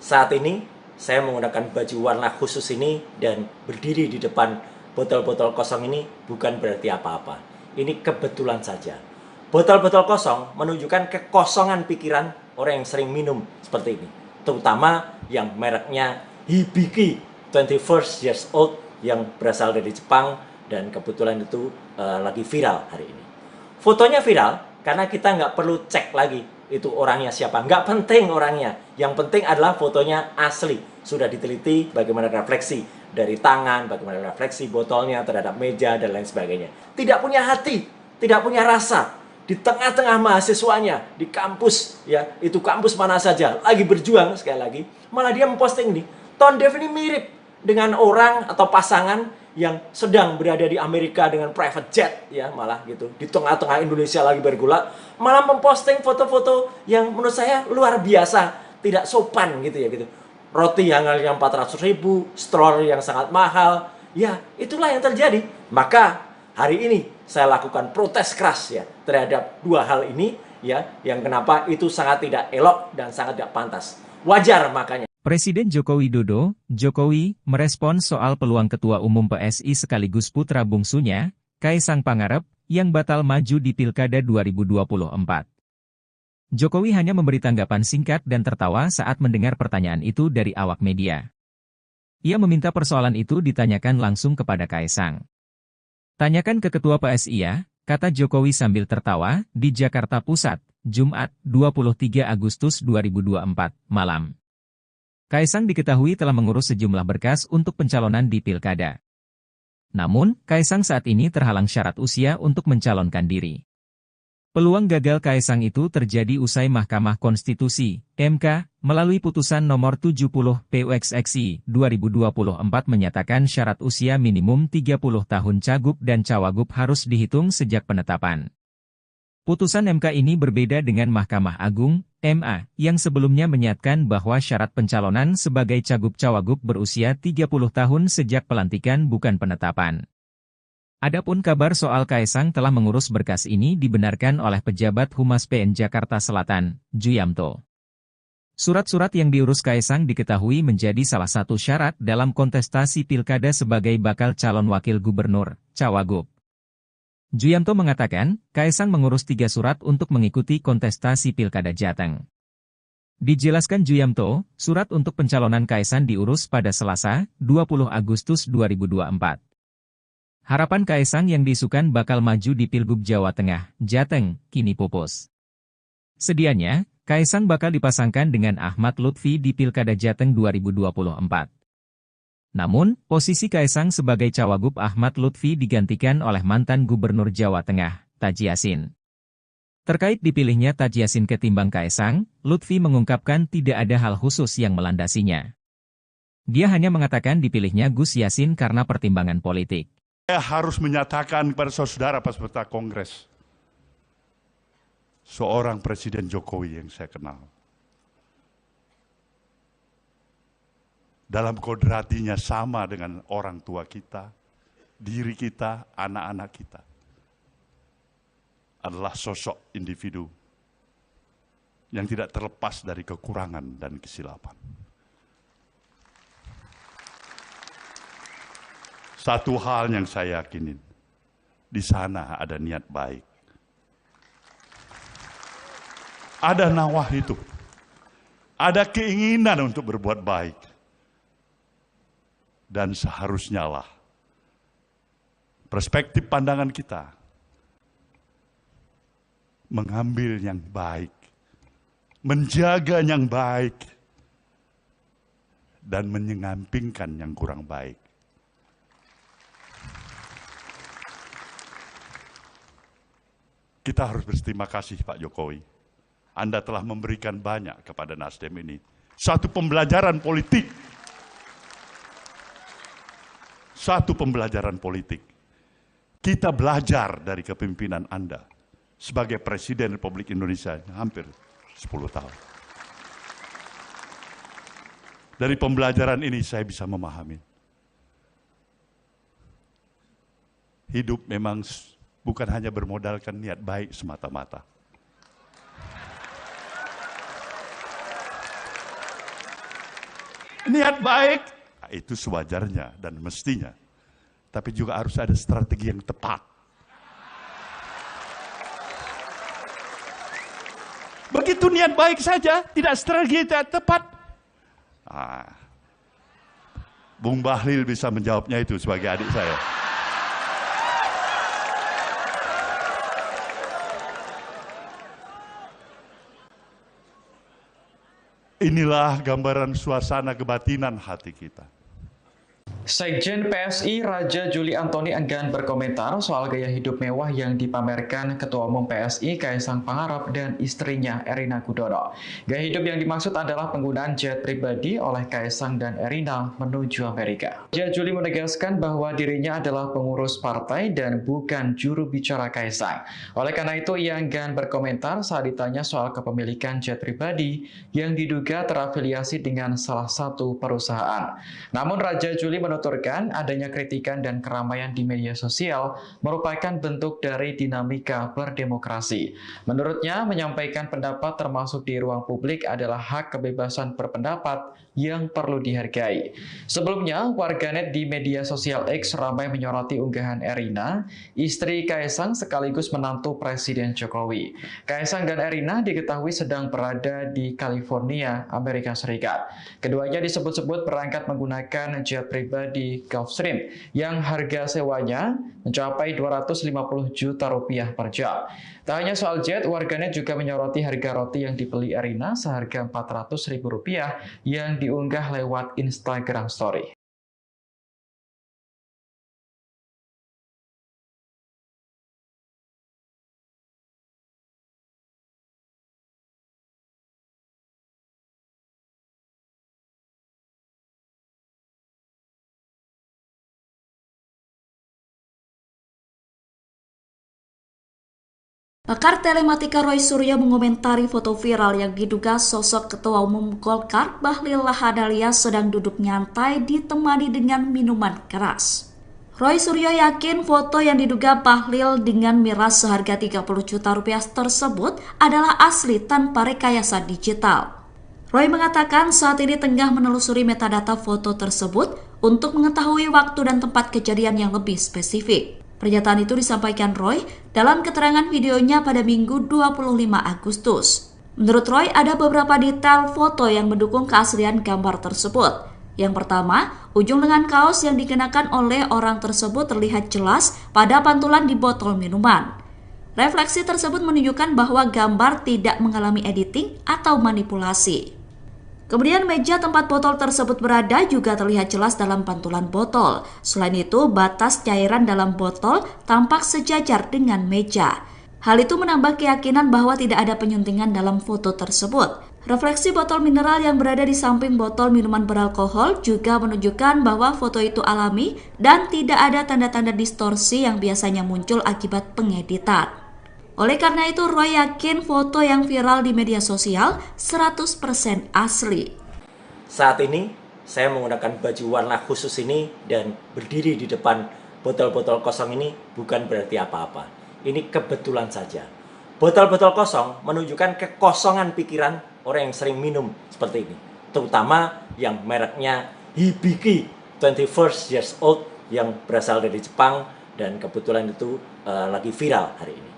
Saat ini, saya menggunakan baju warna khusus ini dan berdiri di depan botol-botol kosong ini bukan berarti apa-apa. Ini kebetulan saja. Botol-botol kosong menunjukkan kekosongan pikiran orang yang sering minum seperti ini. Terutama yang mereknya Hibiki 21 years old yang berasal dari Jepang dan kebetulan itu lagi viral hari ini. Fotonya viral karena kita nggak perlu cek lagi itu orangnya siapa. Nggak penting orangnya. Yang penting adalah fotonya asli. Sudah diteliti bagaimana refleksi dari tangan, bagaimana refleksi botolnya terhadap meja, dan lain sebagainya. Tidak punya hati, tidak punya rasa. Di tengah-tengah mahasiswanya, di kampus, ya itu kampus mana saja, lagi berjuang sekali lagi. Malah dia memposting ini. Tone Dev ini mirip dengan orang atau pasangan yang sedang berada di Amerika dengan private jet, ya malah gitu, di tengah-tengah Indonesia lagi bergolak, malah memposting foto-foto yang menurut saya luar biasa, tidak sopan gitu ya gitu. Roti yang harganya 400.000, stroller yang sangat mahal, ya itulah yang terjadi. Maka hari ini saya lakukan protes keras ya terhadap dua hal ini ya, yang kenapa itu sangat tidak elok dan sangat tidak pantas. Wajar makanya Presiden Joko Widodo, Jokowi, merespon soal peluang Ketua Umum PSI sekaligus putra bungsunya, Kaisang Pangarep, yang batal maju di Pilkada 2024. Jokowi hanya memberi tanggapan singkat dan tertawa saat mendengar pertanyaan itu dari awak media. Ia meminta persoalan itu ditanyakan langsung kepada Kaisang. Tanyakan ke Ketua PSI ya, kata Jokowi sambil tertawa, di Jakarta Pusat, Jumat, 23 Agustus 2024, malam. Kaisang diketahui telah mengurus sejumlah berkas untuk pencalonan di Pilkada. Namun, Kaisang saat ini terhalang syarat usia untuk mencalonkan diri. Peluang gagal Kaisang itu terjadi usai Mahkamah Konstitusi, MK, melalui putusan nomor 70 PUXXI 2024 menyatakan syarat usia minimum 30 tahun cagup dan cawagup harus dihitung sejak penetapan. Putusan MK ini berbeda dengan Mahkamah Agung, MA, yang sebelumnya menyatakan bahwa syarat pencalonan sebagai cagup-cawagup berusia 30 tahun sejak pelantikan bukan penetapan. Adapun kabar soal Kaisang telah mengurus berkas ini dibenarkan oleh pejabat Humas PN Jakarta Selatan, Juyamto. Surat-surat yang diurus Kaisang diketahui menjadi salah satu syarat dalam kontestasi Pilkada sebagai bakal calon wakil gubernur, cawagup. Juyamto mengatakan, Kaisang mengurus 3 surat untuk mengikuti kontestasi Pilkada Jateng. Dijelaskan Juyamto, surat untuk pencalonan Kaisang diurus pada Selasa, 20 Agustus 2024. Harapan Kaisang yang diisukan bakal maju di Pilgub Jawa Tengah, Jateng, kini pupus. Sedianya, Kaisang bakal dipasangkan dengan Ahmad Lutfi di Pilkada Jateng 2024. Namun, posisi Kaisang sebagai cawagup Ahmad Lutfi digantikan oleh mantan Gubernur Jawa Tengah, Taji Yassin. Terkait dipilihnya Taji Yassin ketimbang Kaisang, Lutfi mengungkapkan tidak ada hal khusus yang melandasinya. Dia hanya mengatakan dipilihnya Gus Yassin karena pertimbangan politik. Saya harus menyatakan kepada saudara peserta Kongres, seorang Presiden Jokowi yang saya kenal, dalam kodratinya sama dengan orang tua kita, diri kita, anak-anak kita. adalah sosok individu yang tidak terlepas dari kekurangan dan kesilapan. Satu hal yang saya yakinin, di sana ada niat baik. Ada nawah itu. Ada keinginan untuk berbuat baik. Dan seharusnya lah perspektif pandangan kita mengambil yang baik, menjaga yang baik, dan menyampingkan yang kurang baik. Kita harus berterima kasih Pak Jokowi. Anda telah memberikan banyak kepada Nasdem ini. Satu pembelajaran politik. Satu pembelajaran politik. Kita belajar dari kepemimpinan Anda sebagai Presiden Republik Indonesia hampir 10 tahun. Dari pembelajaran ini saya bisa memahami. Hidup memang bukan hanya bermodalkan niat baik semata-mata. Niat baik, itu sewajarnya dan mestinya. Tapi juga harus ada strategi yang tepat. Begitu niat baik saja, tidak strategi yang tepat. Bung Bahlil bisa menjawabnya itu sebagai adik saya. Inilah gambaran suasana kebatinan hati kita. Sekjen PSI Raja Juli Antoni enggan berkomentar soal gaya hidup mewah yang dipamerkan Ketua Umum PSI Kaisang Pangarep dan istrinya Erina Gudono. Gaya hidup yang dimaksud adalah penggunaan jet pribadi oleh Kaisang dan Erina menuju Amerika. Raja Juli menegaskan bahwa dirinya adalah pengurus partai dan bukan juru bicara Kaisang. Oleh karena itu, ia enggan berkomentar saat ditanya soal kepemilikan jet pribadi yang diduga terafiliasi dengan salah satu perusahaan. Namun Raja Juli menuturkan adanya kritikan dan keramaian di media sosial merupakan bentuk dari dinamika berdemokrasi. Menurutnya, menyampaikan pendapat termasuk di ruang publik adalah hak kebebasan berpendapat yang perlu dihargai. Sebelumnya, warganet di media sosial X ramai menyoroti unggahan Erina, istri Kaisang sekaligus menantu Presiden Jokowi. Kaisang dan Erina diketahui sedang berada di California, Amerika Serikat. Keduanya disebut-sebut berangkat menggunakan jet pribadi Gulfstream yang harga sewanya mencapai 250 juta rupiah per jam. Tak hanya soal jet, warganet juga menyoroti harga roti yang dibeli Erina seharga Rp400.000 yang diunggah lewat Instagram Story. Pakar telematika Roy Suryo mengomentari foto viral yang diduga sosok Ketua Umum Golkar Bahlil Lahadalia sedang duduk nyantai ditemani dengan minuman keras. Roy Suryo yakin foto yang diduga Bahlil dengan miras seharga 30 juta rupiah tersebut adalah asli tanpa rekayasa digital. Roy mengatakan saat ini tengah menelusuri metadata foto tersebut untuk mengetahui waktu dan tempat kejadian yang lebih spesifik. Pernyataan itu disampaikan Roy dalam keterangan videonya pada Minggu 25 Agustus. Menurut Roy, ada beberapa detail foto yang mendukung keaslian gambar tersebut. Yang pertama, ujung lengan kaos yang dikenakan oleh orang tersebut terlihat jelas pada pantulan di botol minuman. Refleksi tersebut menunjukkan bahwa gambar tidak mengalami editing atau manipulasi. Kemudian meja tempat botol tersebut berada juga terlihat jelas dalam pantulan botol. Selain itu, batas cairan dalam botol tampak sejajar dengan meja. Hal itu menambah keyakinan bahwa tidak ada penyuntingan dalam foto tersebut. Refleksi botol mineral yang berada di samping botol minuman beralkohol juga menunjukkan bahwa foto itu alami dan tidak ada tanda-tanda distorsi yang biasanya muncul akibat pengeditan. Oleh karena itu, Roy yakin foto yang viral di media sosial 100% asli. Saat ini, saya menggunakan baju warna khusus ini dan berdiri di depan botol-botol kosong ini bukan berarti apa-apa. Ini kebetulan saja. Botol-botol kosong menunjukkan kekosongan pikiran orang yang sering minum seperti ini. Terutama yang mereknya Hibiki 21 years old yang berasal dari Jepang dan kebetulan itu lagi viral hari ini.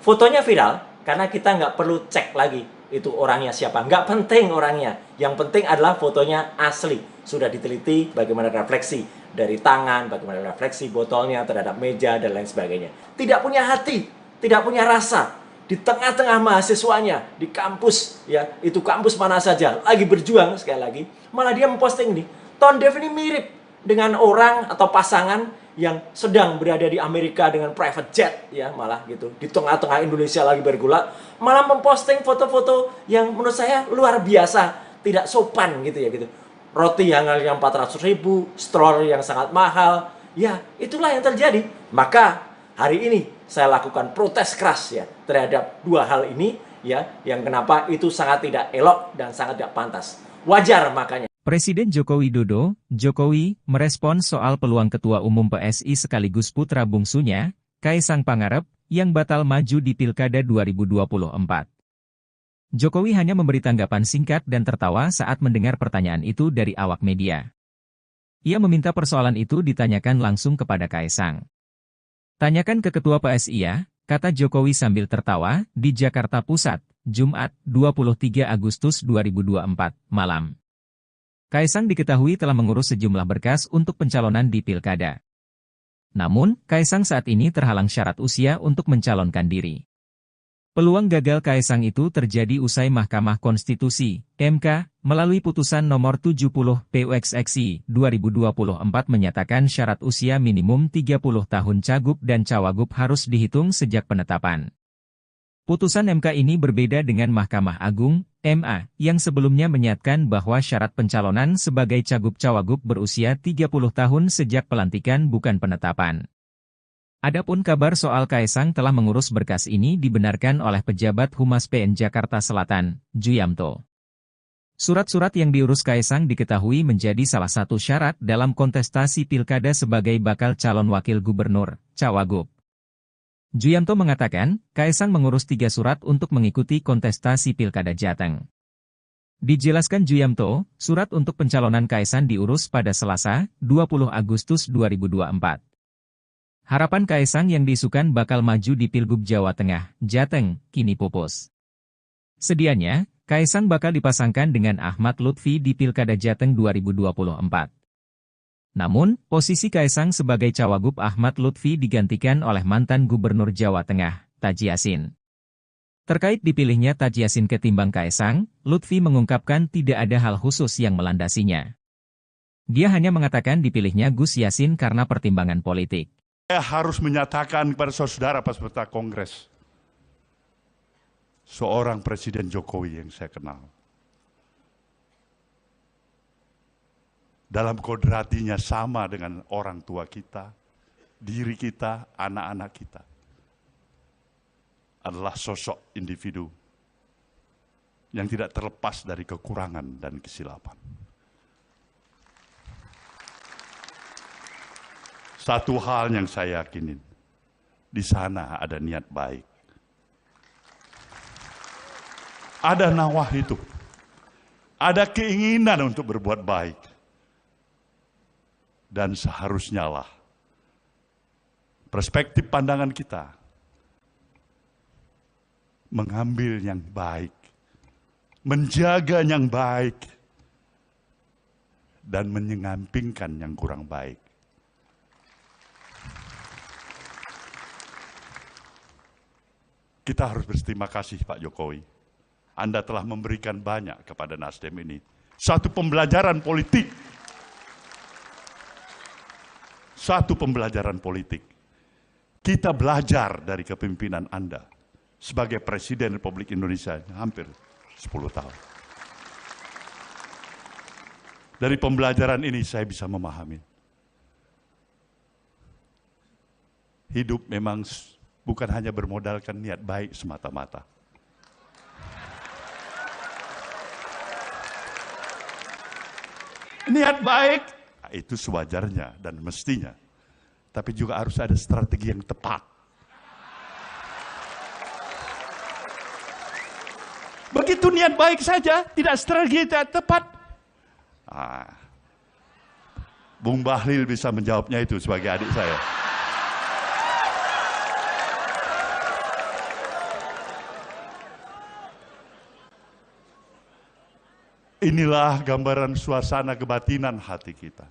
Fotonya viral karena kita nggak perlu cek lagi itu orangnya siapa. Nggak penting orangnya. Yang penting adalah fotonya asli. Sudah diteliti bagaimana refleksi dari tangan, bagaimana refleksi botolnya terhadap meja dan lain sebagainya. Tidak punya hati, tidak punya rasa. Di tengah-tengah mahasiswanya, di kampus, ya itu kampus mana saja, lagi berjuang sekali lagi, malah dia memposting nih, Tone Dev ini mirip dengan orang atau pasangan yang sedang berada di Amerika dengan private jet, ya malah gitu, di tengah-tengah Indonesia lagi bergulak, malah memposting foto-foto yang menurut saya luar biasa, tidak sopan gitu ya gitu. Roti yang harganya 400.000, stroller yang sangat mahal, ya itulah yang terjadi. Maka hari ini saya lakukan protes keras ya terhadap dua hal ini ya, yang kenapa itu sangat tidak elok dan sangat tidak pantas. Wajar makanya. Presiden Joko Widodo, Jokowi, merespons soal peluang Ketua Umum PSI sekaligus putra bungsunya, Kaisang Pangarep, yang batal maju di Pilkada 2024. Jokowi hanya memberi tanggapan singkat dan tertawa saat mendengar pertanyaan itu dari awak media. Ia meminta persoalan itu ditanyakan langsung kepada Kaisang. Tanyakan ke Ketua PSI ya, kata Jokowi sambil tertawa, di Jakarta Pusat, Jumat, 23 Agustus 2024, malam. Kaisang diketahui telah mengurus sejumlah berkas untuk pencalonan di Pilkada. Namun, Kaisang saat ini terhalang syarat usia untuk mencalonkan diri. Peluang gagal Kaisang itu terjadi usai Mahkamah Konstitusi, MK, melalui putusan nomor 70 PUXXI 2024 menyatakan syarat usia minimum 30 tahun cagup dan cawagup harus dihitung sejak penetapan. Putusan MK ini berbeda dengan Mahkamah Agung, MA, yang sebelumnya menyatakan bahwa syarat pencalonan sebagai cagup-cawagup berusia 30 tahun sejak pelantikan bukan penetapan. Adapun kabar soal Kaisang telah mengurus berkas ini dibenarkan oleh pejabat Humas PN Jakarta Selatan, Juyamto. Surat-surat yang diurus Kaisang diketahui menjadi salah satu syarat dalam kontestasi Pilkada sebagai bakal calon wakil gubernur, cawagup. Juyamto mengatakan, Kaisang mengurus 3 surat untuk mengikuti kontestasi Pilkada Jateng. Dijelaskan Juyamto, surat untuk pencalonan Kaisang diurus pada Selasa, 20 Agustus 2024. Harapan Kaisang yang diisukan bakal maju di Pilgub Jawa Tengah, Jateng, kini pupus. Sedianya, Kaisang bakal dipasangkan dengan Ahmad Lutfi di Pilkada Jateng 2024. Namun, posisi Kaisang sebagai cawagup Ahmad Lutfi digantikan oleh mantan Gubernur Jawa Tengah, Taji Yassin. Terkait dipilihnya Taji Yassin ketimbang Kaisang, Lutfi mengungkapkan tidak ada hal khusus yang melandasinya. Dia hanya mengatakan dipilihnya Gus Yassin karena pertimbangan politik. Saya harus menyatakan kepada saudara peserta Kongres, seorang Presiden Jokowi yang saya kenal, dalam kodratinya sama dengan orang tua kita, diri kita, anak-anak kita, adalah sosok individu yang tidak terlepas dari kekurangan dan kesilapan. Satu hal yang saya yakinin, di sana ada niat baik. Ada nawah itu. Ada keinginan untuk berbuat baik. Dan seharusnya lah perspektif pandangan kita mengambil yang baik, menjaga yang baik, dan menyampingkan yang kurang baik. Kita harus berterima kasih Pak Jokowi. Anda telah memberikan banyak kepada Nasdem ini. Satu pembelajaran politik. Satu pembelajaran politik. Kita belajar dari kepemimpinan Anda sebagai Presiden Republik Indonesia hampir 10 tahun. Dari pembelajaran ini saya bisa memahami. Hidup memang bukan hanya bermodalkan niat baik semata-mata. Niat baik, itu sewajarnya dan mestinya. Tapi juga harus ada strategi yang tepat. Begitu niat baik saja, tidak strategi, tidak tepat. Bung Bahlil bisa menjawabnya itu sebagai adik saya. Inilah gambaran suasana kebatinan hati kita.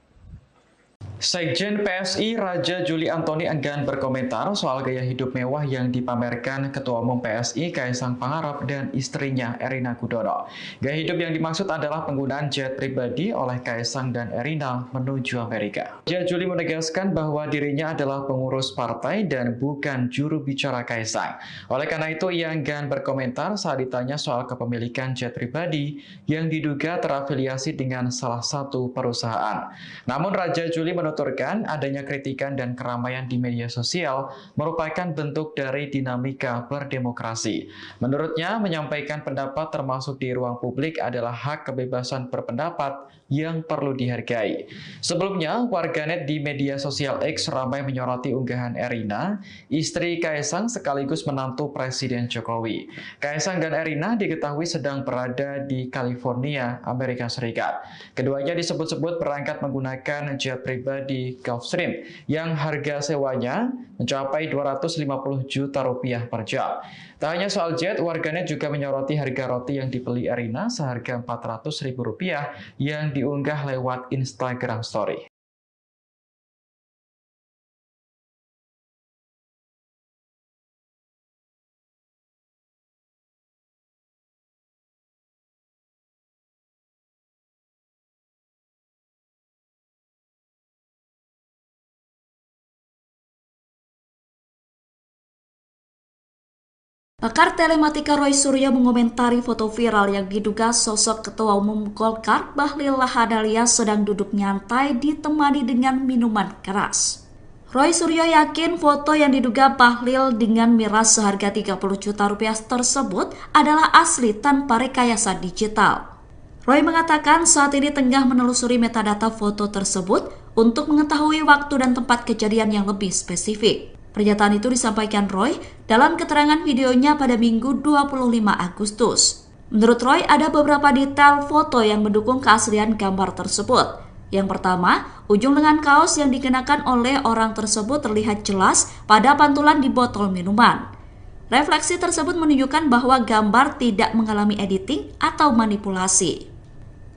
Sekjen PSI Raja Juli Antoni enggan berkomentar soal gaya hidup mewah yang dipamerkan Ketua Umum PSI Kaisang Pangarep dan istrinya Erina Gudono. Gaya hidup yang dimaksud adalah penggunaan jet pribadi oleh Kaisang dan Erina menuju Amerika. Raja Juli menegaskan bahwa dirinya adalah pengurus partai dan bukan juru bicara Kaisang. Oleh karena itu, ia enggan berkomentar saat ditanya soal kepemilikan jet pribadi yang diduga terafiliasi dengan salah satu perusahaan. Namun Raja Juli menuturkan adanya kritikan dan keramaian di media sosial merupakan bentuk dari dinamika berdemokrasi. Menurutnya, menyampaikan pendapat termasuk di ruang publik adalah hak kebebasan berpendapat yang perlu dihargai. Sebelumnya, warganet di media sosial X ramai menyoroti unggahan Erina, istri Kaisang sekaligus menantu Presiden Jokowi. Kaisang dan Erina diketahui sedang berada di California, Amerika Serikat. Keduanya disebut-sebut berangkat menggunakan jet pribadi di Gulfstream yang harga sewanya mencapai 250 juta rupiah per jam. Tak hanya soal jet, warganet juga menyoroti harga roti yang dibeli Erina seharga 400.000 rupiah yang diunggah lewat Instagram Story. Pakar telematika Roy Suryo mengomentari foto viral yang diduga sosok Ketua Umum Golkar Bahlil Lahadalia sedang duduk nyantai ditemani dengan minuman keras. Roy Suryo yakin foto yang diduga Bahlil dengan miras seharga 30 juta rupiah tersebut adalah asli tanpa rekayasa digital. Roy mengatakan saat ini tengah menelusuri metadata foto tersebut untuk mengetahui waktu dan tempat kejadian yang lebih spesifik. Pernyataan itu disampaikan Roy dalam keterangan videonya pada Minggu 25 Agustus. Menurut Roy, ada beberapa detail foto yang mendukung keaslian gambar tersebut. Yang pertama, ujung lengan kaos yang dikenakan oleh orang tersebut terlihat jelas pada pantulan di botol minuman. Refleksi tersebut menunjukkan bahwa gambar tidak mengalami editing atau manipulasi.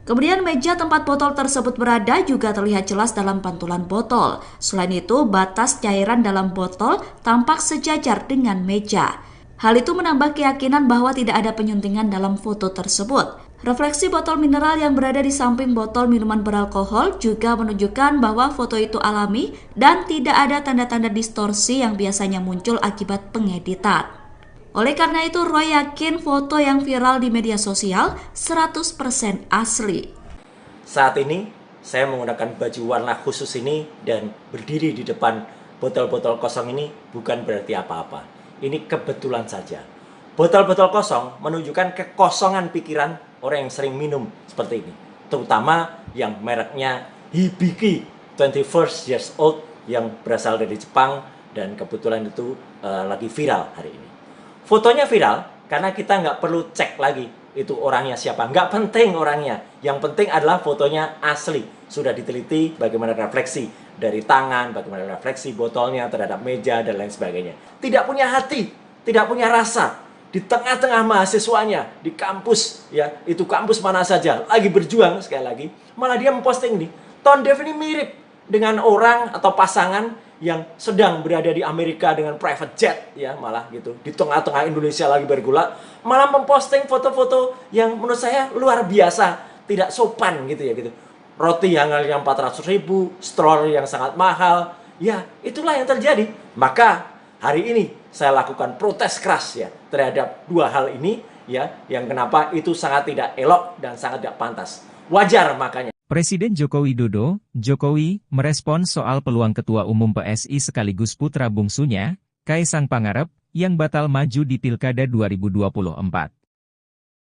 Kemudian meja tempat botol tersebut berada juga terlihat jelas dalam pantulan botol. Selain itu, batas cairan dalam botol tampak sejajar dengan meja. Hal itu menambah keyakinan bahwa tidak ada penyuntingan dalam foto tersebut. Refleksi botol mineral yang berada di samping botol minuman beralkohol juga menunjukkan bahwa foto itu alami dan tidak ada tanda-tanda distorsi yang biasanya muncul akibat pengeditan. Oleh karena itu, Roy yakin foto yang viral di media sosial 100% asli. Saat ini, saya menggunakan baju warna khusus ini dan berdiri di depan botol-botol kosong ini bukan berarti apa-apa. Ini kebetulan saja. Botol-botol kosong menunjukkan kekosongan pikiran orang yang sering minum seperti ini. Terutama yang mereknya Hibiki 21 years old yang berasal dari Jepang dan kebetulan itu lagi viral hari ini. Fotonya viral karena kita nggak perlu cek lagi itu orangnya siapa. Nggak penting orangnya. Yang penting adalah fotonya asli. Sudah diteliti bagaimana refleksi dari tangan, bagaimana refleksi botolnya terhadap meja, dan lain sebagainya. Tidak punya hati, tidak punya rasa. Di tengah-tengah mahasiswanya, di kampus, ya itu kampus mana saja, lagi berjuang sekali lagi. Malah dia memposting ini. Tone Dev ini mirip dengan orang atau pasangan yang sedang berada di Amerika dengan private jet, ya malah gitu, di tengah-tengah Indonesia lagi bergulak, malah memposting foto-foto yang menurut saya luar biasa, tidak sopan gitu ya gitu. Roti yang harganya 400.000, stroller yang sangat mahal, ya itulah yang terjadi. Maka hari ini saya lakukan protes keras ya terhadap dua hal ini ya, yang kenapa itu sangat tidak elok dan sangat tidak pantas. Wajar makanya Presiden Joko Widodo, Jokowi, merespon soal peluang Ketua Umum PSI sekaligus putra bungsunya, Kaisang Pangarep, yang batal maju di Pilkada 2024.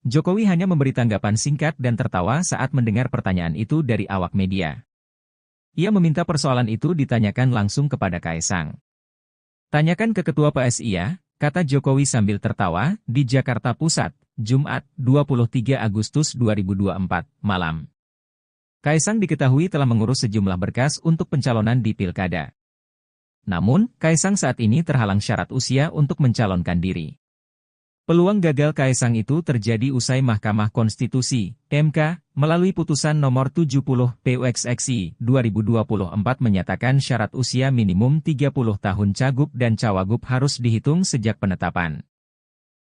Jokowi hanya memberi tanggapan singkat dan tertawa saat mendengar pertanyaan itu dari awak media. Ia meminta persoalan itu ditanyakan langsung kepada Kaisang. Tanyakan ke Ketua PSI ya, kata Jokowi sambil tertawa, di Jakarta Pusat, Jumat, 23 Agustus 2024, malam. Kaisang diketahui telah mengurus sejumlah berkas untuk pencalonan di Pilkada. Namun, Kaisang saat ini terhalang syarat usia untuk mencalonkan diri. Peluang gagal Kaisang itu terjadi usai Mahkamah Konstitusi, MK, melalui putusan nomor 70 PUXXI 2024 menyatakan syarat usia minimum 30 tahun cagup dan cawagup harus dihitung sejak penetapan.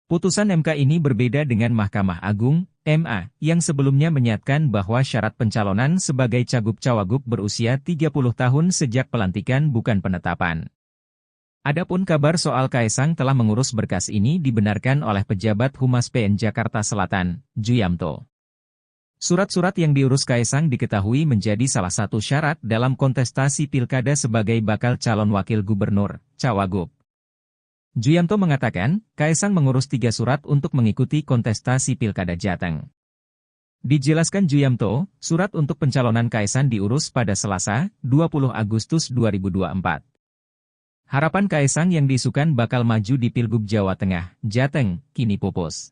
Putusan MK ini berbeda dengan Mahkamah Agung, MA, yang sebelumnya menyatakan bahwa syarat pencalonan sebagai cagup-cawagup berusia 30 tahun sejak pelantikan bukan penetapan. Adapun kabar soal Kaisang telah mengurus berkas ini dibenarkan oleh pejabat Humas PN Jakarta Selatan, Juyamto. Surat-surat yang diurus Kaisang diketahui menjadi salah satu syarat dalam kontestasi Pilkada sebagai bakal calon wakil gubernur, cawagup. Juyamto mengatakan, Kaisang mengurus 3 surat untuk mengikuti kontestasi Pilkada Jateng. Dijelaskan Juyamto, surat untuk pencalonan Kaisang diurus pada Selasa, 20 Agustus 2024. Harapan Kaisang yang diisukan bakal maju di Pilgub Jawa Tengah, Jateng, kini pupus.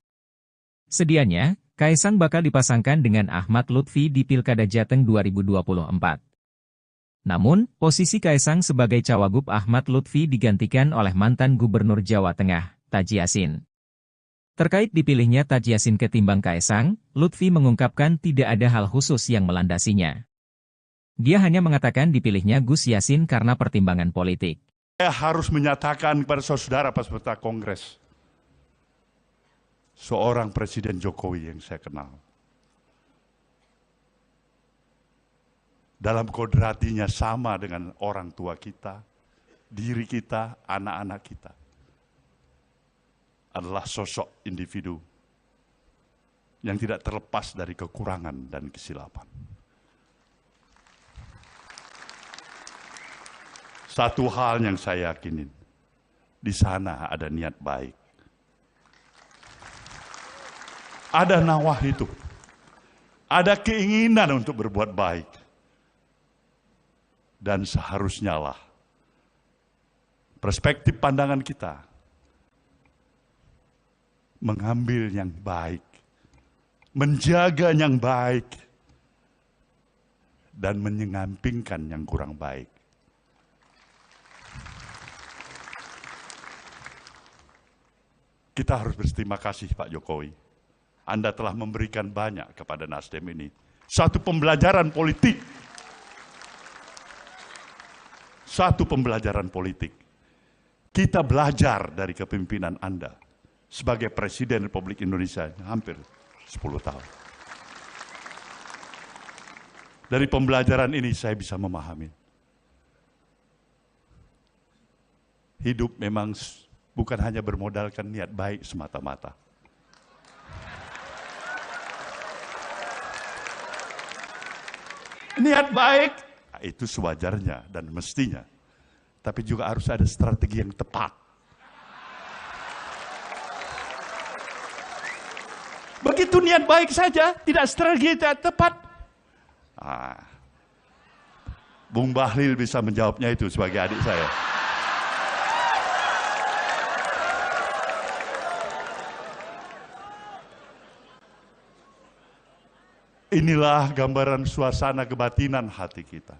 Sedianya, Kaisang bakal dipasangkan dengan Ahmad Lutfi di Pilkada Jateng 2024. Namun, posisi Kaisang sebagai cawagup Ahmad Lutfi digantikan oleh mantan Gubernur Jawa Tengah, Taji Yassin. Terkait dipilihnya Taji Yassin ketimbang Kaisang, Lutfi mengungkapkan tidak ada hal khusus yang melandasinya. Dia hanya mengatakan dipilihnya Gus Yassin karena pertimbangan politik. Saya harus menyatakan kepada saudara peserta Kongres, seorang Presiden Jokowi yang saya kenal, dalam kodratinya sama dengan orang tua kita, diri kita, anak-anak kita, adalah sosok individu yang tidak terlepas dari kekurangan dan kesilapan. Satu hal yang saya yakinin, di sana ada niat baik. Ada nawah itu, ada keinginan untuk berbuat baik. Dan seharusnya lah perspektif pandangan kita mengambil yang baik, menjaga yang baik, dan menyampingkan yang kurang baik. Kita harus berterima kasih Pak Jokowi. Anda telah memberikan banyak kepada Nasdem ini. Satu pembelajaran politik. Satu pembelajaran politik. Kita belajar dari kepemimpinan Anda sebagai Presiden Republik Indonesia hampir 10 tahun. Dari pembelajaran ini saya bisa memahami. Hidup memang bukan hanya bermodalkan niat baik semata-mata. Niat baik, itu sewajarnya dan mestinya. Tapi juga harus ada strategi yang tepat. Begitu niat baik saja, tidak strategi yang tepat. Bung Bahlil bisa menjawabnya itu sebagai adik saya. Inilah gambaran suasana kebatinan hati kita.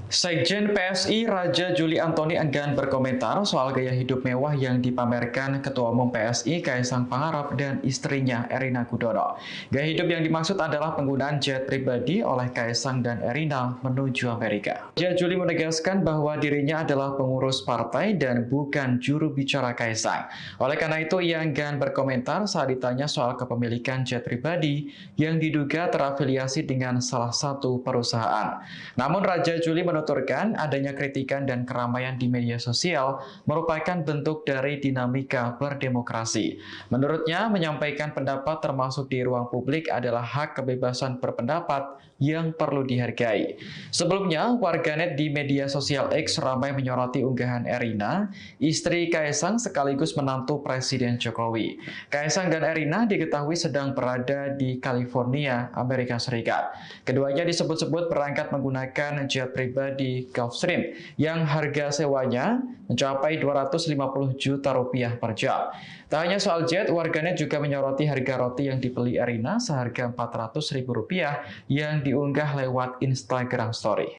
Sekjen PSI Raja Juli Antoni enggan berkomentar soal gaya hidup mewah yang dipamerkan Ketua Umum PSI Kaisang Pangarep dan istrinya Erina Gudono. Gaya hidup yang dimaksud adalah penggunaan jet pribadi oleh Kaisang dan Erina menuju Amerika. Raja Juli menegaskan bahwa dirinya adalah pengurus partai dan bukan juru bicara Kaisang. Oleh karena itu, ia enggan berkomentar saat ditanya soal kepemilikan jet pribadi yang diduga terafiliasi dengan salah satu perusahaan. Namun Raja Juli menuturkan adanya kritikan dan keramaian di media sosial merupakan bentuk dari dinamika berdemokrasi. Menurutnya, menyampaikan pendapat termasuk di ruang publik adalah hak kebebasan berpendapat yang perlu dihargai. Sebelumnya, warganet di media sosial X ramai menyoroti unggahan Erina, istri Kaisang sekaligus menantu Presiden Jokowi. Kaisang dan Erina diketahui sedang berada di California, Amerika Serikat. Keduanya disebut-sebut berangkat menggunakan jet pribadi Gulfstream yang harga sewanya mencapai 250 juta rupiah per jam. Tak hanya soal jet, warganet juga menyoroti harga roti yang dibeli Erina seharga Rp400.000 yang diunggah lewat Instagram Story.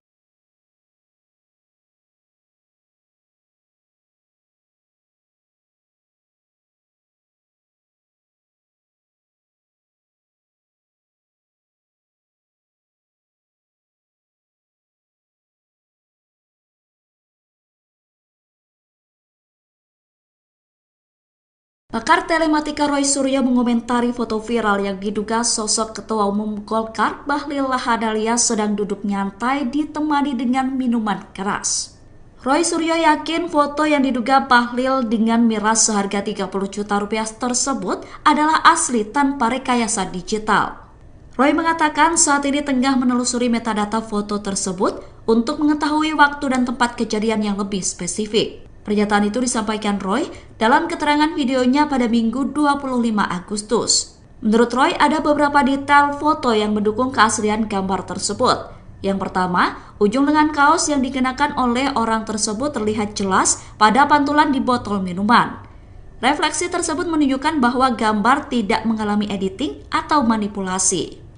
Pakar telematika Roy Suryo mengomentari foto viral yang diduga sosok Ketua Umum Golkar Bahlil Lahadalia sedang duduk nyantai ditemani dengan minuman keras. Roy Suryo yakin foto yang diduga Bahlil dengan miras seharga 30 juta rupiah tersebut adalah asli tanpa rekayasa digital. Roy mengatakan saat ini tengah menelusuri metadata foto tersebut untuk mengetahui waktu dan tempat kejadian yang lebih spesifik. Pernyataan itu disampaikan Roy dalam keterangan videonya pada Minggu 25 Agustus. Menurut Roy, ada beberapa detail foto yang mendukung keaslian gambar tersebut. Yang pertama, ujung lengan kaos yang dikenakan oleh orang tersebut terlihat jelas pada pantulan di botol minuman. Refleksi tersebut menunjukkan bahwa gambar tidak mengalami editing atau manipulasi.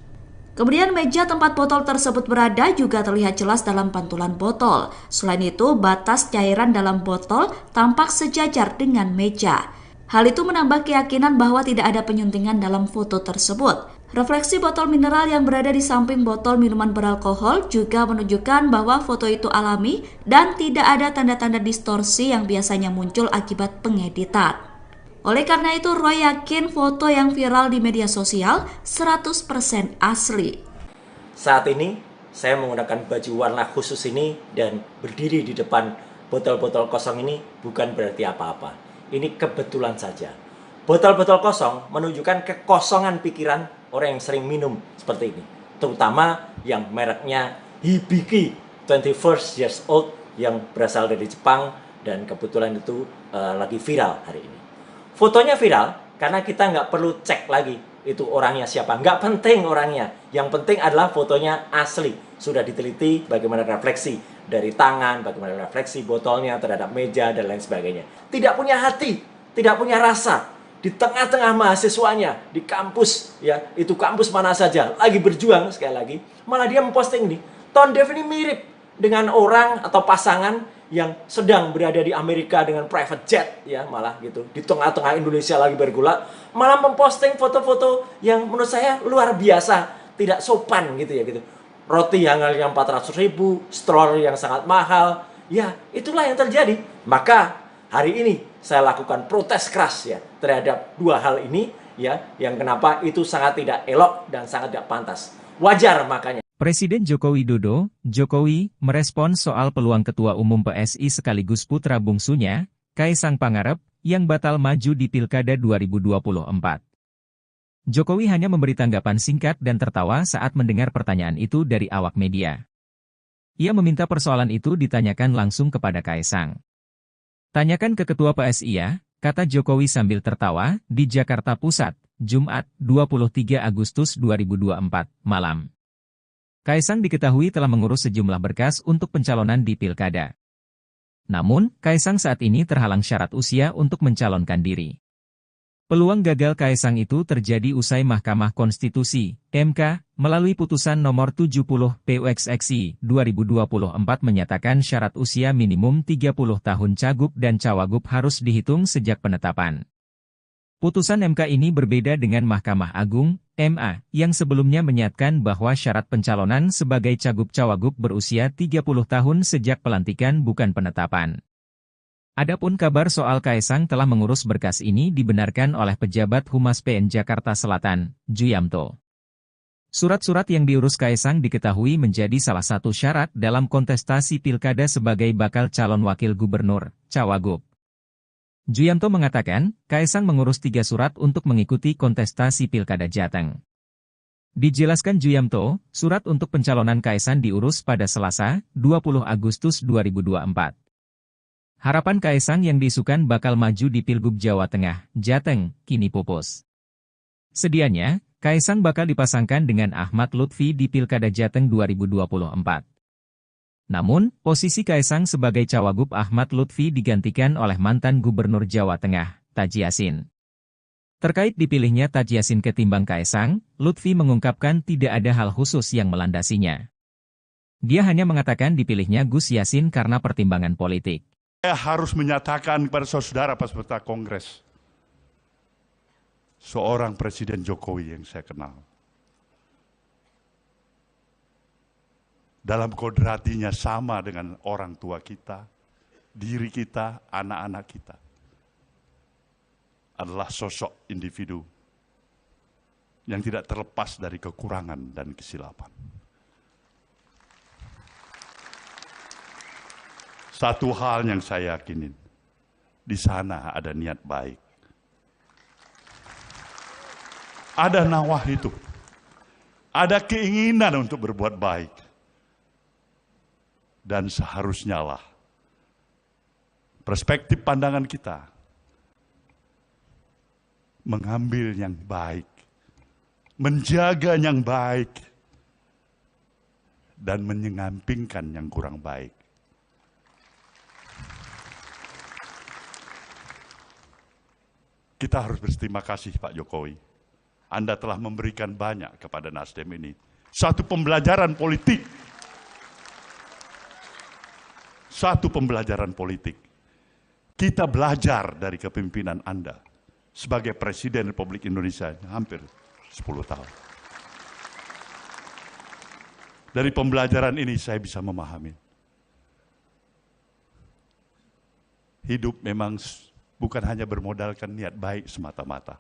Kemudian meja tempat botol tersebut berada juga terlihat jelas dalam pantulan botol. Selain itu, batas cairan dalam botol tampak sejajar dengan meja. Hal itu menambah keyakinan bahwa tidak ada penyuntingan dalam foto tersebut. Refleksi botol mineral yang berada di samping botol minuman beralkohol juga menunjukkan bahwa foto itu alami dan tidak ada tanda-tanda distorsi yang biasanya muncul akibat pengeditan. Oleh karena itu, Roy yakin foto yang viral di media sosial 100% asli. Saat ini, saya menggunakan baju warna khusus ini dan berdiri di depan botol-botol kosong ini bukan berarti apa-apa. Ini kebetulan saja. Botol-botol kosong menunjukkan kekosongan pikiran orang yang sering minum seperti ini. Terutama yang mereknya Hibiki 21 years old yang berasal dari Jepang dan kebetulan itu lagi viral hari ini. Fotonya viral karena kita nggak perlu cek lagi itu orangnya siapa. Nggak penting orangnya. Yang penting adalah fotonya asli. Sudah diteliti bagaimana refleksi dari tangan, bagaimana refleksi botolnya terhadap meja, dan lain sebagainya. Tidak punya hati, tidak punya rasa. Di tengah-tengah mahasiswanya, di kampus, ya itu kampus mana saja, lagi berjuang sekali lagi. Malah dia memposting ini. Tone Dev ini mirip dengan orang atau pasangan yang sedang berada di Amerika dengan private jet, ya malah gitu, di tengah-tengah Indonesia lagi bergolak, malah memposting foto-foto yang menurut saya luar biasa, tidak sopan gitu ya gitu. Roti yang harganya 400.000, stroller yang sangat mahal, ya itulah yang terjadi. Maka hari ini saya lakukan protes keras ya terhadap dua hal ini ya, yang kenapa itu sangat tidak elok dan sangat tidak pantas. Wajar makanya Presiden Joko Widodo, Jokowi, merespon soal peluang Ketua Umum PSI sekaligus putra bungsunya, Kaisang Pangarep, yang batal maju di Pilkada 2024. Jokowi hanya memberi tanggapan singkat dan tertawa saat mendengar pertanyaan itu dari awak media. Ia meminta persoalan itu ditanyakan langsung kepada Kaisang. Tanyakan ke Ketua PSI ya, kata Jokowi sambil tertawa, di Jakarta Pusat, Jumat, 23 Agustus 2024, malam. Kaisang diketahui telah mengurus sejumlah berkas untuk pencalonan di Pilkada. Namun, Kaisang saat ini terhalang syarat usia untuk mencalonkan diri. Peluang gagal Kaisang itu terjadi usai Mahkamah Konstitusi, MK, melalui putusan nomor 70 PUXXI 2024 menyatakan syarat usia minimum 30 tahun cagup dan cawagup harus dihitung sejak penetapan. Putusan MK ini berbeda dengan Mahkamah Agung, MA, yang sebelumnya menyatakan bahwa syarat pencalonan sebagai cagup-cawagup berusia 30 tahun sejak pelantikan bukan penetapan. Adapun kabar soal Kaisang telah mengurus berkas ini dibenarkan oleh pejabat Humas PN Jakarta Selatan, Juyamto. Surat-surat yang diurus Kaisang diketahui menjadi salah satu syarat dalam kontestasi Pilkada sebagai bakal calon wakil gubernur, cawagup. Juyamto mengatakan, Kaisang mengurus 3 surat untuk mengikuti kontestasi Pilkada Jateng. Dijelaskan Juyamto, surat untuk pencalonan Kaisang diurus pada Selasa, 20 Agustus 2024. Harapan Kaisang yang diisukan bakal maju di Pilgub Jawa Tengah, Jateng, kini pupus. Sedianya, Kaisang bakal dipasangkan dengan Ahmad Lutfi di Pilkada Jateng 2024. Namun, posisi Kaisang sebagai Cawagup Ahmad Lutfi digantikan oleh mantan Gubernur Jawa Tengah, Taji Yassin. Terkait dipilihnya Taji Yassin ketimbang Kaisang, Lutfi mengungkapkan tidak ada hal khusus yang melandasinya. Dia hanya mengatakan dipilihnya Gus Yassin karena pertimbangan politik. Saya harus menyatakan kepada saudara peserta Kongres, seorang Presiden Jokowi yang saya kenal, dalam kodratinya sama dengan orang tua kita, diri kita, anak-anak kita, adalah sosok individu yang tidak terlepas dari kekurangan dan kesilapan. Satu hal yang saya yakinin, di sana ada niat baik. Ada nawah itu, ada keinginan untuk berbuat baik. Dan seharusnya lah perspektif pandangan kita mengambil yang baik, menjaga yang baik, dan menyampingkan yang kurang baik. Kita harus berterima kasih Pak Jokowi. Anda telah memberikan banyak kepada Nasdem ini. Satu pembelajaran politik. Satu pembelajaran politik. Kita belajar dari kepemimpinan Anda sebagai Presiden Republik Indonesia hampir 10 tahun. Dari pembelajaran ini saya bisa memahami. Hidup memang bukan hanya bermodalkan niat baik semata-mata.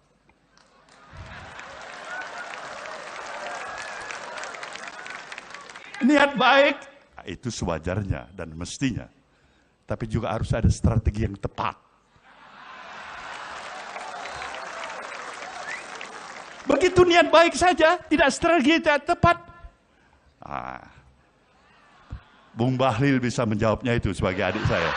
Niat baik, itu sewajarnya dan mestinya. Tapi juga harus ada strategi yang tepat. Begitu niat baik saja, tidak strategi tidak tepat. Bung Bahlil bisa menjawabnya itu sebagai adik saya.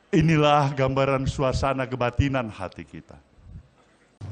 Inilah gambaran suasana kebatinan hati kita.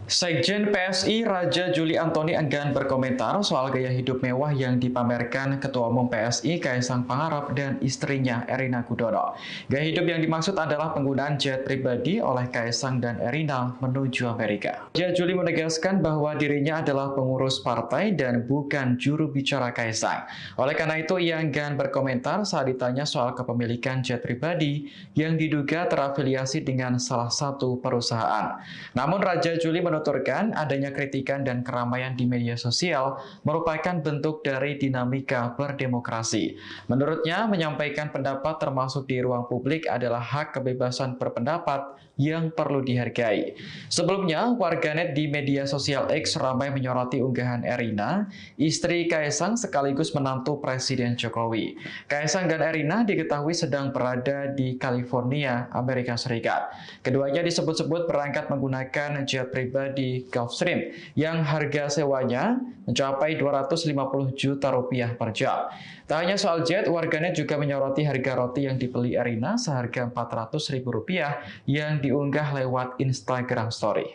Sekjen PSI Raja Juli Antoni enggan berkomentar soal gaya hidup mewah yang dipamerkan Ketua Umum PSI Kaisang Pangarep dan istrinya Erina Gudono. Gaya hidup yang dimaksud adalah penggunaan jet pribadi oleh Kaisang dan Erina menuju Amerika. Raja Juli menegaskan bahwa dirinya adalah pengurus partai dan bukan juru bicara Kaisang. Oleh karena itu, ia enggan berkomentar saat ditanya soal kepemilikan jet pribadi yang diduga terafiliasi dengan salah satu perusahaan. Namun Raja Juli menuturkan adanya kritikan dan keramaian di media sosial merupakan bentuk dari dinamika berdemokrasi. Menurutnya, menyampaikan pendapat termasuk di ruang publik adalah hak kebebasan berpendapat yang perlu dihargai. Sebelumnya, warganet di media sosial X ramai menyoroti unggahan Erina, istri Kaisang sekaligus menantu Presiden Jokowi. Kaisang dan Erina diketahui sedang berada di California, Amerika Serikat. Keduanya disebut-sebut berangkat menggunakan jet pribadi Gulfstream yang harga sewanya mencapai 250 juta rupiah per jam. Tak hanya soal jet, warganet juga menyoroti harga roti yang dibeli Erina seharga Rp400.000 yang diunggah lewat Instagram Story.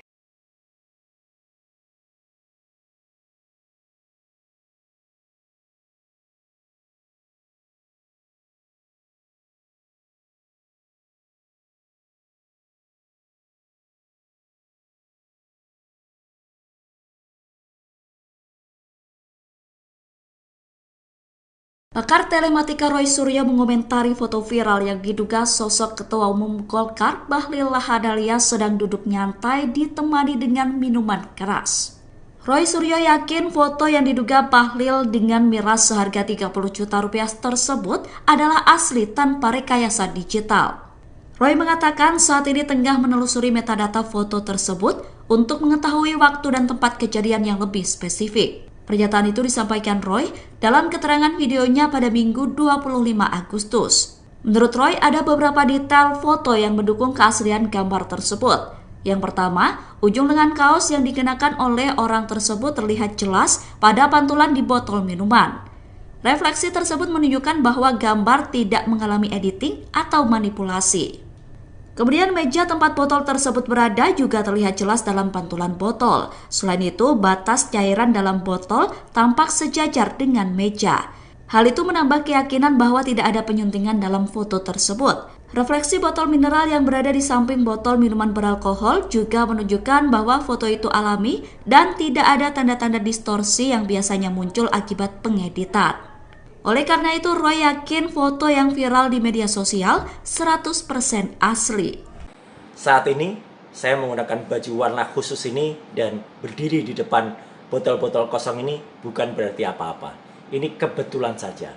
Pakar telematika Roy Suryo mengomentari foto viral yang diduga sosok Ketua Umum Golkar Bahlil Lahadalia sedang duduk nyantai ditemani dengan minuman keras. Roy Suryo yakin foto yang diduga Bahlil dengan miras seharga 30 juta rupiah tersebut adalah asli tanpa rekayasa digital. Roy mengatakan saat ini tengah menelusuri metadata foto tersebut untuk mengetahui waktu dan tempat kejadian yang lebih spesifik. Pernyataan itu disampaikan Roy dalam keterangan videonya pada Minggu 25 Agustus. Menurut Roy, ada beberapa detail foto yang mendukung keaslian gambar tersebut. Yang pertama, ujung lengan kaos yang dikenakan oleh orang tersebut terlihat jelas pada pantulan di botol minuman. Refleksi tersebut menunjukkan bahwa gambar tidak mengalami editing atau manipulasi. Kemudian meja tempat botol tersebut berada juga terlihat jelas dalam pantulan botol. Selain itu, batas cairan dalam botol tampak sejajar dengan meja. Hal itu menambah keyakinan bahwa tidak ada penyuntingan dalam foto tersebut. Refleksi botol mineral yang berada di samping botol minuman beralkohol juga menunjukkan bahwa foto itu alami dan tidak ada tanda-tanda distorsi yang biasanya muncul akibat pengeditan. Oleh karena itu, Roy yakin foto yang viral di media sosial 100% asli. Saat ini, saya menggunakan baju warna khusus ini dan berdiri di depan botol-botol kosong ini bukan berarti apa-apa. Ini kebetulan saja.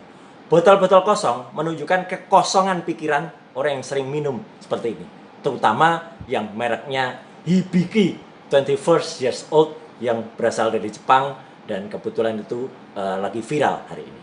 Botol-botol kosong menunjukkan kekosongan pikiran orang yang sering minum seperti ini. Terutama yang mereknya Hibiki 21st years old yang berasal dari Jepang dan kebetulan itu lagi viral hari ini.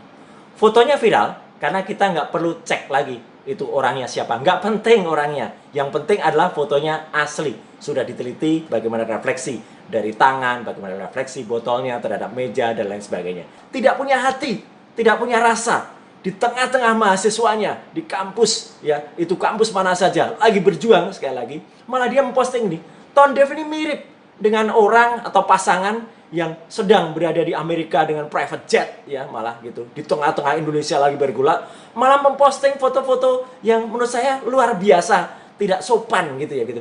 Fotonya viral karena kita nggak perlu cek lagi itu orangnya siapa. Nggak penting orangnya. Yang penting adalah fotonya asli. Sudah diteliti bagaimana refleksi dari tangan, bagaimana refleksi botolnya terhadap meja, dan lain sebagainya. Tidak punya hati, tidak punya rasa. Di tengah-tengah mahasiswanya, di kampus, ya itu kampus mana saja, lagi berjuang sekali lagi. Malah dia memposting ini. Tone Dev ini mirip dengan orang atau pasangan yang sedang berada di Amerika dengan private jet, ya malah gitu. Di tengah-tengah Indonesia lagi bergulak, malah memposting foto-foto yang menurut saya luar biasa, tidak sopan gitu ya gitu.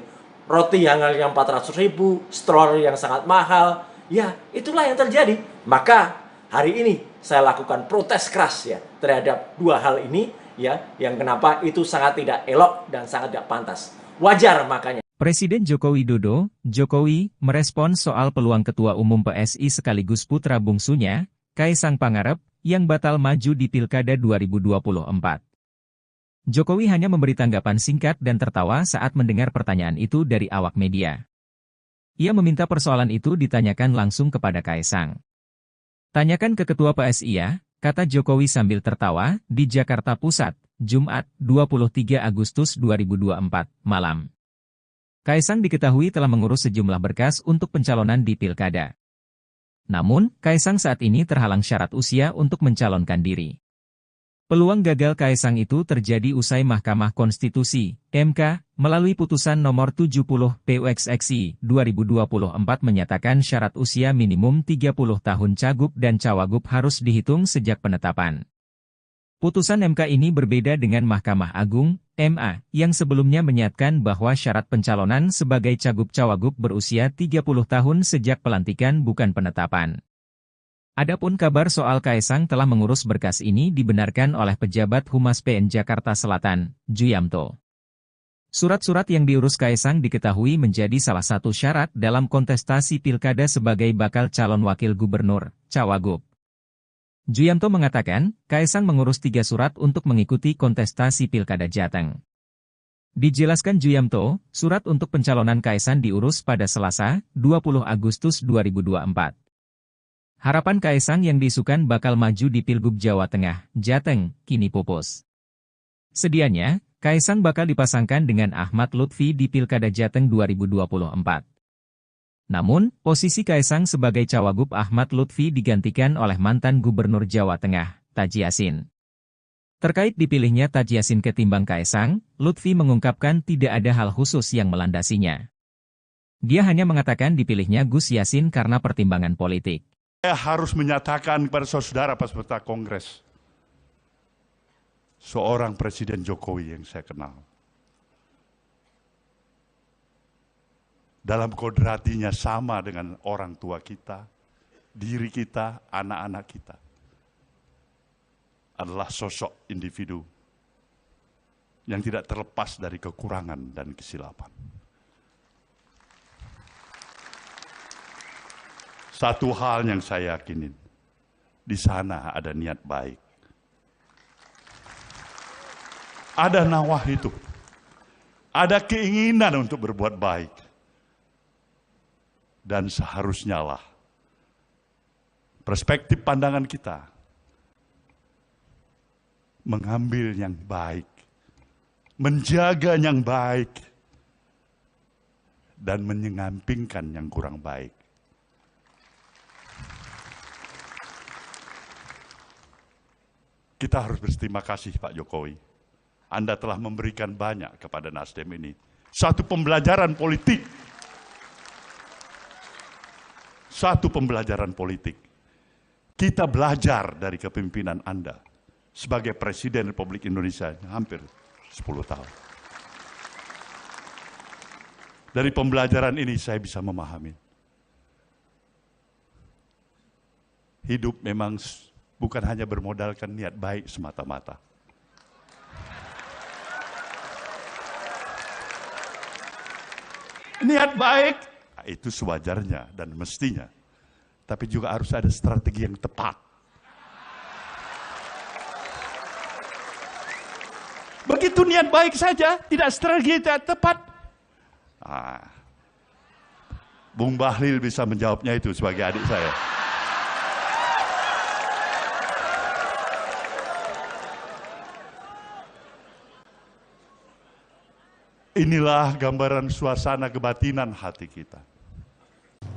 Roti yang harganya 400.000, stroller yang sangat mahal, ya itulah yang terjadi. Maka hari ini saya lakukan protes keras ya terhadap dua hal ini ya, yang kenapa itu sangat tidak elok dan sangat tidak pantas. Wajar makanya. Presiden Joko Widodo, Jokowi, merespon soal peluang Ketua Umum PSI sekaligus putra bungsunya, Kaisang Pangarep, yang batal maju di Pilkada 2024. Jokowi hanya memberi tanggapan singkat dan tertawa saat mendengar pertanyaan itu dari awak media. Ia meminta persoalan itu ditanyakan langsung kepada Kaisang. Tanyakan ke Ketua PSI ya, kata Jokowi sambil tertawa, di Jakarta Pusat, Jumat, 23 Agustus 2024, malam. Kaisang diketahui telah mengurus sejumlah berkas untuk pencalonan di Pilkada. Namun, Kaisang saat ini terhalang syarat usia untuk mencalonkan diri. Peluang gagal Kaisang itu terjadi usai Mahkamah Konstitusi, MK, melalui putusan nomor 70 PUXXI 2024 menyatakan syarat usia minimum 30 tahun cagup dan cawagup harus dihitung sejak penetapan. Putusan MK ini berbeda dengan Mahkamah Agung, MA, yang sebelumnya menyatakan bahwa syarat pencalonan sebagai cagup-cawagup berusia 30 tahun sejak pelantikan bukan penetapan. Adapun kabar soal Kaisang telah mengurus berkas ini dibenarkan oleh pejabat Humas PN Jakarta Selatan, Juyamto. Surat-surat yang diurus Kaisang diketahui menjadi salah satu syarat dalam kontestasi Pilkada sebagai bakal calon wakil gubernur, cawagup. Juyamto mengatakan, Kaisang mengurus 3 surat untuk mengikuti kontestasi Pilkada Jateng. Dijelaskan Juyamto, surat untuk pencalonan Kaisang diurus pada Selasa, 20 Agustus 2024. Harapan Kaisang yang diisukan bakal maju di Pilgub Jawa Tengah, Jateng, kini pupus. Sedianya, Kaisang bakal dipasangkan dengan Ahmad Lutfi di Pilkada Jateng 2024. Namun, posisi Kaisang sebagai cawagup Ahmad Lutfi digantikan oleh mantan Gubernur Jawa Tengah, Taji Yassin. Terkait dipilihnya Taji Yassin ketimbang Kaisang, Lutfi mengungkapkan tidak ada hal khusus yang melandasinya. Dia hanya mengatakan dipilihnya Gus Yassin karena pertimbangan politik. Saya harus menyatakan kepada saudara peserta Kongres, seorang Presiden Jokowi yang saya kenal, dalam kodratinya sama dengan orang tua kita, diri kita, anak-anak kita, adalah sosok individu yang tidak terlepas dari kekurangan dan kesilapan. Satu hal yang saya yakinin, di sana ada niat baik. Ada nawah itu. Ada keinginan untuk berbuat baik. Dan seharusnya lah perspektif pandangan kita mengambil yang baik menjaga yang baik, dan menyampingkan yang kurang baik. Kita harus berterima kasih Pak Jokowi. Anda telah memberikan banyak kepada Nasdem ini. Satu pembelajaran politik. Satu pembelajaran politik. Kita belajar dari kepemimpinan Anda sebagai Presiden Republik Indonesia hampir 10 tahun. Dari pembelajaran ini saya bisa memahami. Hidup memang bukan hanya bermodalkan niat baik semata-mata. Niat baik, itu sewajarnya dan mestinya. Tapi juga harus ada strategi yang tepat. Begitu niat baik saja, tidak strategi tidak tepat. Bung Bahlil bisa menjawabnya itu sebagai adik saya. Inilah gambaran suasana kebatinan hati kita.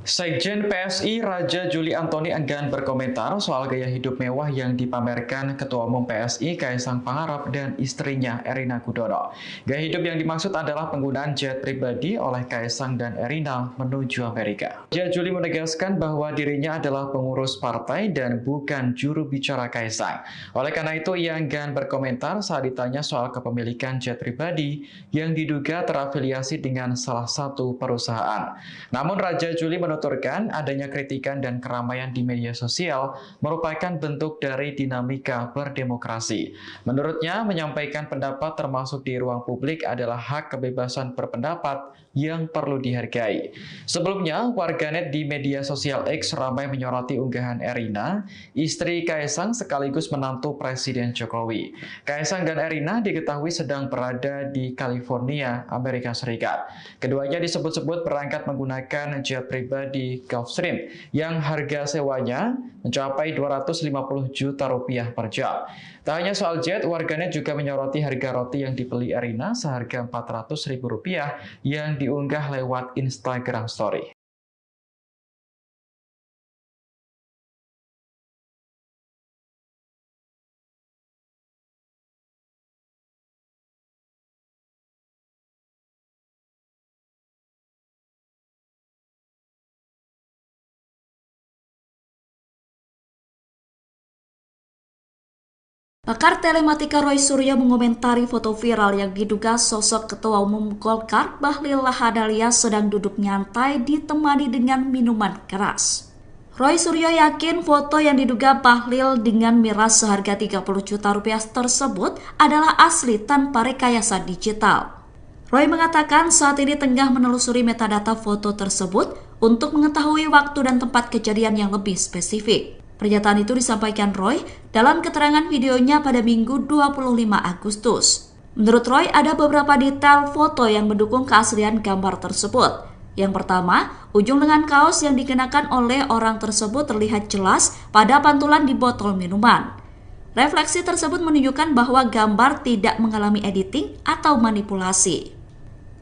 Sekjen PSI Raja Juli Antoni enggan berkomentar soal gaya hidup mewah yang dipamerkan Ketua Umum PSI Kaisang Pangarep dan istrinya Erina Gudono. Gaya hidup yang dimaksud adalah penggunaan jet pribadi oleh Kaisang dan Erina menuju Amerika. Raja Juli menegaskan bahwa dirinya adalah pengurus partai dan bukan juru bicara Kaisang. Oleh karena itu, ia enggan berkomentar saat ditanya soal kepemilikan jet pribadi yang diduga terafiliasi dengan salah satu perusahaan. Namun Raja Juli menuturkan adanya kritikan dan keramaian di media sosial merupakan bentuk dari dinamika berdemokrasi. Menurutnya, menyampaikan pendapat termasuk di ruang publik adalah hak kebebasan berpendapat yang perlu dihargai. Sebelumnya, warganet di media sosial X ramai menyoroti unggahan Erina, istri Kaisang sekaligus menantu Presiden Jokowi. Kaisang dan Erina diketahui sedang berada di California, Amerika Serikat. Keduanya disebut-sebut berangkat menggunakan jet pribadi Gulfstream yang harga sewanya mencapai 250 juta rupiah per jam. Tak hanya soal jet, warganet juga menyoroti harga roti yang dibeli Erina seharga Rp400.000 yang diunggah lewat Instagram Story. Pakar telematika Roy Suryo mengomentari foto viral yang diduga sosok Ketua Umum Golkar Bahlil Lahadalia sedang duduk nyantai ditemani dengan minuman keras. Roy Suryo yakin foto yang diduga Bahlil dengan miras seharga 30 juta rupiah tersebut adalah asli tanpa rekayasa digital. Roy mengatakan saat ini tengah menelusuri metadata foto tersebut untuk mengetahui waktu dan tempat kejadian yang lebih spesifik. Pernyataan itu disampaikan Roy dalam keterangan videonya pada Minggu 25 Agustus. Menurut Roy, ada beberapa detail foto yang mendukung keaslian gambar tersebut. Yang pertama, ujung lengan kaos yang dikenakan oleh orang tersebut terlihat jelas pada pantulan di botol minuman. Refleksi tersebut menunjukkan bahwa gambar tidak mengalami editing atau manipulasi.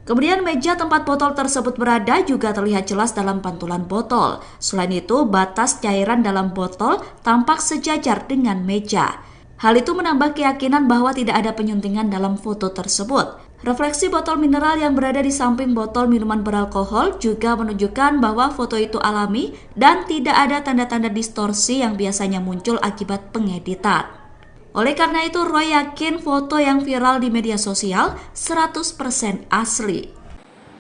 Kemudian meja tempat botol tersebut berada juga terlihat jelas dalam pantulan botol. Selain itu, batas cairan dalam botol tampak sejajar dengan meja. Hal itu menambah keyakinan bahwa tidak ada penyuntingan dalam foto tersebut. Refleksi botol mineral yang berada di samping botol minuman beralkohol juga menunjukkan bahwa foto itu alami dan tidak ada tanda-tanda distorsi yang biasanya muncul akibat pengeditan. Oleh karena itu, Roy yakin foto yang viral di media sosial 100% asli.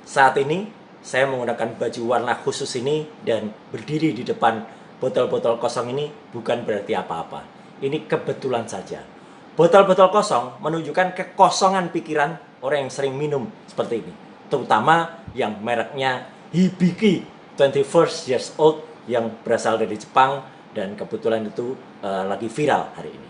Saat ini, saya menggunakan baju warna khusus ini dan berdiri di depan botol-botol kosong ini bukan berarti apa-apa. Ini kebetulan saja. Botol-botol kosong menunjukkan kekosongan pikiran orang yang sering minum seperti ini. Terutama yang mereknya Hibiki 21 years old yang berasal dari Jepang dan kebetulan itu lagi viral hari ini.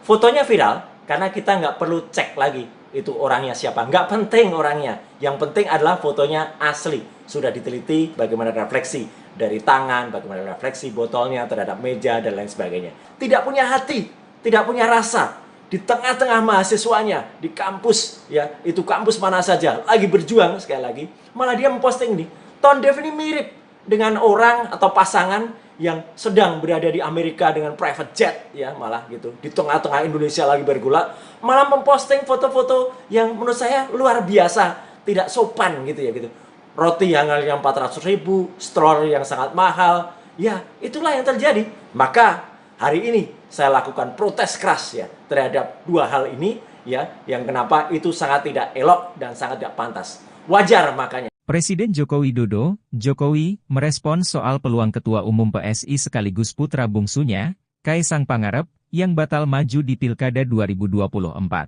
Fotonya viral karena kita nggak perlu cek lagi itu orangnya siapa. Nggak penting orangnya. Yang penting adalah fotonya asli. Sudah diteliti bagaimana refleksi dari tangan, bagaimana refleksi botolnya terhadap meja, dan lain sebagainya. Tidak punya hati, tidak punya rasa. di tengah-tengah mahasiswanya, di kampus, ya, itu kampus mana saja, lagi berjuang, sekali lagi, malah dia memposting nih, Tone Dev ini mirip dengan orang atau pasangan yang sedang berada di Amerika dengan private jet, ya, malah gitu, di tengah-tengah Indonesia lagi bergolak, malah memposting foto-foto yang menurut saya luar biasa, tidak sopan gitu ya, gitu. Roti yang harganya 400.000, stroller yang sangat mahal, ya, itulah yang terjadi. Maka hari ini saya lakukan protes keras ya terhadap dua hal ini ya, yang kenapa itu sangat tidak elok dan sangat tidak pantas. Wajar makanya. Presiden Joko Widodo, Jokowi, merespons soal peluang Ketua Umum PSI sekaligus putra bungsunya, Kaisang Pangarep, yang batal maju di Pilkada 2024.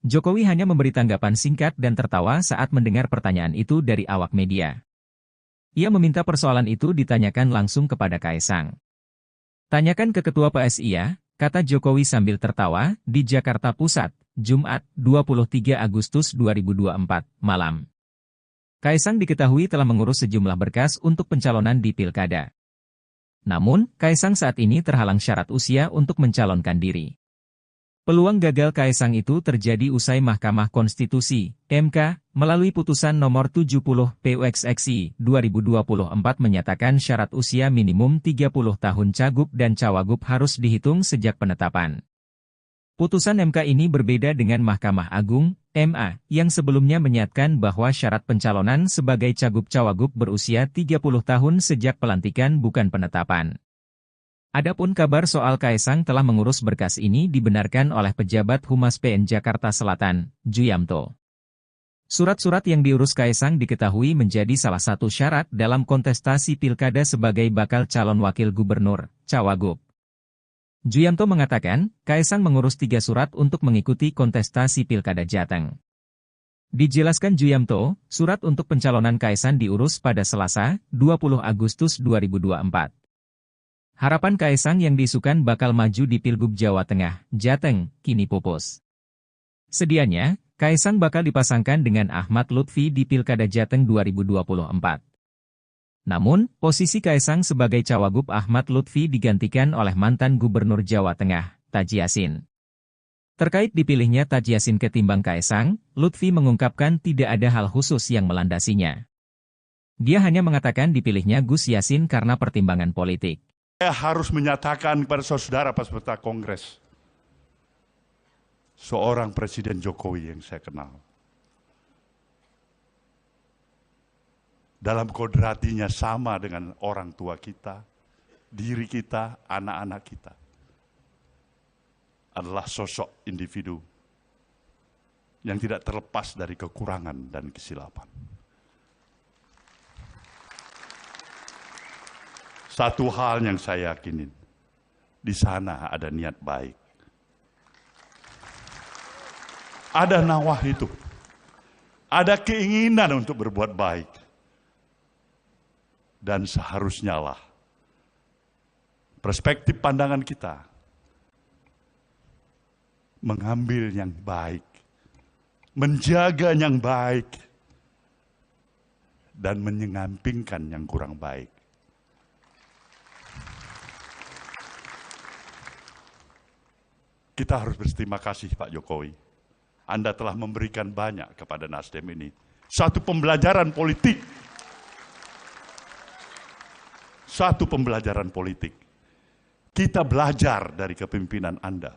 Jokowi hanya memberi tanggapan singkat dan tertawa saat mendengar pertanyaan itu dari awak media. Ia meminta persoalan itu ditanyakan langsung kepada Kaisang. Tanyakan ke Ketua PSI ya, kata Jokowi sambil tertawa, di Jakarta Pusat, Jumat, 23 Agustus 2024, malam. Kaisang diketahui telah mengurus sejumlah berkas untuk pencalonan di Pilkada. Namun, Kaisang saat ini terhalang syarat usia untuk mencalonkan diri. Peluang gagal Kaisang itu terjadi usai Mahkamah Konstitusi, MK, melalui putusan nomor 70 PUXXI 2024 menyatakan syarat usia minimum 30 tahun cagup dan cawagup harus dihitung sejak penetapan. Putusan MK ini berbeda dengan Mahkamah Agung, MA, yang sebelumnya menyatakan bahwa syarat pencalonan sebagai cagup cawagup berusia 30 tahun sejak pelantikan bukan penetapan. Adapun kabar soal Kaisang telah mengurus berkas ini dibenarkan oleh pejabat Humas PN Jakarta Selatan, Juyamto. Surat-surat yang diurus Kaisang diketahui menjadi salah satu syarat dalam kontestasi Pilkada sebagai bakal calon wakil gubernur, cawagup. Juyamto mengatakan, Kaisang mengurus 3 surat untuk mengikuti kontestasi Pilkada Jateng. Dijelaskan Juyamto, surat untuk pencalonan Kaisang diurus pada Selasa, 20 Agustus 2024. Harapan Kaisang yang diisukan bakal maju di Pilgub Jawa Tengah, Jateng, kini pupus. Sedianya, Kaisang bakal dipasangkan dengan Ahmad Lutfi di Pilkada Jateng 2024. Namun, posisi Kaisang sebagai cawagup Ahmad Lutfi digantikan oleh mantan Gubernur Jawa Tengah, Taji Yassin. Terkait dipilihnya Taji Yassin ketimbang Kaisang, Lutfi mengungkapkan tidak ada hal khusus yang melandasinya. Dia hanya mengatakan dipilihnya Gus Yassin karena pertimbangan politik. Saya harus menyatakan kepada saudara peserta Kongres, seorang Presiden Jokowi yang saya kenal, dalam kodratinya sama dengan orang tua kita, diri kita, anak-anak kita, adalah sosok individu yang tidak terlepas dari kekurangan dan kesilapan. Satu hal yang saya yakinin, di sana ada niat baik. Ada nawah itu. Ada keinginan untuk berbuat baik. Dan seharusnya lah perspektif pandangan kita mengambil yang baik, menjaga yang baik, dan menyampingkan yang kurang baik. Kita harus berterima kasih Pak Jokowi. Anda telah memberikan banyak kepada Nasdem ini. Satu pembelajaran politik. Satu pembelajaran politik. Kita belajar dari kepemimpinan Anda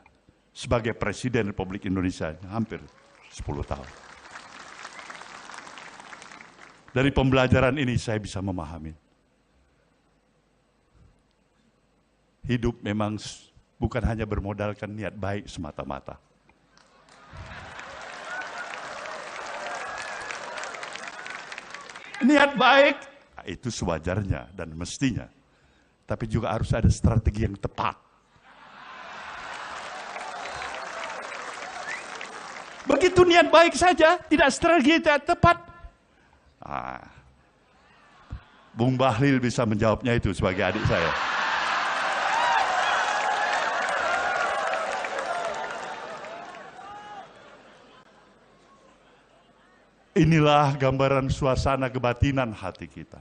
sebagai Presiden Republik Indonesia hampir 10 tahun. Dari pembelajaran ini saya bisa memahami. Hidup memang bukan hanya bermodalkan niat baik semata-mata. Niat baik, itu sewajarnya dan mestinya. Tapi juga harus ada strategi yang tepat. Begitu niat baik saja, tidak strategi yang tepat. Bung Bahlil bisa menjawabnya itu sebagai adik saya. Inilah gambaran suasana kebatinan hati kita.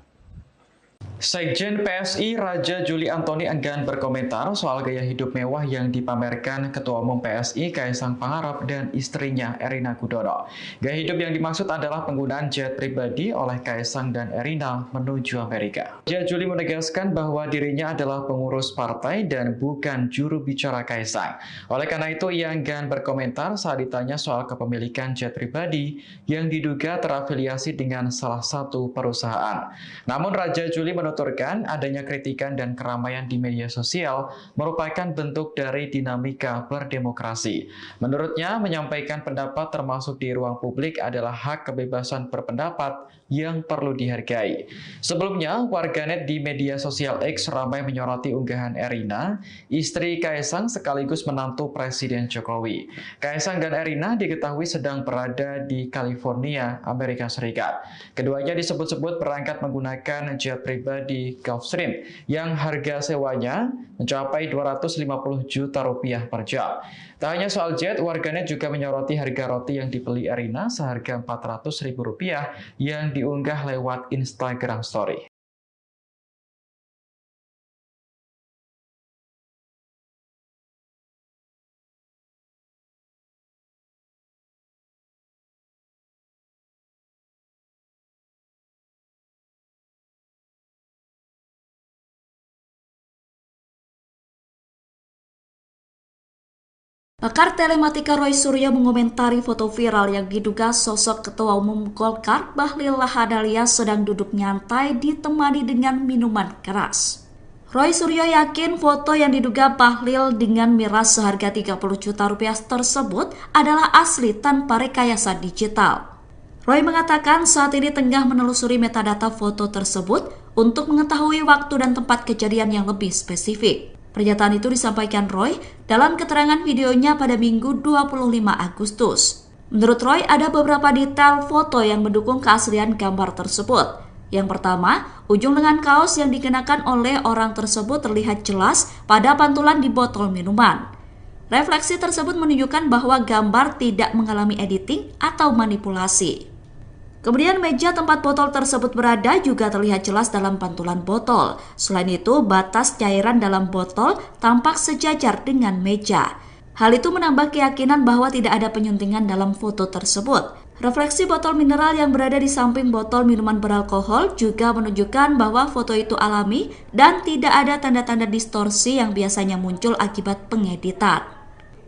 Sekjen PSI Raja Juli Antoni enggan berkomentar soal gaya hidup mewah yang dipamerkan Ketua Umum PSI Kaisang Pangarep dan istrinya Erina Gudono. Gaya hidup yang dimaksud adalah penggunaan jet pribadi oleh Kaisang dan Erina menuju Amerika. Raja Juli menegaskan bahwa dirinya adalah pengurus partai dan bukan juru bicara Kaisang. Oleh karena itu, ia enggan berkomentar saat ditanya soal kepemilikan jet pribadi yang diduga terafiliasi dengan salah satu perusahaan. Namun Raja Juli menuturkan adanya kritikan dan keramaian di media sosial merupakan bentuk dari dinamika berdemokrasi. Menurutnya, menyampaikan pendapat termasuk di ruang publik adalah hak kebebasan berpendapat yang perlu dihargai. Sebelumnya, warganet di media sosial X ramai menyoroti unggahan Erina, istri Kaisang sekaligus menantu Presiden Jokowi. Kaisang dan Erina diketahui sedang berada di California, Amerika Serikat. Keduanya disebut-sebut berangkat menggunakan jet pribadi Gulfstream yang harga sewanya mencapai 250 juta rupiah per jam. Tak hanya soal jet, warganet juga menyoroti harga roti yang dibeli Erina seharga 400 ribu rupiah yang diunggah lewat Instagram Story. Pakar telematika Roy Suryo mengomentari foto viral yang diduga sosok Ketua Umum Golkar Bahlil Lahadalia sedang duduk nyantai ditemani dengan minuman keras. Roy Suryo yakin foto yang diduga Bahlil dengan miras seharga 30 juta rupiah tersebut adalah asli tanpa rekayasa digital. Roy mengatakan saat ini tengah menelusuri metadata foto tersebut untuk mengetahui waktu dan tempat kejadian yang lebih spesifik. Pernyataan itu disampaikan Roy dalam keterangan videonya pada Minggu 25 Agustus. Menurut Roy, ada beberapa detail foto yang mendukung keaslian gambar tersebut. Yang pertama, ujung lengan kaos yang dikenakan oleh orang tersebut terlihat jelas pada pantulan di botol minuman. Refleksi tersebut menunjukkan bahwa gambar tidak mengalami editing atau manipulasi. Kemudian meja tempat botol tersebut berada juga terlihat jelas dalam pantulan botol. Selain itu, batas cairan dalam botol tampak sejajar dengan meja. Hal itu menambah keyakinan bahwa tidak ada penyuntingan dalam foto tersebut. Refleksi botol mineral yang berada di samping botol minuman beralkohol juga menunjukkan bahwa foto itu alami dan tidak ada tanda-tanda distorsi yang biasanya muncul akibat pengeditan.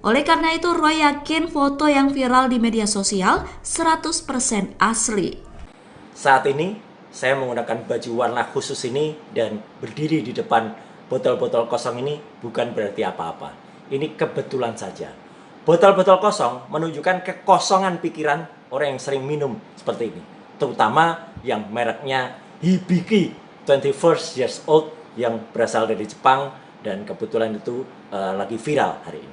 Oleh karena itu, Roy yakin foto yang viral di media sosial 100% asli. Saat ini, saya menggunakan baju warna khusus ini dan berdiri di depan botol-botol kosong ini bukan berarti apa-apa. Ini kebetulan saja. Botol-botol kosong menunjukkan kekosongan pikiran orang yang sering minum seperti ini. Terutama yang mereknya Hibiki 21 years old yang berasal dari Jepang dan kebetulan itu lagi viral hari ini.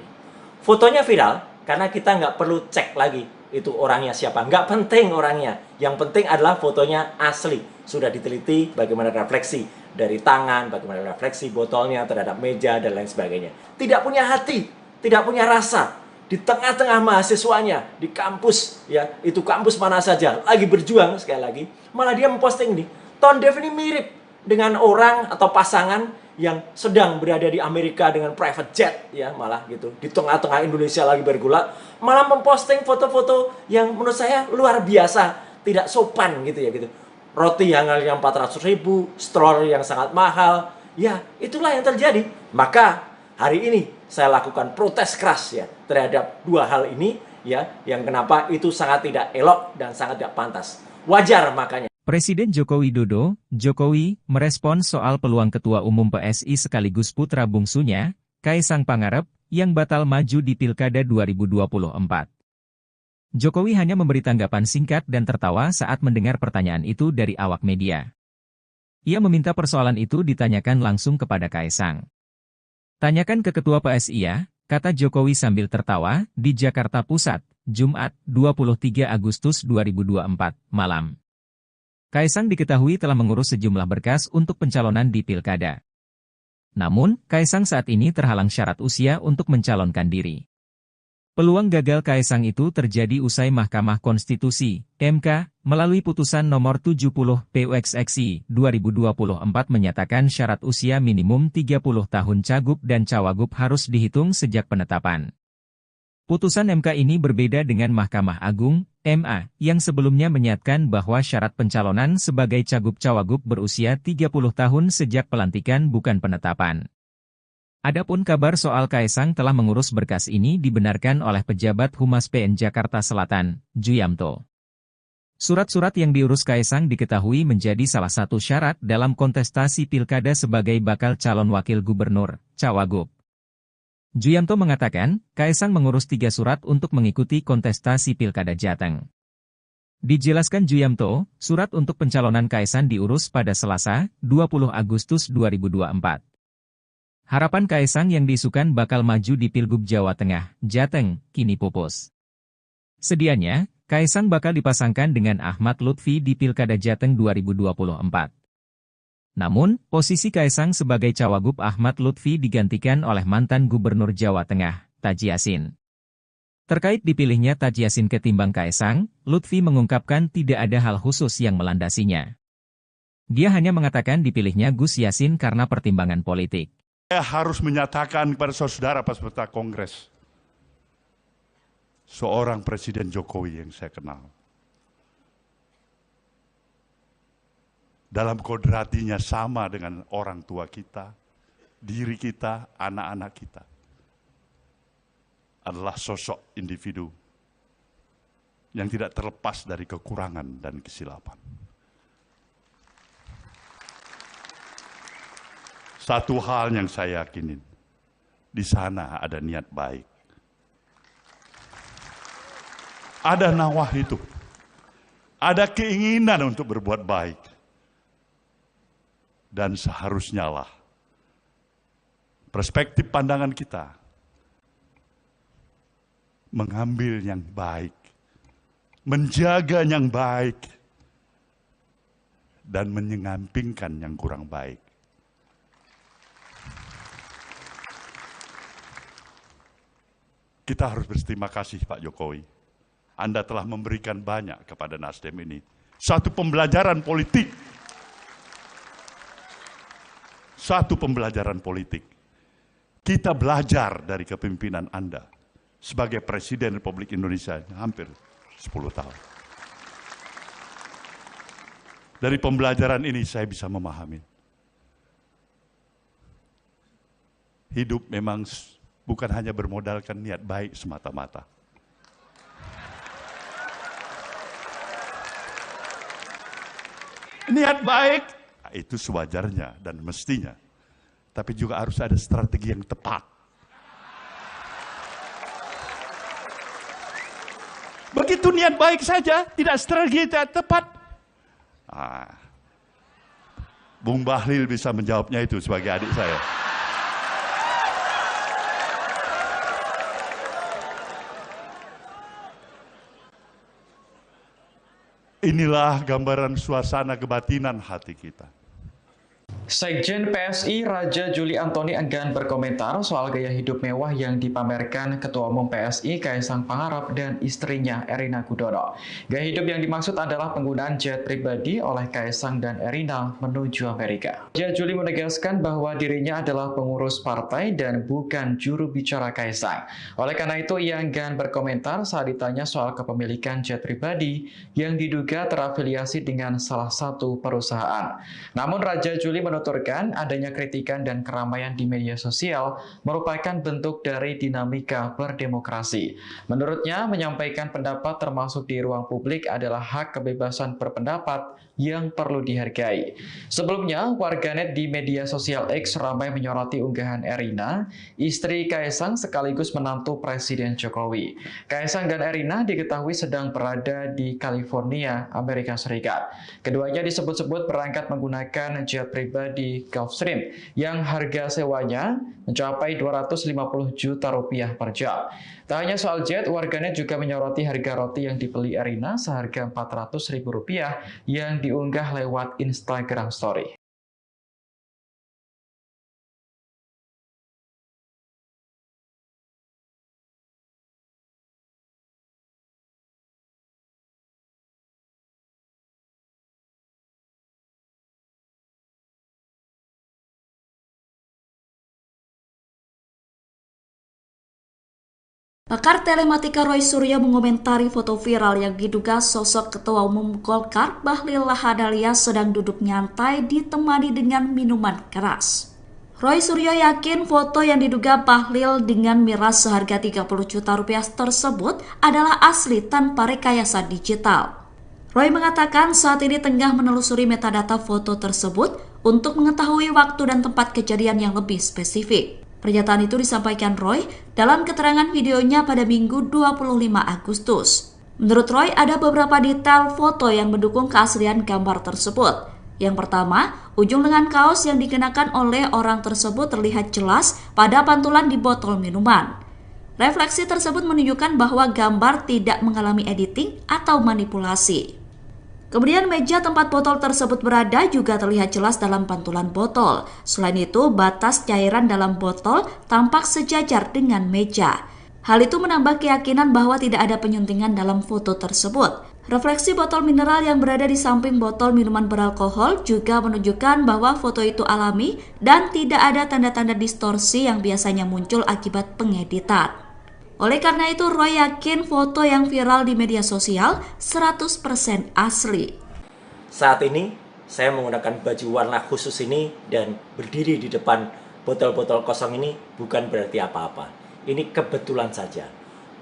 Fotonya viral karena kita nggak perlu cek lagi itu orangnya siapa. Nggak penting orangnya. Yang penting adalah fotonya asli. Sudah diteliti bagaimana refleksi dari tangan, bagaimana refleksi botolnya terhadap meja, dan lain sebagainya. Tidak punya hati, tidak punya rasa. Di tengah-tengah mahasiswanya, di kampus, ya itu kampus mana saja, lagi berjuang sekali lagi. Malah dia memposting nih, tone deaf ini mirip dengan orang atau pasangan yang sedang berada di Amerika dengan private jet, ya malah gitu, di tengah-tengah Indonesia lagi bergulak, malah memposting foto-foto yang menurut saya luar biasa, tidak sopan gitu ya gitu. Roti yang 400 ribu, stroller yang sangat mahal, ya itulah yang terjadi. Maka hari ini saya lakukan protes keras ya terhadap dua hal ini ya, yang kenapa itu sangat tidak elok dan sangat tidak pantas. Wajar makanya. Presiden Joko Widodo, Jokowi, merespons soal peluang Ketua Umum PSI sekaligus putra bungsunya, Kaisang Pangarep, yang batal maju di Pilkada 2024. Jokowi hanya memberi tanggapan singkat dan tertawa saat mendengar pertanyaan itu dari awak media. Ia meminta persoalan itu ditanyakan langsung kepada Kaisang. Tanyakan ke Ketua PSI ya, kata Jokowi sambil tertawa, di Jakarta Pusat, Jumat, 23 Agustus 2024, malam. Kaisang diketahui telah mengurus sejumlah berkas untuk pencalonan di Pilkada. Namun, Kaisang saat ini terhalang syarat usia untuk mencalonkan diri. Peluang gagal Kaisang itu terjadi usai Mahkamah Konstitusi, MK, melalui putusan nomor 70 PUXXI 2024 menyatakan syarat usia minimum 30 tahun cagup dan cawagup harus dihitung sejak penetapan. Putusan MK ini berbeda dengan Mahkamah Agung, MA, yang sebelumnya menyatakan bahwa syarat pencalonan sebagai cagup cawagup berusia 30 tahun sejak pelantikan bukan penetapan. Adapun kabar soal Kaisang telah mengurus berkas ini dibenarkan oleh pejabat Humas PN Jakarta Selatan, Juyamto. Surat-surat yang diurus Kaisang diketahui menjadi salah satu syarat dalam kontestasi pilkada sebagai bakal calon wakil gubernur, cawagup. Juyamto mengatakan, Kaisang mengurus 3 surat untuk mengikuti kontestasi pilkada Jateng. Dijelaskan Juyamto, surat untuk pencalonan Kaisang diurus pada Selasa, 20 Agustus 2024. Harapan Kaisang yang diisukan bakal maju di Pilgub Jawa Tengah, Jateng, kini pupus. Sedianya, Kaisang bakal dipasangkan dengan Ahmad Lutfi di Pilkada Jateng 2024. Namun, posisi Kaisang sebagai cawagup Ahmad Lutfi digantikan oleh mantan Gubernur Jawa Tengah, Taji Yasin. Terkait dipilihnya Taji Yasin ketimbang Kaisang, Lutfi mengungkapkan tidak ada hal khusus yang melandasinya. Dia hanya mengatakan dipilihnya Gus Yassin karena pertimbangan politik. Saya harus menyatakan kepada saudara peserta Kongres, seorang Presiden Jokowi yang saya kenal, dalam kodratinya sama dengan orang tua kita, diri kita, anak-anak kita, adalah sosok individu yang tidak terlepas dari kekurangan dan kesilapan. Satu hal yang saya yakinin, di sana ada niat baik. Ada nawah itu. Ada keinginan untuk berbuat baik. Dan seharusnya lah perspektif pandangan kita mengambil yang baik, menjaga yang baik, dan menyampingkan yang kurang baik. Kita harus berterima kasih Pak Jokowi. Anda telah memberikan banyak kepada Nasdem ini. Satu pembelajaran politik. Satu pembelajaran politik. Kita belajar dari kepemimpinan Anda sebagai Presiden Republik Indonesia hampir 10 tahun. Dari pembelajaran ini saya bisa memahami. Hidup memang bukan hanya bermodalkan niat baik semata-mata. Niat baik, itu sewajarnya dan mestinya. Tapi juga harus ada strategi yang tepat. Begitu niat baik saja, tidak strategi yang tepat. Bung Bahlil bisa menjawabnya itu sebagai adik saya. Inilah gambaran suasana kebatinan hati kita. Sekjen PSI Raja Juli Antoni enggan berkomentar soal gaya hidup mewah yang dipamerkan Ketua Umum PSI Kaisang Pangarep dan istrinya Erina Gudono. Gaya hidup yang dimaksud adalah penggunaan jet pribadi oleh Kaisang dan Erina menuju Amerika. Raja Juli menegaskan bahwa dirinya adalah pengurus partai dan bukan juru bicara Kaisang. Oleh karena itu, ia enggan berkomentar saat ditanya soal kepemilikan jet pribadi yang diduga terafiliasi dengan salah satu perusahaan. Namun Raja Juli menuturkan adanya kritikan dan keramaian di media sosial merupakan bentuk dari dinamika berdemokrasi. Menurutnya, menyampaikan pendapat termasuk di ruang publik adalah hak kebebasan berpendapat yang perlu dihargai. Sebelumnya, warganet di media sosial X ramai menyoroti unggahan Erina, istri Kaisang sekaligus menantu Presiden Jokowi. Kaisang dan Erina diketahui sedang berada di California, Amerika Serikat. Keduanya disebut-sebut berangkat menggunakan jet pribadi Gulfstream yang harga sewanya mencapai 250 juta rupiah per jam. Tak hanya soal jet, warganet juga menyoroti harga roti yang dibeli Erina seharga Rp400.000 yang diunggah lewat Instagram Story. Pakar telematika Roy Suryo mengomentari foto viral yang diduga sosok Ketua Umum Golkar Bahlil Lahadalia sedang duduk nyantai ditemani dengan minuman keras. Roy Suryo yakin foto yang diduga Bahlil dengan miras seharga 30 juta rupiah tersebut adalah asli tanpa rekayasa digital. Roy mengatakan saat ini tengah menelusuri metadata foto tersebut untuk mengetahui waktu dan tempat kejadian yang lebih spesifik. Pernyataan itu disampaikan Roy dalam keterangan videonya pada Minggu 25 Agustus. Menurut Roy, ada beberapa detail foto yang mendukung keaslian gambar tersebut. Yang pertama, ujung lengan kaos yang dikenakan oleh orang tersebut terlihat jelas pada pantulan di botol minuman. Refleksi tersebut menunjukkan bahwa gambar tidak mengalami editing atau manipulasi. Kemudian meja tempat botol tersebut berada juga terlihat jelas dalam pantulan botol. Selain itu, batas cairan dalam botol tampak sejajar dengan meja. Hal itu menambah keyakinan bahwa tidak ada penyuntingan dalam foto tersebut. Refleksi botol mineral yang berada di samping botol minuman beralkohol juga menunjukkan bahwa foto itu alami dan tidak ada tanda-tanda distorsi yang biasanya muncul akibat pengeditan. Oleh karena itu, Roy yakin foto yang viral di media sosial 100% asli. Saat ini, saya menggunakan baju warna khusus ini dan berdiri di depan botol-botol kosong ini bukan berarti apa-apa. Ini kebetulan saja.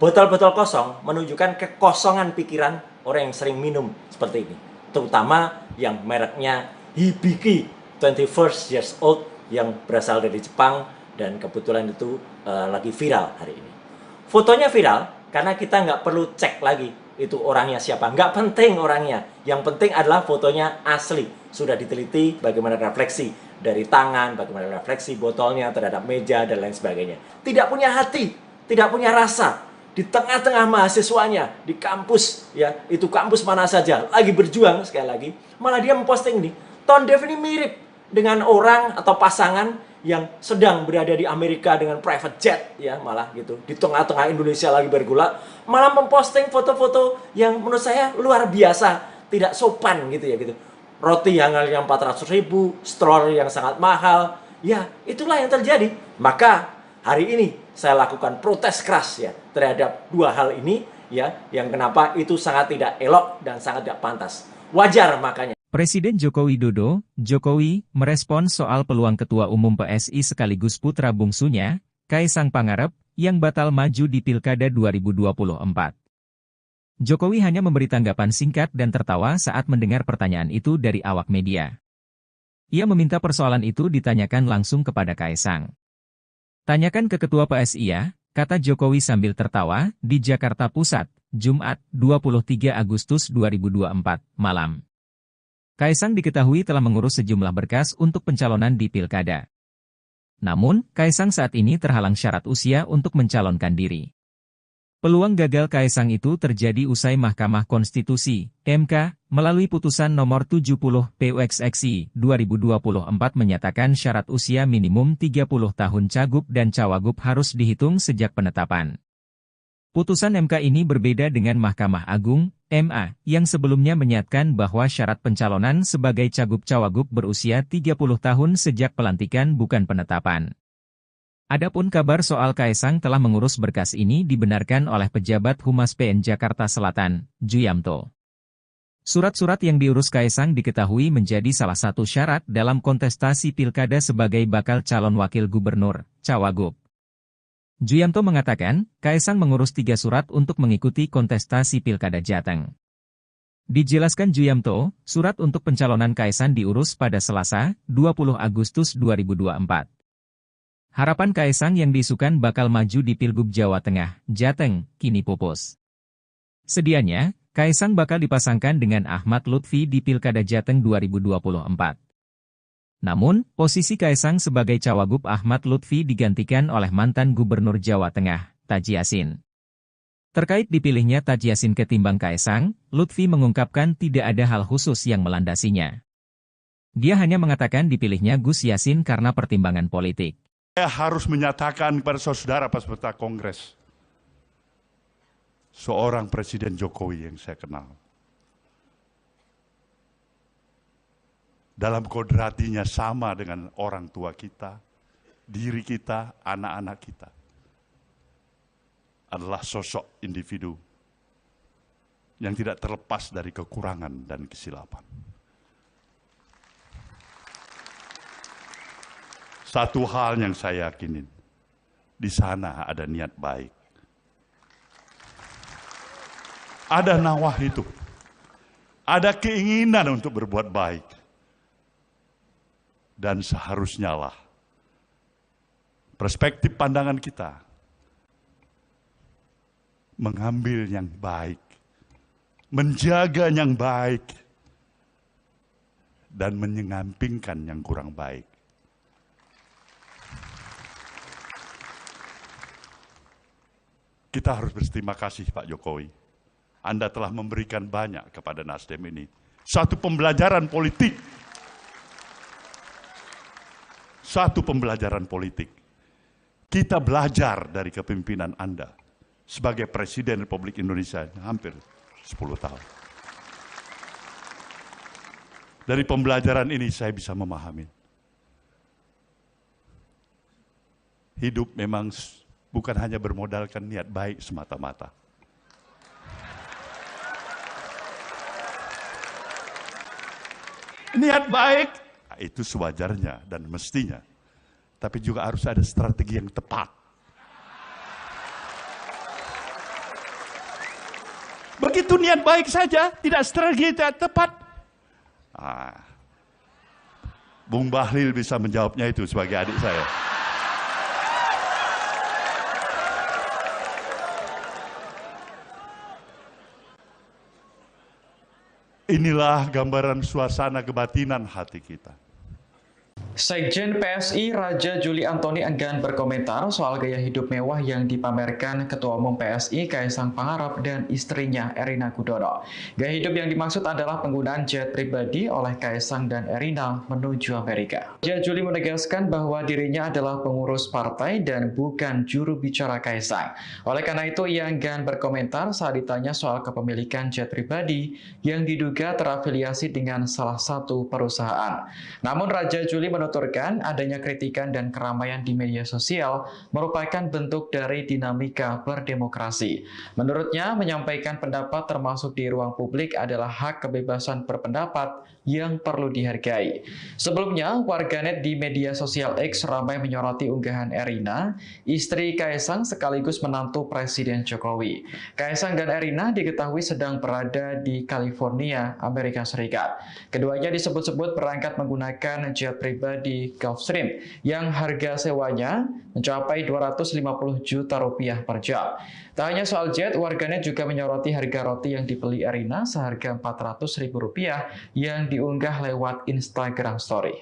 Botol-botol kosong menunjukkan kekosongan pikiran orang yang sering minum seperti ini. Terutama yang mereknya Hibiki 21 years old yang berasal dari Jepang dan kebetulan itu lagi viral hari ini. Fotonya viral karena kita nggak perlu cek lagi itu orangnya siapa. Nggak penting orangnya. Yang penting adalah fotonya asli. Sudah diteliti bagaimana refleksi dari tangan, bagaimana refleksi botolnya terhadap meja, dan lain sebagainya. Tidak punya hati, tidak punya rasa. Di tengah-tengah mahasiswanya, di kampus, ya itu kampus mana saja, lagi berjuang sekali lagi. Malah dia memposting ini. Tone Dev ini mirip dengan orang atau pasangan yang sedang berada di Amerika dengan private jet, ya malah gitu, di tengah-tengah Indonesia lagi bergulak, malah memposting foto-foto yang menurut saya luar biasa, tidak sopan gitu ya gitu. Roti yang harganya 400.000, stroller yang sangat mahal, ya itulah yang terjadi. Maka hari ini saya lakukan protes keras ya terhadap dua hal ini ya, yang kenapa itu sangat tidak elok dan sangat tidak pantas. Wajar makanya. Presiden Joko Widodo, Jokowi, merespons soal peluang Ketua Umum PSI sekaligus putra bungsunya, Kaisang Pangarep, yang batal maju di Pilkada 2024. Jokowi hanya memberi tanggapan singkat dan tertawa saat mendengar pertanyaan itu dari awak media. Ia meminta persoalan itu ditanyakan langsung kepada Kaisang. Tanyakan ke Ketua PSI ya, kata Jokowi sambil tertawa, di Jakarta Pusat, Jumat, 23 Agustus 2024, malam. Kaisang diketahui telah mengurus sejumlah berkas untuk pencalonan di Pilkada. Namun, Kaisang saat ini terhalang syarat usia untuk mencalonkan diri. Peluang gagal Kaisang itu terjadi usai Mahkamah Konstitusi, MK, melalui putusan nomor 70 PUXXI 2024 menyatakan syarat usia minimum 30 tahun cagup dan cawagup harus dihitung sejak penetapan. Putusan MK ini berbeda dengan Mahkamah Agung, MA, yang sebelumnya menyatakan bahwa syarat pencalonan sebagai cagup-cawagup berusia 30 tahun sejak pelantikan bukan penetapan. Adapun kabar soal Kaisang telah mengurus berkas ini dibenarkan oleh pejabat Humas PN Jakarta Selatan, Juyamto. Surat-surat yang diurus Kaisang diketahui menjadi salah satu syarat dalam kontestasi Pilkada sebagai bakal calon wakil gubernur, cawagup. Juyamto mengatakan, Kaisang mengurus 3 surat untuk mengikuti kontestasi Pilkada Jateng. Dijelaskan Juyamto, surat untuk pencalonan Kaisang diurus pada Selasa, 20 Agustus 2024. Harapan Kaisang yang diisukan bakal maju di Pilgub Jawa Tengah, Jateng, kini pupus. Sedianya, Kaisang bakal dipasangkan dengan Ahmad Lutfi di Pilkada Jateng 2024. Namun, posisi Kaisang sebagai cawagup Ahmad Lutfi digantikan oleh mantan Gubernur Jawa Tengah, Taji Yasin. Terkait dipilihnya Taji Yasin ketimbang Kaisang, Lutfi mengungkapkan tidak ada hal khusus yang melandasinya. Dia hanya mengatakan dipilihnya Gus Yassin karena pertimbangan politik. Saya harus menyatakan kepada saudara peserta Kongres, seorang Presiden Jokowi yang saya kenal, dalam kodratinya sama dengan orang tua kita, diri kita, anak-anak kita. adalah sosok individu yang tidak terlepas dari kekurangan dan kesilapan. Satu hal yang saya yakinin, di sana ada niat baik. Ada nawah itu. Ada keinginan untuk berbuat baik. Dan seharusnya lah perspektif pandangan kita mengambil yang baik, menjaga yang baik, dan menyampingkan yang kurang baik. Kita harus berterima kasih Pak Jokowi. Anda telah memberikan banyak kepada Nasdem ini. Satu pembelajaran politik. Satu pembelajaran politik. Kita belajar dari kepemimpinan Anda sebagai Presiden Republik Indonesia hampir 10 tahun. Dari pembelajaran ini saya bisa memahami. Hidup memang bukan hanya bermodalkan niat baik semata-mata. Niat baik, itu sewajarnya dan mestinya. Tapi juga harus ada strategi yang tepat. Begitu niat baik saja, tidak strategi yang tepat. Bung Bahlil bisa menjawabnya itu sebagai adik saya. Inilah gambaran suasana kebatinan hati kita. Sekjen PSI Raja Juli Antoni enggan berkomentar soal gaya hidup mewah yang dipamerkan Ketua Umum PSI Kaisang Pangarep dan istrinya Erina Gudono. Gaya hidup yang dimaksud adalah penggunaan jet pribadi oleh Kaisang dan Erina menuju Amerika. Raja Juli menegaskan bahwa dirinya adalah pengurus partai dan bukan juru bicara Kaisang. Oleh karena itu, ia enggan berkomentar saat ditanya soal kepemilikan jet pribadi yang diduga terafiliasi dengan salah satu perusahaan. Namun Raja Juli menuturkan adanya kritikan dan keramaian di media sosial merupakan bentuk dari dinamika berdemokrasi. Menurutnya, menyampaikan pendapat termasuk di ruang publik adalah hak kebebasan berpendapat yang perlu dihargai. Sebelumnya, warganet di media sosial X ramai menyoroti unggahan Erina, istri Kaisang sekaligus menantu Presiden Jokowi. Kaisang dan Erina diketahui sedang berada di California, Amerika Serikat. Keduanya disebut-sebut berangkat menggunakan jet pribadi di Gulfstream yang harga sewanya mencapai 250 juta rupiah per jam. Tak hanya soal jet, warganet juga menyoroti harga roti yang dibeli Erina seharga 400 ribu rupiah yang diunggah lewat Instagram Story.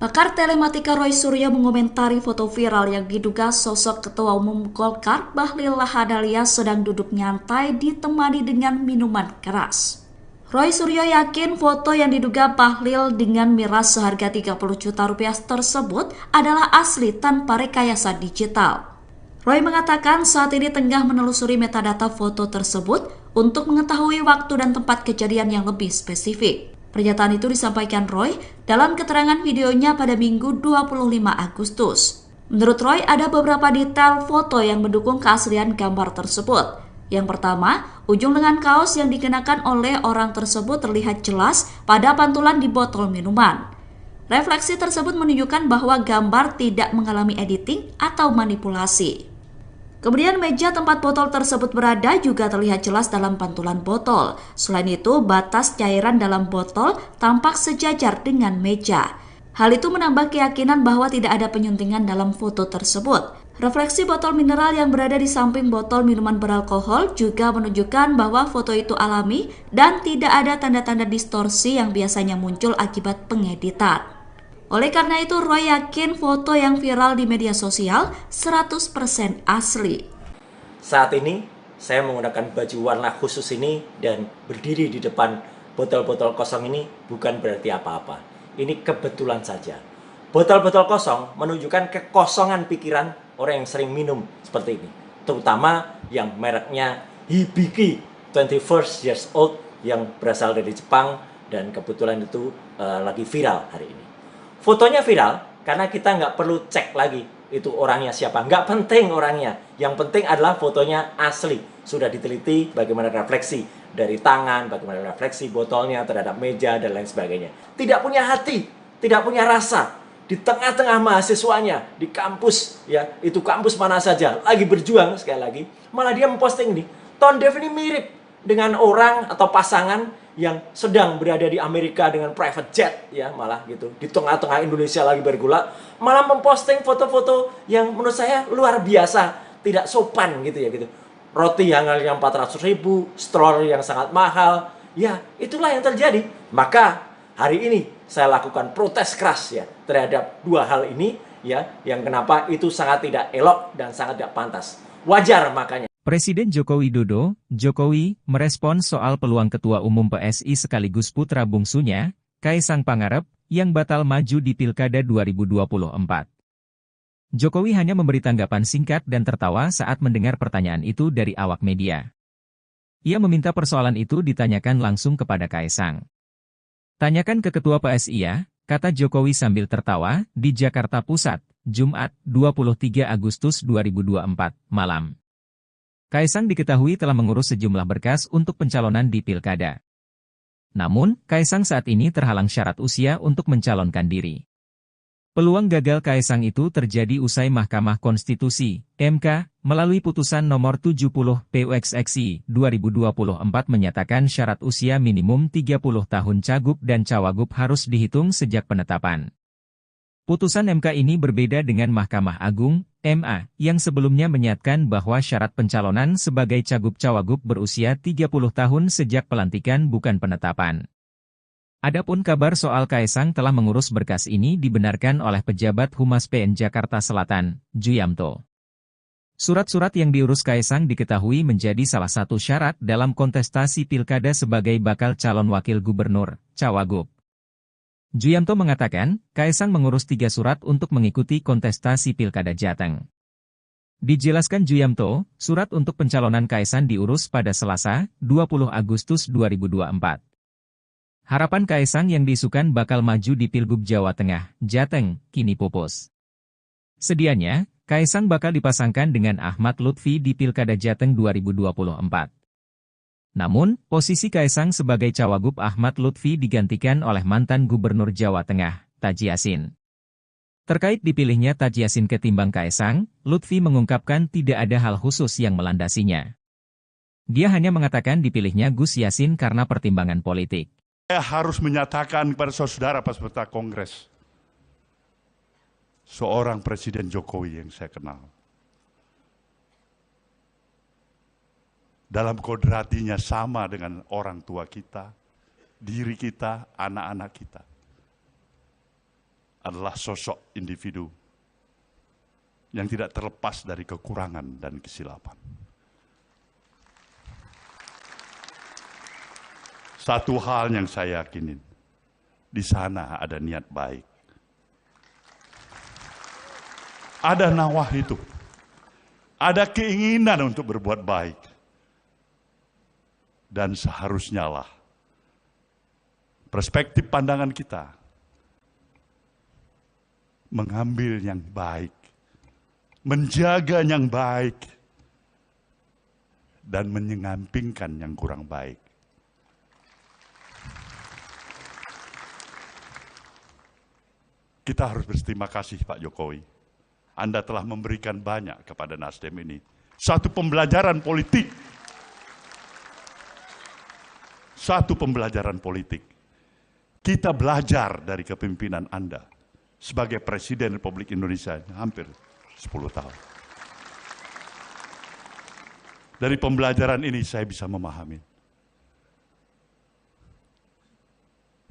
Pakar telematika Roy Suryo mengomentari foto viral yang diduga sosok Ketua Umum Golkar Bahlil Lahadalia sedang duduk nyantai ditemani dengan minuman keras. Roy Suryo yakin foto yang diduga Bahlil dengan miras seharga 30 juta rupiah tersebut adalah asli tanpa rekayasa digital. Roy mengatakan saat ini tengah menelusuri metadata foto tersebut untuk mengetahui waktu dan tempat kejadian yang lebih spesifik. Pernyataan itu disampaikan Roy dalam keterangan videonya pada Minggu 25 Agustus. Menurut Roy, ada beberapa detail foto yang mendukung keaslian gambar tersebut. Yang pertama, ujung lengan kaos yang dikenakan oleh orang tersebut terlihat jelas pada pantulan di botol minuman. Refleksi tersebut menunjukkan bahwa gambar tidak mengalami editing atau manipulasi. Kemudian meja tempat botol tersebut berada juga terlihat jelas dalam pantulan botol. Selain itu, batas cairan dalam botol tampak sejajar dengan meja. Hal itu menambah keyakinan bahwa tidak ada penyuntingan dalam foto tersebut. Refleksi botol mineral yang berada di samping botol minuman beralkohol juga menunjukkan bahwa foto itu alami dan tidak ada tanda-tanda distorsi yang biasanya muncul akibat pengeditan. Oleh karena itu, Roy yakin foto yang viral di media sosial 100% asli. Saat ini, saya menggunakan baju warna khusus ini dan berdiri di depan botol-botol kosong ini bukan berarti apa-apa. Ini kebetulan saja. Botol-botol kosong menunjukkan kekosongan pikiran orang yang sering minum seperti ini. Terutama yang mereknya Hibiki 21 years old yang berasal dari Jepang dan kebetulan itu lagi viral hari ini. Fotonya viral karena kita nggak perlu cek lagi itu orangnya siapa. Nggak penting orangnya. Yang penting adalah fotonya asli. Sudah diteliti bagaimana refleksi dari tangan, bagaimana refleksi botolnya terhadap meja dan lain sebagainya. Tidak punya hati, tidak punya rasa. Di tengah-tengah mahasiswanya, di kampus, ya itu kampus mana saja, lagi berjuang sekali lagi. Malah dia memposting ini. Tone Dev ini mirip dengan orang atau pasangan yang sedang berada di Amerika dengan private jet, ya malah gitu. Di tengah-tengah Indonesia lagi bergulak, malah memposting foto-foto yang menurut saya luar biasa, tidak sopan gitu ya gitu. Roti yang harganya 400.000, stroller yang sangat mahal, ya itulah yang terjadi. Maka hari ini saya lakukan protes keras ya terhadap dua hal ini ya, yang kenapa itu sangat tidak elok dan sangat tidak pantas. Wajar makanya. Presiden Joko Widodo, Jokowi, merespons soal peluang Ketua Umum PSI sekaligus putra bungsunya, Kaisang Pangarep, yang batal maju di Pilkada 2024. Jokowi hanya memberi tanggapan singkat dan tertawa saat mendengar pertanyaan itu dari awak media. Ia meminta persoalan itu ditanyakan langsung kepada Kaisang. Tanyakan ke Ketua PSI ya, kata Jokowi sambil tertawa, di Jakarta Pusat, Jumat, 23 Agustus 2024, malam. Kaisang diketahui telah mengurus sejumlah berkas untuk pencalonan di Pilkada. Namun, Kaisang saat ini terhalang syarat usia untuk mencalonkan diri. Peluang gagal Kaisang itu terjadi usai Mahkamah Konstitusi, MK, melalui putusan nomor 70 PUXXI 2024 menyatakan syarat usia minimum 30 tahun cagup dan cawagup harus dihitung sejak penetapan. Putusan MK ini berbeda dengan Mahkamah Agung, MA, yang sebelumnya menyatakan bahwa syarat pencalonan sebagai cagup cawagup berusia 30 tahun sejak pelantikan bukan penetapan. Adapun kabar soal Kaisang telah mengurus berkas ini dibenarkan oleh pejabat Humas PN Jakarta Selatan, Juyamto. Surat-surat yang diurus Kaisang diketahui menjadi salah satu syarat dalam kontestasi Pilkada sebagai bakal calon wakil gubernur, cawagup. Juyamto mengatakan, Kaisang mengurus 3 surat untuk mengikuti kontestasi Pilkada Jateng. Dijelaskan Juyamto, surat untuk pencalonan Kaisang diurus pada Selasa, 20 Agustus 2024. Harapan Kaisang yang diisukan bakal maju di Pilgub Jawa Tengah, Jateng, kini pupus. Sedianya, Kaisang bakal dipasangkan dengan Ahmad Lutfi di Pilkada Jateng 2024. Namun, posisi Kaisang sebagai cawagup Ahmad Lutfi digantikan oleh mantan Gubernur Jawa Tengah, Taji Yassin. Terkait dipilihnya Taji Yassin ketimbang Kaisang, Lutfi mengungkapkan tidak ada hal khusus yang melandasinya. Dia hanya mengatakan dipilihnya Gus Yassin karena pertimbangan politik. Saya harus menyatakan kepada saudara peserta Kongres, seorang Presiden Jokowi yang saya kenal, dalam kodratinya sama dengan orang tua kita, diri kita, anak-anak kita, adalah sosok individu yang tidak terlepas dari kekurangan dan kesilapan. Satu hal yang saya yakinin, di sana ada niat baik. Ada nawah itu. Ada keinginan untuk berbuat baik. Dan seharusnya lah perspektif pandangan kita mengambil yang baik, menjaga yang baik, dan menyampingkan yang kurang baik. Kita harus berterima kasih Pak Jokowi. Anda telah memberikan banyak kepada Nasdem ini. Satu pembelajaran politik. Satu pembelajaran politik. Kita belajar dari kepemimpinan Anda sebagai Presiden Republik Indonesia hampir 10 tahun. Dari pembelajaran ini saya bisa memahami.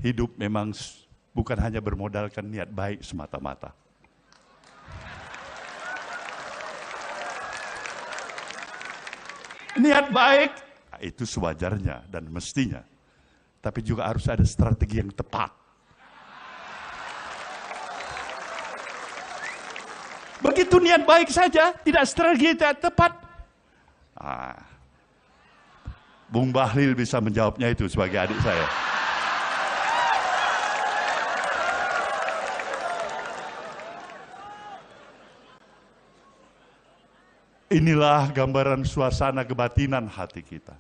Hidup memang bukan hanya bermodalkan niat baik semata-mata. Niat baik, itu sewajarnya dan mestinya. Tapi juga harus ada strategi yang tepat. Begitu niat baik saja, tidak strategi, tidak tepat. Bung Bahlil bisa menjawabnya itu sebagai adik saya. Inilah gambaran suasana kebatinan hati kita.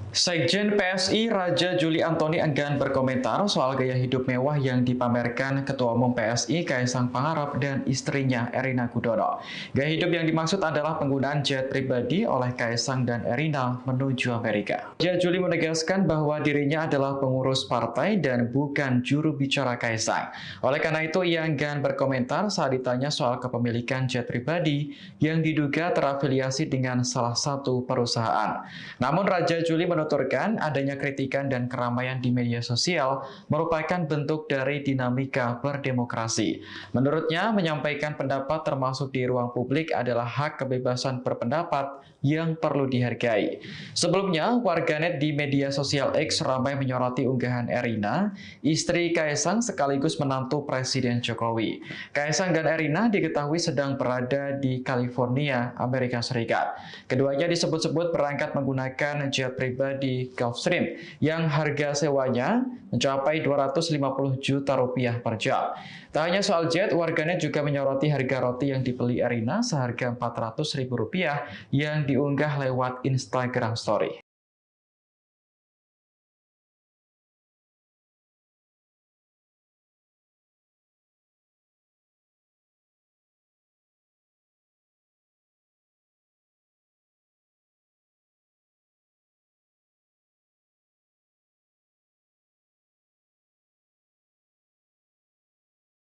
Sekjen PSI Raja Juli Antoni enggan berkomentar soal gaya hidup mewah yang dipamerkan Ketua Umum PSI Kaisang Pangarep dan istrinya Erina Gudono. Gaya hidup yang dimaksud adalah penggunaan jet pribadi oleh Kaisang dan Erina menuju Amerika. Raja Juli menegaskan bahwa dirinya adalah pengurus partai dan bukan juru bicara Kaisang. Oleh karena itu, ia enggan berkomentar saat ditanya soal kepemilikan jet pribadi yang diduga terafiliasi dengan salah satu perusahaan. Namun Raja Juli menuturkan adanya kritikan dan keramaian di media sosial merupakan bentuk dari dinamika berdemokrasi. Menurutnya, menyampaikan pendapat termasuk di ruang publik adalah hak kebebasan berpendapat yang perlu dihargai. Sebelumnya, warganet di media sosial X ramai menyoroti unggahan Erina, istri Kaisang sekaligus menantu Presiden Jokowi. Kaisang dan Erina diketahui sedang berada di California, Amerika Serikat. Keduanya disebut-sebut berangkat menggunakan jet pribadi di Gulfstream yang harga sewanya mencapai 250 juta rupiah per jam. Tak hanya soal jet, warganet juga menyoroti harga roti yang dibeli Erina seharga 400.000 rupiah yang diunggah lewat Instagram Story.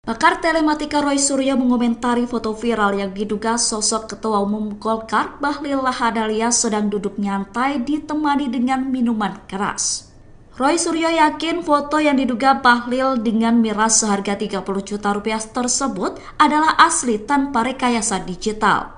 Pakar telematika Roy Suryo mengomentari foto viral yang diduga sosok Ketua Umum Golkar Bahlil Lahadalia sedang duduk nyantai ditemani dengan minuman keras. Roy Suryo yakin foto yang diduga Bahlil dengan miras seharga 30 juta rupiah tersebut adalah asli tanpa rekayasa digital.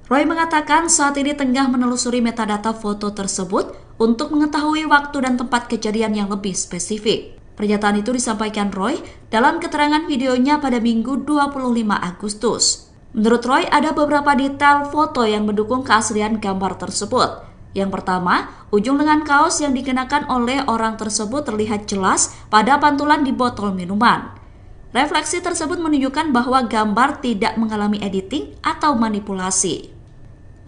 Roy mengatakan saat ini tengah menelusuri metadata foto tersebut untuk mengetahui waktu dan tempat kejadian yang lebih spesifik. Pernyataan itu disampaikan Roy dalam keterangan videonya pada Minggu 25 Agustus. Menurut Roy, ada beberapa detail foto yang mendukung keaslian gambar tersebut. Yang pertama, ujung lengan kaos yang dikenakan oleh orang tersebut terlihat jelas pada pantulan di botol minuman. Refleksi tersebut menunjukkan bahwa gambar tidak mengalami editing atau manipulasi.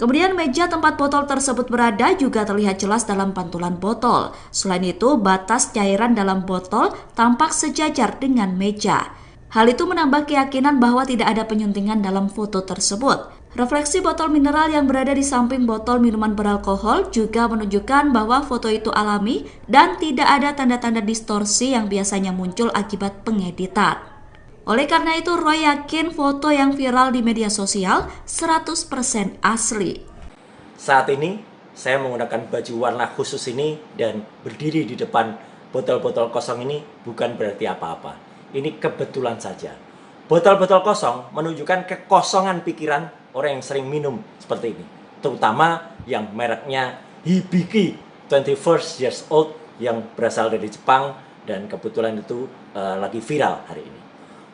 Kemudian meja tempat botol tersebut berada juga terlihat jelas dalam pantulan botol. Selain itu, batas cairan dalam botol tampak sejajar dengan meja. Hal itu menambah keyakinan bahwa tidak ada penyuntingan dalam foto tersebut. Refleksi botol mineral yang berada di samping botol minuman beralkohol juga menunjukkan bahwa foto itu alami dan tidak ada tanda-tanda distorsi yang biasanya muncul akibat pengeditan. Oleh karena itu, Roy yakin foto yang viral di media sosial 100% asli. Saat ini, saya menggunakan baju warna khusus ini dan berdiri di depan botol-botol kosong ini bukan berarti apa-apa. Ini kebetulan saja. Botol-botol kosong menunjukkan kekosongan pikiran orang yang sering minum seperti ini. Terutama yang mereknya Hibiki 21 years old yang berasal dari Jepang dan kebetulan itu lagi viral hari ini.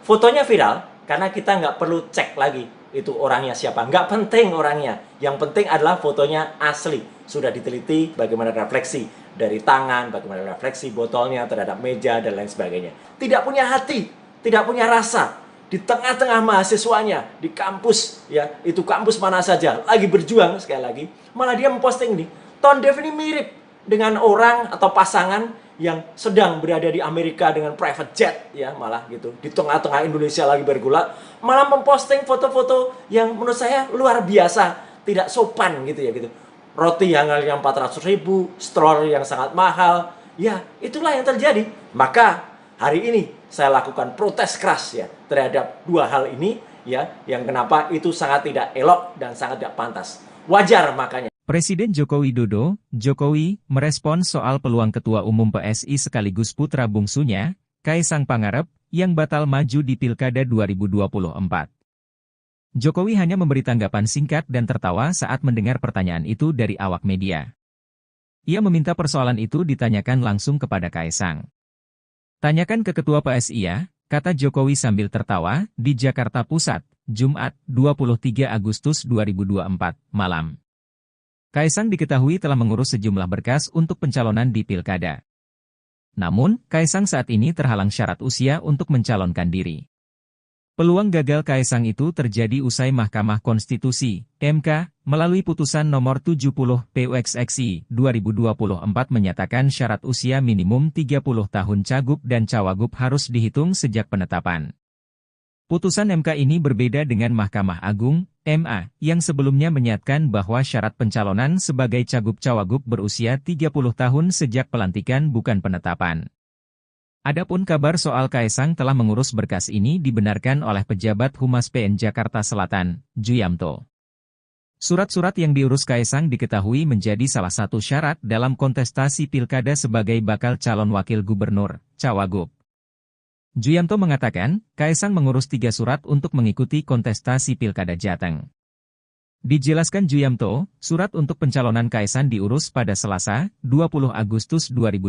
Fotonya viral karena kita nggak perlu cek lagi itu orangnya siapa. Nggak penting orangnya. Yang penting adalah fotonya asli. Sudah diteliti bagaimana refleksi dari tangan, bagaimana refleksi botolnya terhadap meja, dan lain sebagainya. Tidak punya hati, tidak punya rasa. Di tengah-tengah mahasiswanya, di kampus, ya itu kampus mana saja, lagi berjuang sekali lagi. Malah dia memposting ini. Tone Dev ini mirip dengan orang atau pasangan yang sedang berada di Amerika dengan private jet, ya malah gitu, di tengah-tengah Indonesia lagi bergulak, malah memposting foto-foto yang menurut saya luar biasa, tidak sopan gitu ya gitu. Roti yang harganya 400.000, stroller yang sangat mahal, ya itulah yang terjadi. Maka hari ini saya lakukan protes keras ya terhadap dua hal ini ya, yang kenapa itu sangat tidak elok dan sangat tidak pantas. Wajar makanya. Presiden Joko Widodo, Jokowi, merespon soal peluang Ketua Umum PSI sekaligus putra bungsunya, Kaisang Pangarep, yang batal maju di Pilkada 2024. Jokowi hanya memberi tanggapan singkat dan tertawa saat mendengar pertanyaan itu dari awak media. Ia meminta persoalan itu ditanyakan langsung kepada Kaisang. Tanyakan ke Ketua PSI ya, kata Jokowi sambil tertawa di Jakarta Pusat, Jumat, 23 Agustus 2024, malam. Kaisang diketahui telah mengurus sejumlah berkas untuk pencalonan di Pilkada. Namun, Kaisang saat ini terhalang syarat usia untuk mencalonkan diri. Peluang gagal Kaisang itu terjadi usai Mahkamah Konstitusi, MK, melalui putusan nomor 70 PUXXI 2024 menyatakan syarat usia minimum 30 tahun Cagup dan Cawagup harus dihitung sejak penetapan. Putusan MK ini berbeda dengan Mahkamah Agung, MA, yang sebelumnya menyatakan bahwa syarat pencalonan sebagai Cagup Cawagup berusia 30 tahun sejak pelantikan bukan penetapan. Adapun kabar soal Kaisang telah mengurus berkas ini dibenarkan oleh pejabat Humas PN Jakarta Selatan, Juyamto. Surat-surat yang diurus Kaisang diketahui menjadi salah satu syarat dalam kontestasi Pilkada sebagai bakal calon wakil gubernur, Cawagup. Juyamto mengatakan, Kaisang mengurus 3 surat untuk mengikuti kontestasi Pilkada Jateng. Dijelaskan Juyamto, surat untuk pencalonan Kaisang diurus pada Selasa, 20 Agustus 2024.